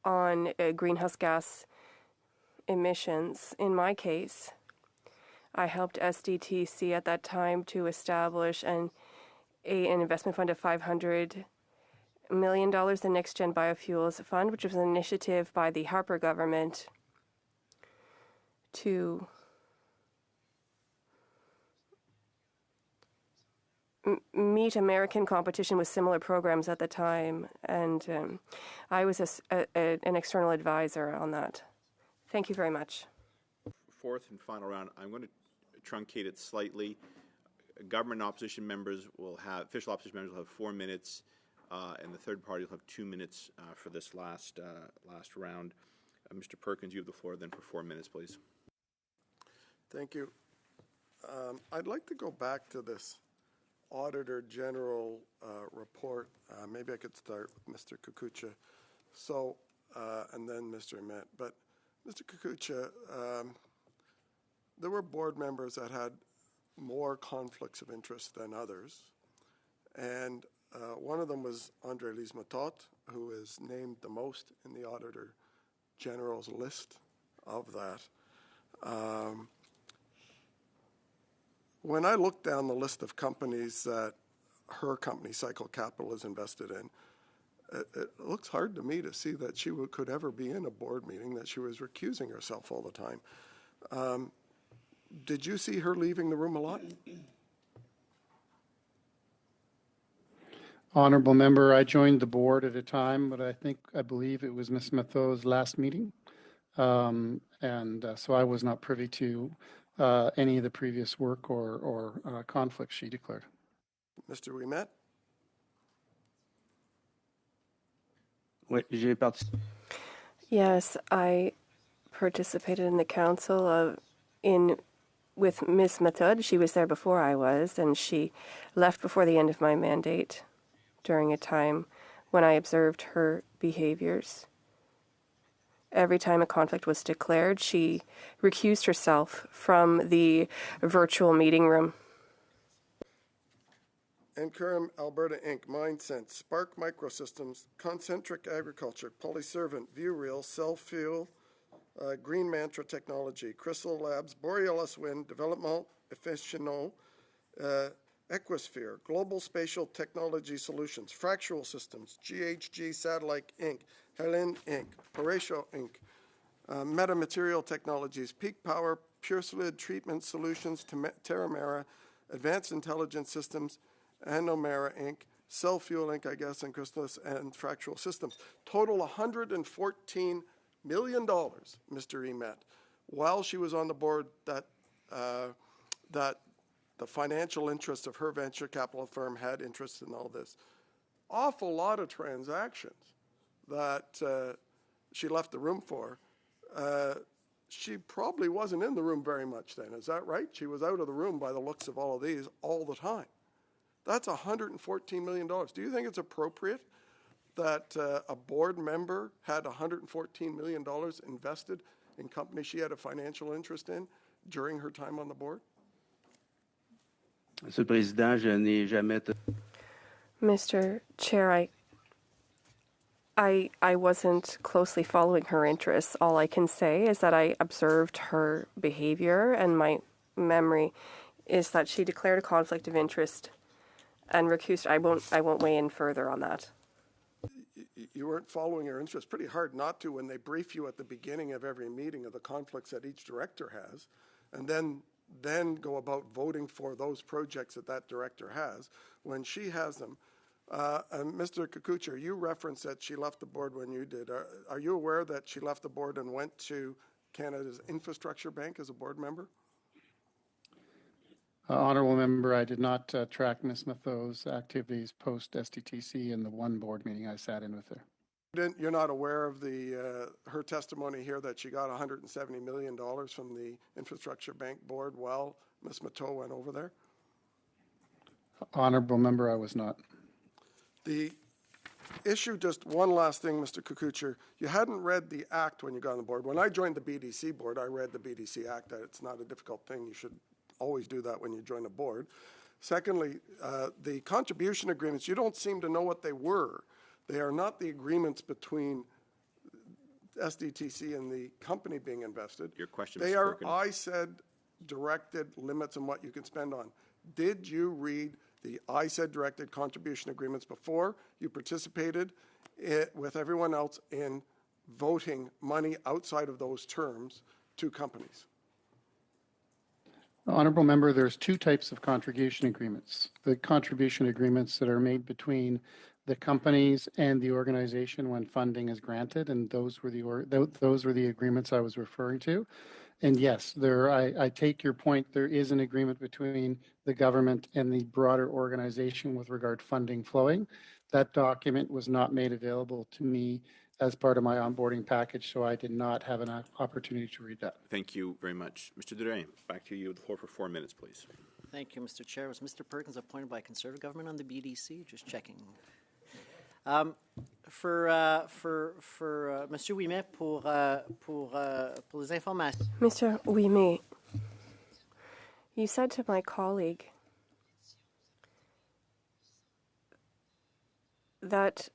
on greenhouse gas emissions. In my case, I helped SDTC at that time to establish an investment fund of $500 million, the Next Gen Biofuels Fund, which was an initiative by the Harper government to meet American competition with similar programs at the time. And I was an external advisor on that. Thank you very much. Fourth and final round, I'm going to truncate it slightly. Government opposition members will have, official opposition members will have 4 minutes, and the third party will have 2 minutes for this last round. Mr. Perkins, you have the floor then for 4 minutes, please. Thank you. I'd like to go back to this Auditor General report. Maybe I could start with Mr. Kukucha. So, and then Mr. Emet. But Mr. Kukucha, there were board members that had more conflicts of interest than others. And one of them was Andre Lismatot, who is named the most in the Auditor General's list of that. When I look down the list of companies that her company, Cycle Capital, is invested in, it looks hard to me to see that she could ever be in a board meeting, that she was recusing herself all the time. Did you see her leaving the room a lot? Honorable member, I joined the board at a time, but I believe it was Ms. Mathot's last meeting. So I was not privy to any of the previous work or conflicts she declared. Mr. Ouimet? Yes, I participated in the council with Ms. Mathod. She was there before I was, and she left before the end of my mandate during a time when I observed her behaviors. Every time a conflict was declared, she recused herself from the virtual meeting room. Encurum Alberta Inc., MindSense, Spark Microsystems, Concentric Agriculture, Polyservant, ViewReal, Cellfuel, Green Mantra Technology, Crystal Labs, Borealis Wind, Development Efficient, Equisphere, Global Spatial Technology Solutions, Fractional Systems, GHG Satellite Inc., Helen Inc., Horatio Inc., Metamaterial Technologies, Peak Power, Pure Solid Treatment Solutions, Terramera, Advanced Intelligence Systems, Anomera Inc., Cell Fuel Inc., I guess, and Chrysalis and Fractional Systems. Total $114 million, Mr. Emet, while she was on the board, that the financial interests of her venture capital firm had interest in all this. Awful lot of transactions that she left the room for. She probably wasn't in the room very much then, is that right? She was out of the room by the looks of all of these all the time. That's $114 million. Do you think it's appropriate that a board member had $114 million invested in companies she had a financial interest in during her time on the board? Monsieur le Président, je n'ai jamais... Mr. Chair, I wasn't closely following her interests. All I can say is that I observed her behavior, and my memory is that she declared a conflict of interest and recused. I won't weigh in further on that. You weren't following her interests. Pretty hard not to when they brief you at the beginning of every meeting of the conflicts that each director has, and then go about voting for those projects that director has when she has them. And Mr. Kukucha, you referenced that she left the board when you did. Are you aware that she left the board and went to Canada's Infrastructure Bank as a board member? Honorable member, I did not track Ms. Mathot's activities post-STTC in the one board meeting I sat in with her. You're not aware of her testimony here that she got $170 million from the Infrastructure Bank board while Ms. Mathot went over there? Honorable member, I was not. The issue, just one last thing, Mr. Kukucha, you hadn't read the act when you got on the board. When I joined the BDC board, I read the BDC act. It's not a difficult thing. You should always do that when you join a board. Secondly, the contribution agreements, you don't seem to know what they were. They are not the agreements between SDTC and the company being invested. Your question, They Mr. are, Perkins. I said, directed limits on what you can spend on. Did you read the ISED directed contribution agreements before you participated with everyone else in voting money outside of those terms to companies? Honorable member, there's two types of contribution agreements. The contribution agreements that are made between the companies and the organization when funding is granted, and those were the agreements I was referring to. And yes, I take your point. There is an agreement between the government and the broader organization with regard to funding flowing. That document was not made available to me as part of my onboarding package, so I did not have an opportunity to read that. Thank you very much. Mr. Durain, back to you. The floor for 4 minutes, please. Thank you, Mr. Chair. Was Mr. Perkins appointed by Conservative government on the BDC? Just checking. Monsieur Ouimet, pour les informations. Mr. Ouimet, you said to my colleague that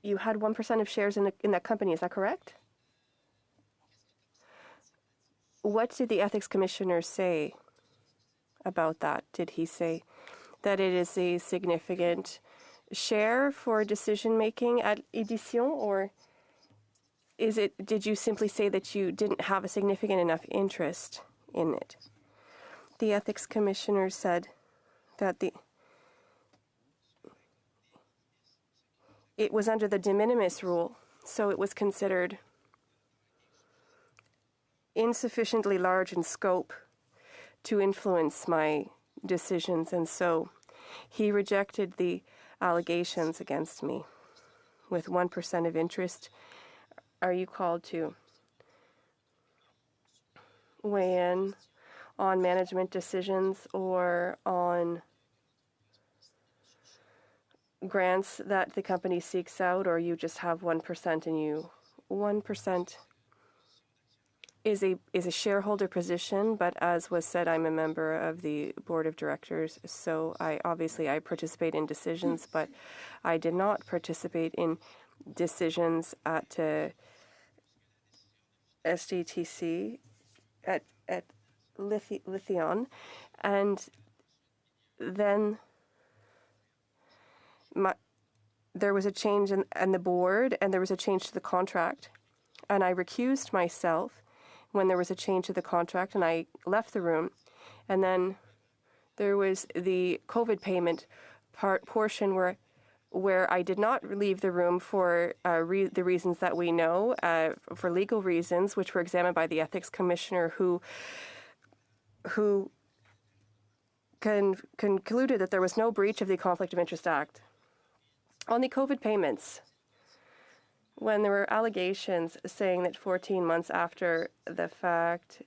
you had 1% of shares in that company. Is that correct? What did the ethics commissioner say about that? Did he say that it is a significant share for decision making at Edition, or did you simply say that you didn't have a significant enough interest in it? The ethics commissioner said that it was under the de minimis rule, so it was considered insufficiently large in scope to influence my decisions, and so he rejected the allegations against me. With 1% of interest, are you called to weigh in on management decisions or on grants that the company seeks out, or you just have 1% and you 1% is a shareholder position, but as was said, I'm a member of the board of directors, so I participate in decisions, but I did not participate in decisions at SDTC at Lithion, and then there was a change in the board, and there was a change to the contract, and I recused myself when there was a change to the contract, and I left the room. And then there was the COVID payment portion where I did not leave the room for the reasons that we know, for legal reasons, which were examined by the ethics commissioner, who concluded that there was no breach of the Conflict of Interest Act. On the COVID payments, when there were allegations saying that 14 months after the fact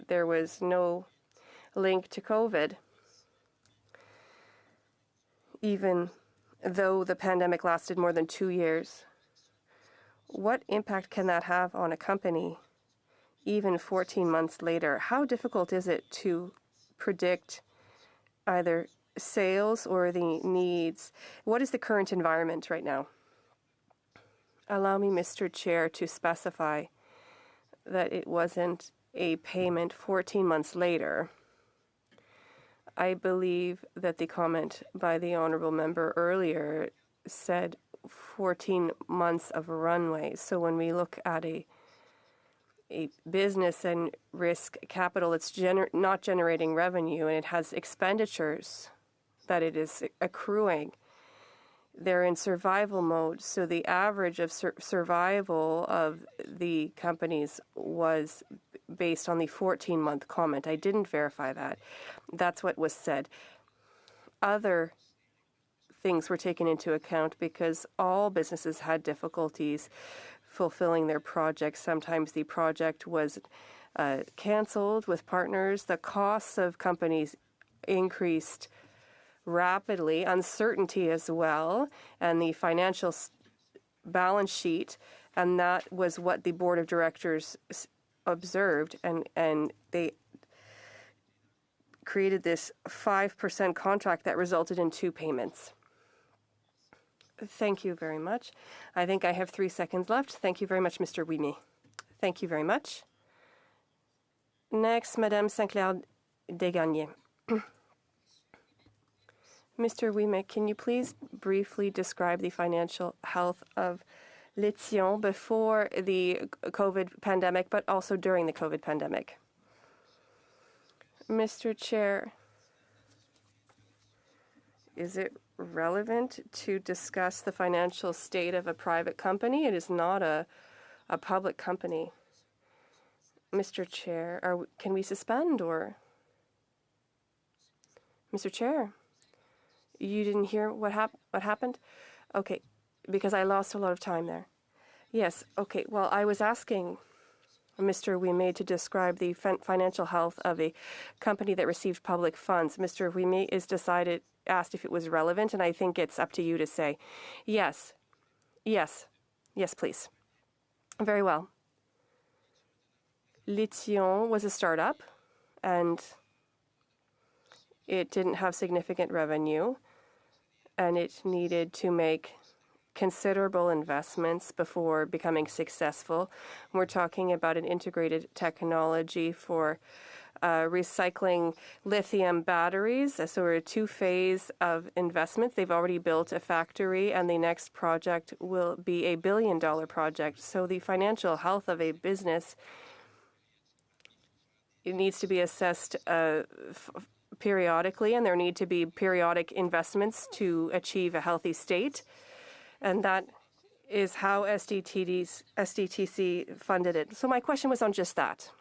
there was no link to COVID, even though the pandemic lasted more than 2 years, what impact can that have on a company even 14 months later? How difficult is it to predict either sales or the needs? What is the current environment right now? Allow me, Mr. Chair, to specify that it wasn't a payment 14 months later. I believe that the comment by the honourable member earlier said 14 months of runway. So when we look at a business and risk capital, it's not generating revenue, and it has expenditures that it is accruing. They're in survival mode, so the average of survival of the companies was based on the 14-month comment. I didn't verify that. That's what was said. Other things were taken into account because all businesses had difficulties fulfilling their projects. Sometimes the project was canceled with partners. The costs of companies increased rapidly, uncertainty as well, and the financial balance sheet, and that was what the board of directors observed, and they created this 5% contract that resulted in 2 payments. Thank you very much. I think I have 3 seconds left. Thank you very much, Mr. Ouimet. Thank you very much. Next, Madame Sinclair Desgagnés. Mr. Ouimet, can you please briefly describe the financial health of Lithium before the COVID pandemic, but also during the COVID pandemic? Mr. Chair, is it relevant to discuss the financial state of a private company? It is not a public company. Mr. Chair, can we suspend or? Mr. Chair, you didn't hear what happened? Okay, because I lost a lot of time there. Yes, okay, well, I was asking Mr. Ouimet to describe the financial health of a company that received public funds. Mr. Ouimet asked if it was relevant, and I think it's up to you to say yes. Yes, please. Very well. Lithium was a startup, and it didn't have significant revenue, and it needed to make considerable investments before becoming successful. We're talking about an integrated technology for recycling lithium batteries. So we're a 2-phase of investments. They've already built a factory, and the next project will be a $1 billion project. So the financial health of a business, it needs to be assessed periodically, and there need to be periodic investments to achieve a healthy state. And that is how SDTC funded it. So my question was on just that.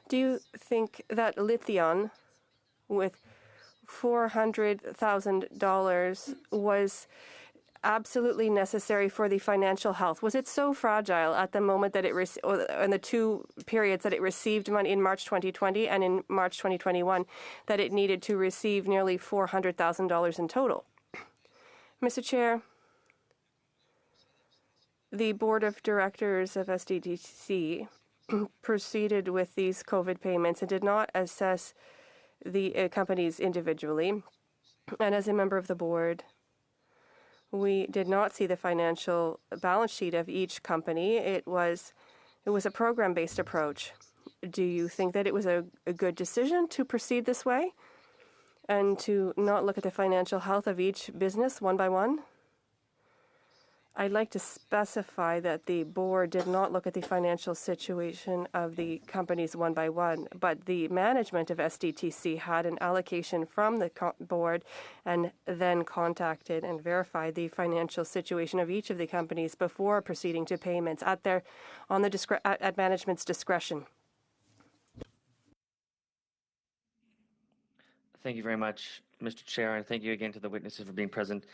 Do you think that Lithium with $400,000 was absolutely necessary for the financial health? Was it so fragile at the moment that in the 2 periods that it received money in March 2020 and in March 2021 that it needed to receive nearly $400,000 in total? Mr. Chair, the board of directors of SDTC proceeded with these COVID payments and did not assess the companies individually. And as a member of the board, we did not see the financial balance sheet of each company. It was a program-based approach. Do you think that it was a good decision to proceed this way and to not look at the financial health of each business one by one? I'd like to specify that the board did not look at the financial situation of the companies one by one, but the management of SDTC had an allocation from the board and then contacted and verified the financial situation of each of the companies before proceeding to payments at management's discretion. Thank you very much, Mr. Chair, and thank you again to the witnesses for being present.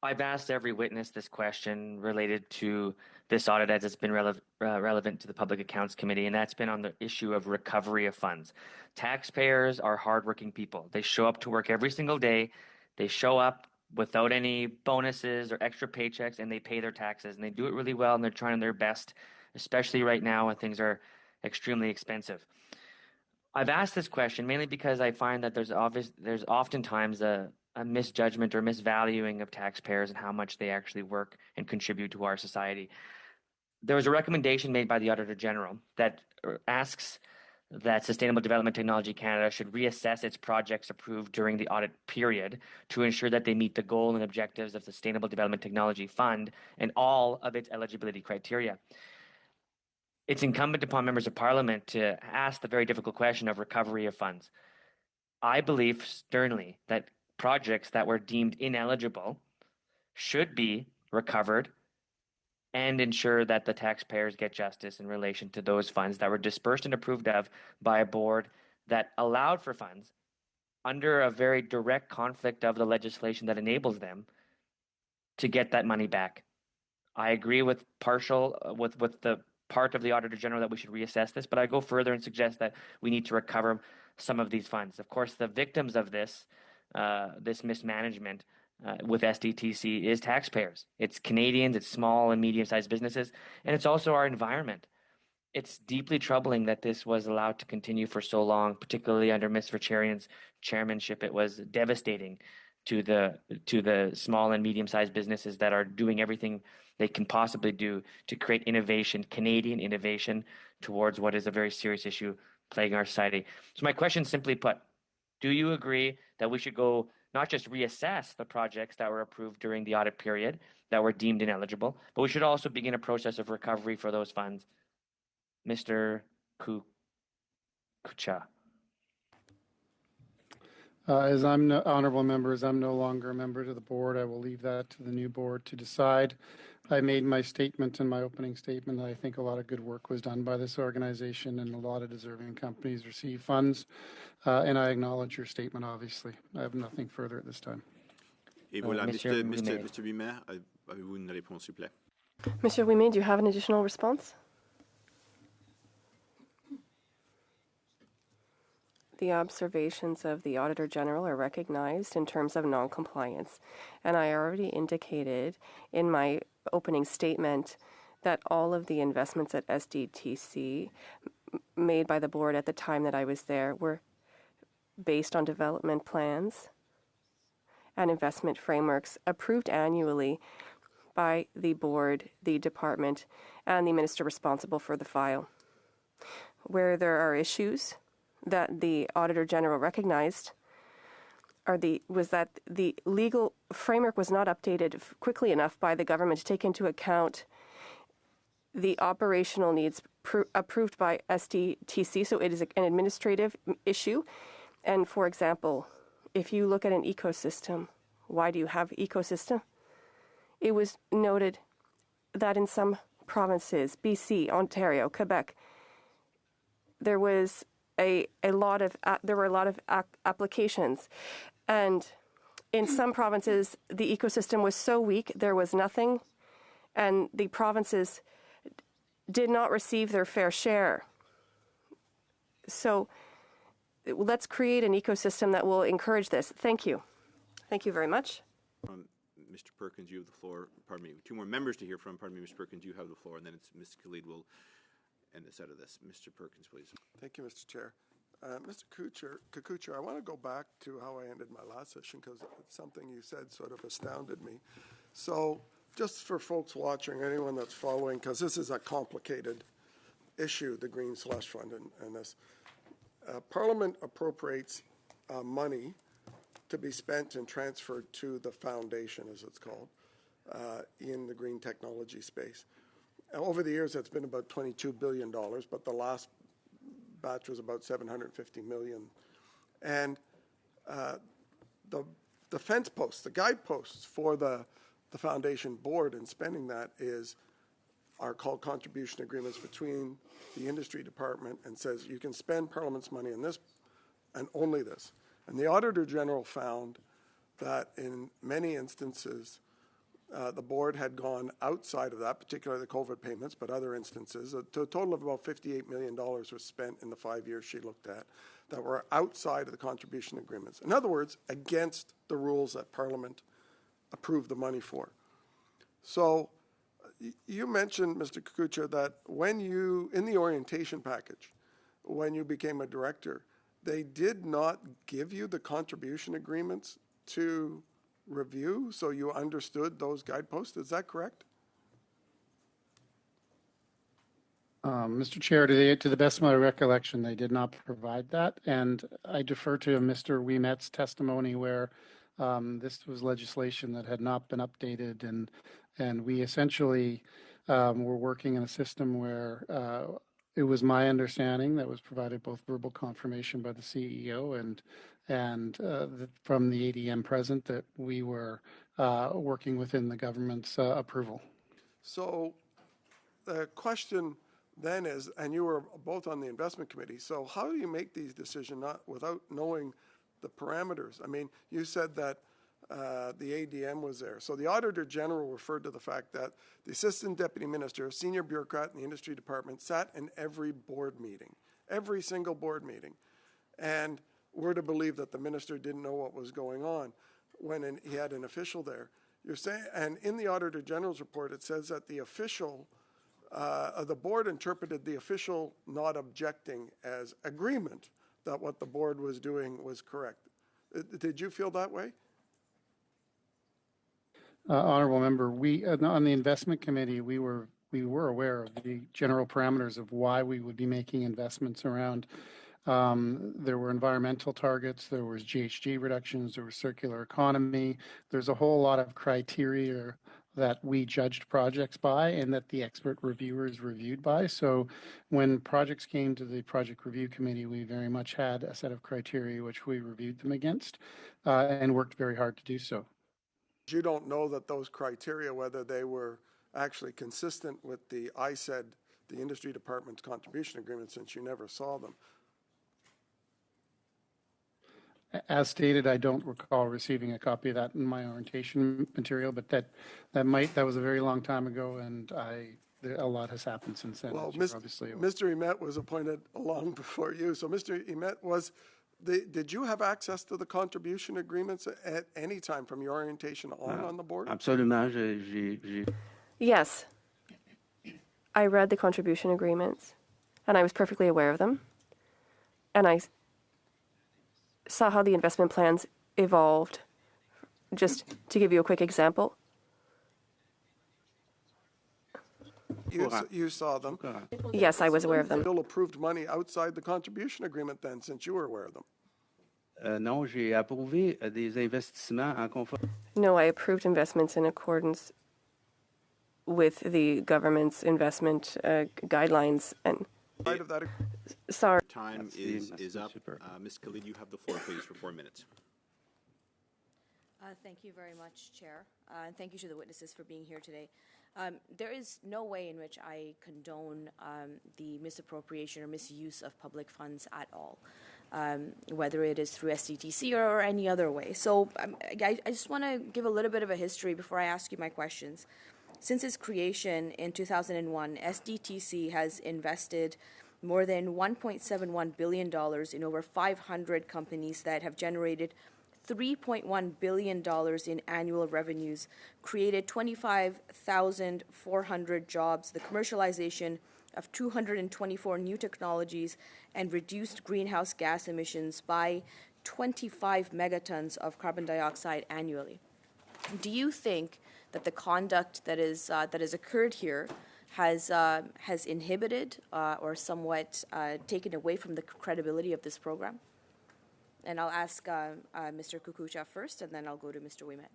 I've asked every witness this question related to this audit as it's been relevant to the Public Accounts Committee, and that's been on the issue of recovery of funds. Taxpayers are hardworking people. They show up to work every single day. They show up without any bonuses or extra paychecks, and they pay their taxes, and they do it really well, and they're trying their best, especially right now when things are extremely expensive. I've asked this question mainly because I find that there's oftentimes a misjudgment or misvaluing of taxpayers and how much they actually work and contribute to our society. There was a recommendation made by the Auditor General that asks that Sustainable Development Technology Canada should reassess its projects approved during the audit period to ensure that they meet the goal and objectives of Sustainable Development Technology Fund and all of its eligibility criteria. It's incumbent upon members of Parliament to ask the very difficult question of recovery of funds. I believe sternly that projects that were deemed ineligible should be recovered and ensure that the taxpayers get justice in relation to those funds that were dispersed and approved of by a board that allowed for funds under a very direct conflict of the legislation that enables them to get that money back. I agree with the part of the Auditor General that we should reassess this, but I go further and suggest that we need to recover some of these funds. Of course, the victims of this mismanagement with SDTC is taxpayers. It's Canadians, it's small and medium-sized businesses, and it's also our environment. It's deeply troubling that this was allowed to continue for so long, particularly under Ms. Vercherian's chairmanship. It was devastating to the small and medium-sized businesses that are doing everything they can possibly do to create innovation, Canadian innovation, towards what is a very serious issue plaguing our society. So my question, simply put, do you agree that we should go not just reassess the projects that were approved during the audit period that were deemed ineligible, but we should also begin a process of recovery for those funds? Mr. Kucha. As I'm honorable members, I'm no longer a member to the board. I will leave that to the new board to decide. I made my statement in my opening statement that I think a lot of good work was done by this organization and a lot of deserving companies receive funds. And I acknowledge your statement, obviously. I have nothing further at this time. Et voilà, Monsieur Mr. Wimmer, avez-vous une réponse, s'il vous plaît? Monsieur Ouimet, do you have an additional response? The observations of the Auditor General are recognized in terms of non-compliance. And I already indicated in my opening statement that all of the investments at SDTC made by the board at the time that I was there were based on development plans and investment frameworks approved annually by the board, the department, and the minister responsible for the file. Where there are issues that the Auditor General recognized was that the legal framework was not updated quickly enough by the government to take into account the operational needs approved by SDTC. So it is an administrative issue. And for example, if you look at an ecosystem, why do you have ecosystem? It was noted that in some provinces, BC, Ontario, Quebec, there were a lot of applications, and in some provinces the ecosystem was so weak there was nothing, and the provinces did not receive their fair share. So let's create an ecosystem that will encourage this. Thank you. Thank you very much. Mr. Perkins, you have the floor. Pardon me. Two more members to hear from. Pardon me, Mr. Perkins, you have the floor, and then it's Ms. Khalid will end us out of this. Mr. Perkins, please. Thank you, Mr. Chair. Mr. Kukucha, I want to go back to how I ended my last session because something you said sort of astounded me. So just for folks watching, anyone that's following, because this is a complicated issue, the Green Slush Fund and this. Parliament appropriates money to be spent and transferred to the foundation, as it's called, in the green technology space. Over the years, it's been about $22 billion, but the last batch was about $750 million. And the fence posts, the guideposts for the foundation board in spending that are called contribution agreements between the industry department, and says you can spend Parliament's money on this and only this. And the Auditor General found that in many instances, the board had gone outside of that, particularly the COVID payments, but other instances. A total of about $58 million was spent in the 5 years she looked at that were outside of the contribution agreements. In other words, against the rules that Parliament approved the money for. So you mentioned, Mr. Kukucha, that when you, in the orientation package, when you became a director, they did not give you the contribution agreements to review, so you understood those guideposts. Is that correct? Mr. Chair, to the best of my recollection, they did not provide that. And I defer to Mr. Ouimet's testimony where this was legislation that had not been updated. And we essentially were working in a system where it was my understanding that was provided both verbal confirmation by the CEO and from the ADM present that we were working within the government's approval. So the question then is, and you were both on the investment committee, so how do you make these decisions without knowing the parameters? I mean, you said that the ADM was there. So the Auditor General referred to the fact that the Assistant Deputy Minister, a senior bureaucrat in the Industry Department, sat in every board meeting, every single board meeting. And we're to believe that the minister didn't know what was going on when he had an official there. You're saying, and in the Auditor General's report, it says that the official the board interpreted the official not objecting as agreement that what the board was doing was correct. Did you feel that way? Honorable member, we on the investment committee, we were aware of the general parameters of why we would be making investments around. There were environmental targets, there was GHG reductions, there was circular economy. There's a whole lot of criteria that we judged projects by and that the expert reviewers reviewed by. So when projects came to the project review committee, we very much had a set of criteria which we reviewed them against and worked very hard to do so. You don't know that those criteria, whether they were actually consistent with the ISED, the industry department's contribution agreement, since you never saw them. As stated, I don't recall receiving a copy of that in my orientation material, but that was a very long time ago, and a lot has happened since then. Well, Obviously, Mr. Emet was appointed long before you. So, Mr. Emet, did you have access to the contribution agreements at any time from your orientation on the board? Absolument. Yes. I read the contribution agreements, and I was perfectly aware of them. And I saw how the investment plans evolved. Just to give you a quick example. You saw them. Yes, I was aware of them. Still approved money outside the contribution agreement then, since you were aware of them. Non, j'ai approuvé des investissements en conformité. No, I approved investments in accordance with the government's investment guidelines. And sorry. Time is up. Ms. Khalid, you have the floor, please, for 4 minutes. Thank you very much, Chair, and thank you to the witnesses for being here today. There is no way in which I condone the misappropriation or misuse of public funds at all, whether it is through SDTC or any other way. So I just want to give a little bit of a history before I ask you my questions. Since its creation in 2001, SDTC has invested more than $1.71 billion in over 500 companies that have generated $3.1 billion in annual revenues, created 25,400 jobs, the commercialization of 224 new technologies, and reduced greenhouse gas emissions by 25 megatons of carbon dioxide annually. Do you think that the conduct that has occurred here has inhibited or somewhat taken away from the credibility of this program? And I'll ask Mr. Kukucha first, and then I'll go to Mr. Ouimet.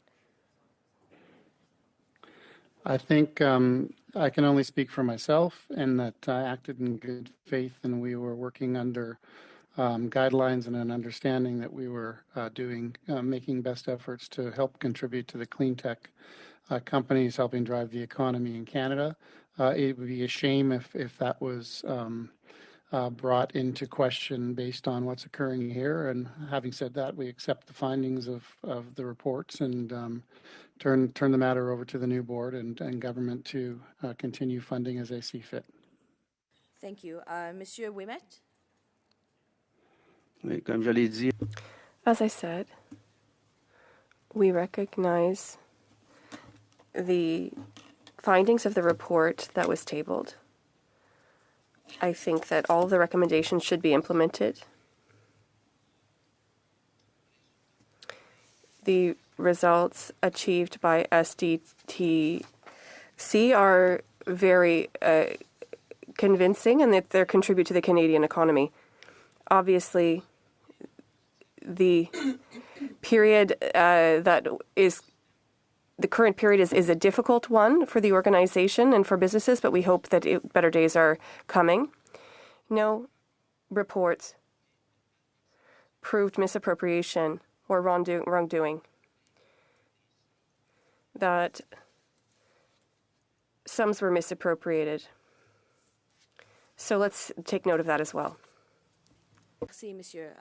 I think I can only speak for myself, and that I acted in good faith, and we were working under guidelines and an understanding that we were making best efforts to help contribute to the clean tech companies helping drive the economy in Canada. It would be a shame if that was brought into question based on what's occurring here. And having said that, we accept the findings of the reports and turn the matter over to the new board and government to continue funding as they see fit. Thank you. Monsieur Ouimet? Oui, comme je l'ai dit. As I said, we recognize the findings of the report that was tabled. I think that all of the recommendations should be implemented. The results achieved by SDTC are very convincing, and that they contribute to the Canadian economy. Obviously, the period the current period is a difficult one for the organization and for businesses, but we hope that better days are coming. No reports proved misappropriation or wrongdoing. That sums were misappropriated. So let's take note of that as well. Merci, Monsieur.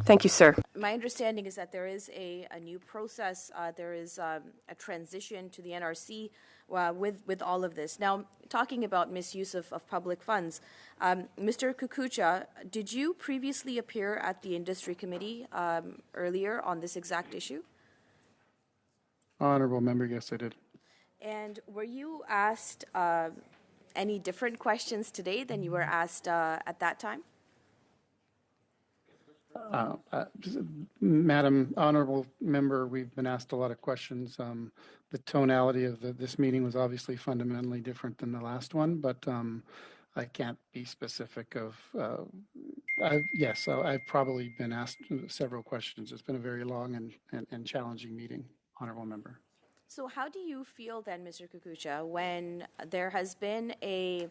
Thank you, sir. My understanding is that there is a new process. There is a transition to the NRC with all of this. Now, talking about misuse of public funds, Mr. Kukucha, did you previously appear at the Industry Committee earlier on this exact issue? Honourable member, yes, I did. And were you asked any different questions today than you were asked at that time? Madam Honorable Member, we've been asked a lot of questions. The tonality of this meeting was obviously fundamentally different than the last one, but I can't be specific of. I've probably been asked several questions. It's been a very long and challenging meeting, Honorable Member. So how do you feel then, Mr. Kukucha, when there has been a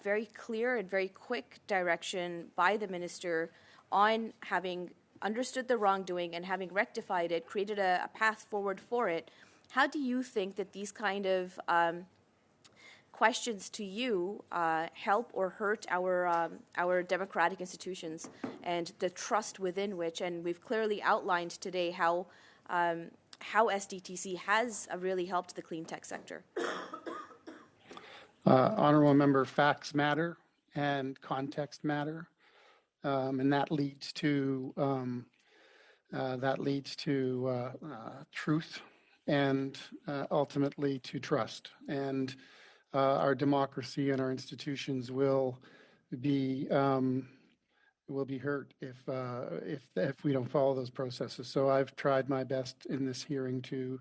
very clear and very quick direction by the minister on having understood the wrongdoing and having rectified it, created a path forward for it? How do you think that these kind of questions to you help or hurt our democratic institutions and the trust within which? And we've clearly outlined today how SDTC has really helped the clean tech sector. Honorable Member, facts matter and context matter, and that leads to truth and ultimately to trust. And our democracy and our institutions will be hurt if we don't follow those processes. So I've tried my best in this hearing to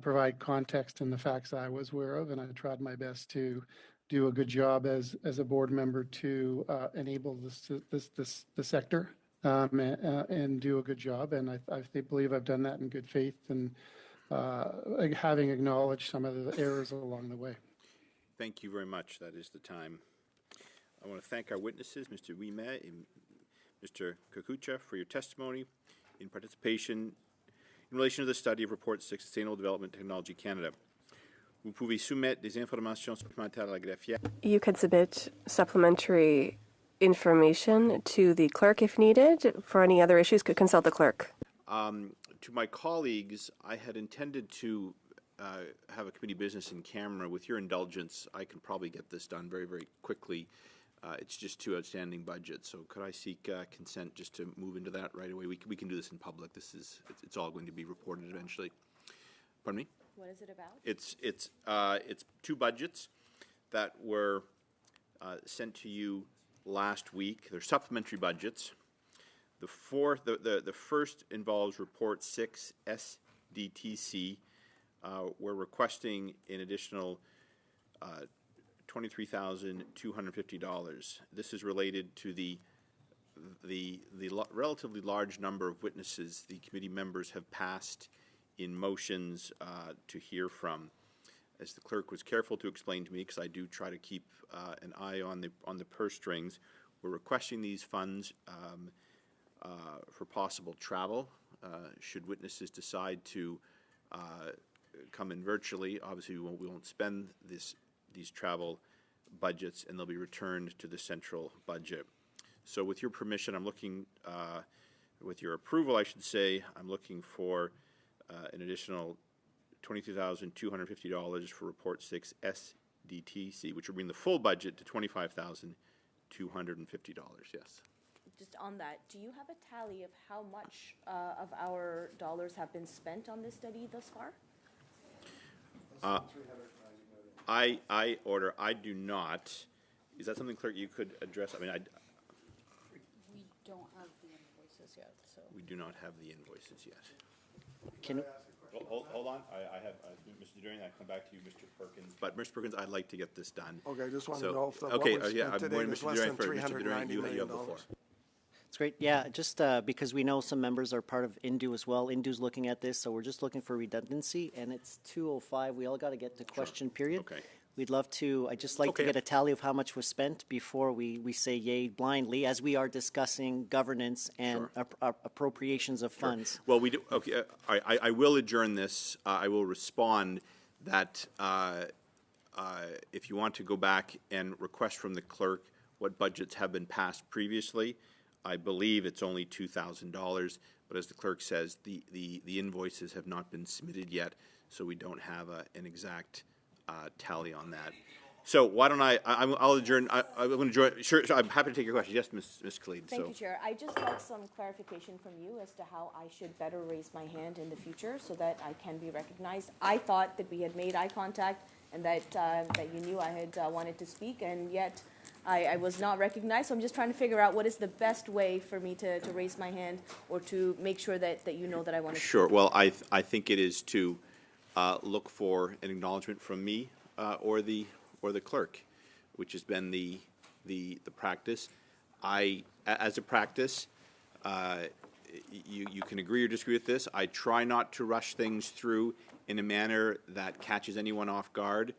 provide context and the facts I was aware of, and I tried my best to do a good job as a board member to enable the sector and do a good job. And I believe I've done that in good faith and having acknowledged some of the errors along the way. Thank you very much. That is the time. I want to thank our witnesses, Mr. Ouimet and Mr. Kukucha, for your testimony in participation in relation to the study of Report 6, Sustainable Development Technology Canada. Vous pouvez soumettre des informations supplémentaires à la greffière. You can submit supplementary information to the clerk if needed. For any other issues, could consult the clerk. To my colleagues, I had intended to have a committee business in camera. With your indulgence, I can probably get this done very, very quickly. It's just two outstanding budgets. So could I seek consent just to move into that right away? We can do this in public. It's all going to be reported eventually. Pardon me? What is it about? It's two budgets that were sent to you last week. They're supplementary budgets. The first involves Report 6 SDTC. We're requesting an additional $23,250. This is related to the relatively large number of witnesses the committee members have passed in motions to hear from. As the clerk was careful to explain to me, because I do try to keep an eye on the purse strings, we're requesting these funds for possible travel. Should witnesses decide to come in virtually, obviously we won't spend these travel budgets, and they'll be returned to the central budget. So with your permission, I'm looking, with your approval, I should say, I'm looking for an additional $22,250 for Report 6 SDTC, which will bring the full budget to $25,250, yes. Just on that, do you have a tally of how much of our dollars have been spent on this study thus far? I do not. Is that something, clerk, you could address? I mean, We don't have the invoices yet, so. we do not have the invoices yet. Can Hold on. I have Mr. During. I come back to you, Mr. Perkins. But Mr. Perkins, I'd like to get this done. Okay, I just want So- to know if the okay, what was yeah, spent I'm today going to is Mr. less During than first. Mr. During, $390 you million. have the floor. It's great. Yeah, just because we know some members are part of INDU as well. INDU's looking at this, so we're just looking for redundancy, and it's 2:05. We all got to get to question period. Okay. We'd love to, I'd just like to Okay. get a tally of how much was spent before we say yay blindly, as we are discussing governance and appropriations of funds. Well, we do. Okay, I will adjourn this. I will respond that if you want to go back and request from the clerk what budgets have been passed previously, I believe it's only $2,000. But as the clerk says, the invoices have not been submitted yet, so we don't have an exact tally on that. So why don't I'll adjourn. I'm going to join. Sure, I'm happy to take your question. Yes, Ms. Khalid. Thank you, Chair. I just like some clarification from you as to how I should better raise my hand in the future so that I can be recognized. I thought that we had made eye contact and that you knew I had wanted to speak, and yet I was not recognized. So I'm just trying to figure out what is the best way for me to raise my hand or to make sure that you know that I want to Sure. speak. Well, I think it is to look for an acknowledgement from me or the clerk, which has been the practice. As a practice, you can agree or disagree with this. I try not to rush things through in a manner that catches anyone off guard.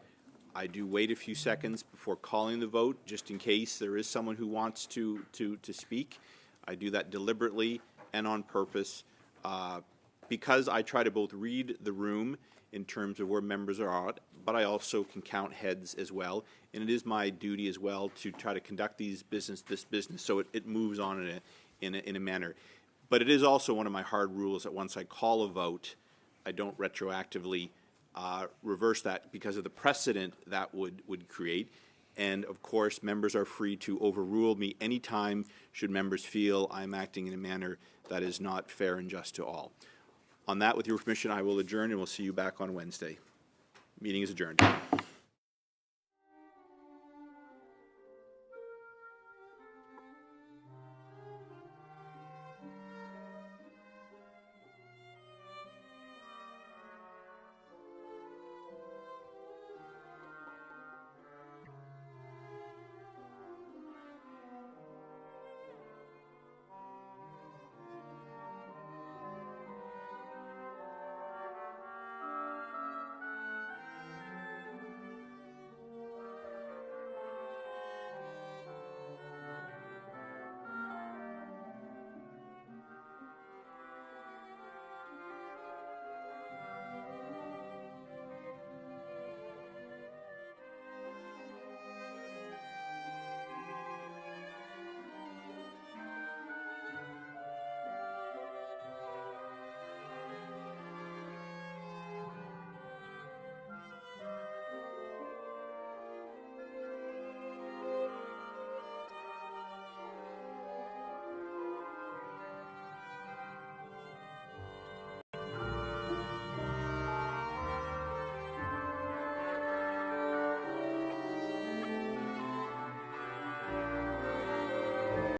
I do wait a few seconds before calling the vote, just in case there is someone who wants to speak. I do that deliberately and on purpose because I try to both read the room in terms of where members are at, but I also can count heads as well. And it is my duty as well to try to conduct this business so it moves on in a manner. But it is also one of my hard rules that once I call a vote, I don't retroactively reverse that because of the precedent that would create. And of course, members are free to overrule me anytime should members feel I'm acting in a manner that is not fair and just to all. On that, with your permission, I will adjourn and we'll see you back on Wednesday. Meeting is adjourned.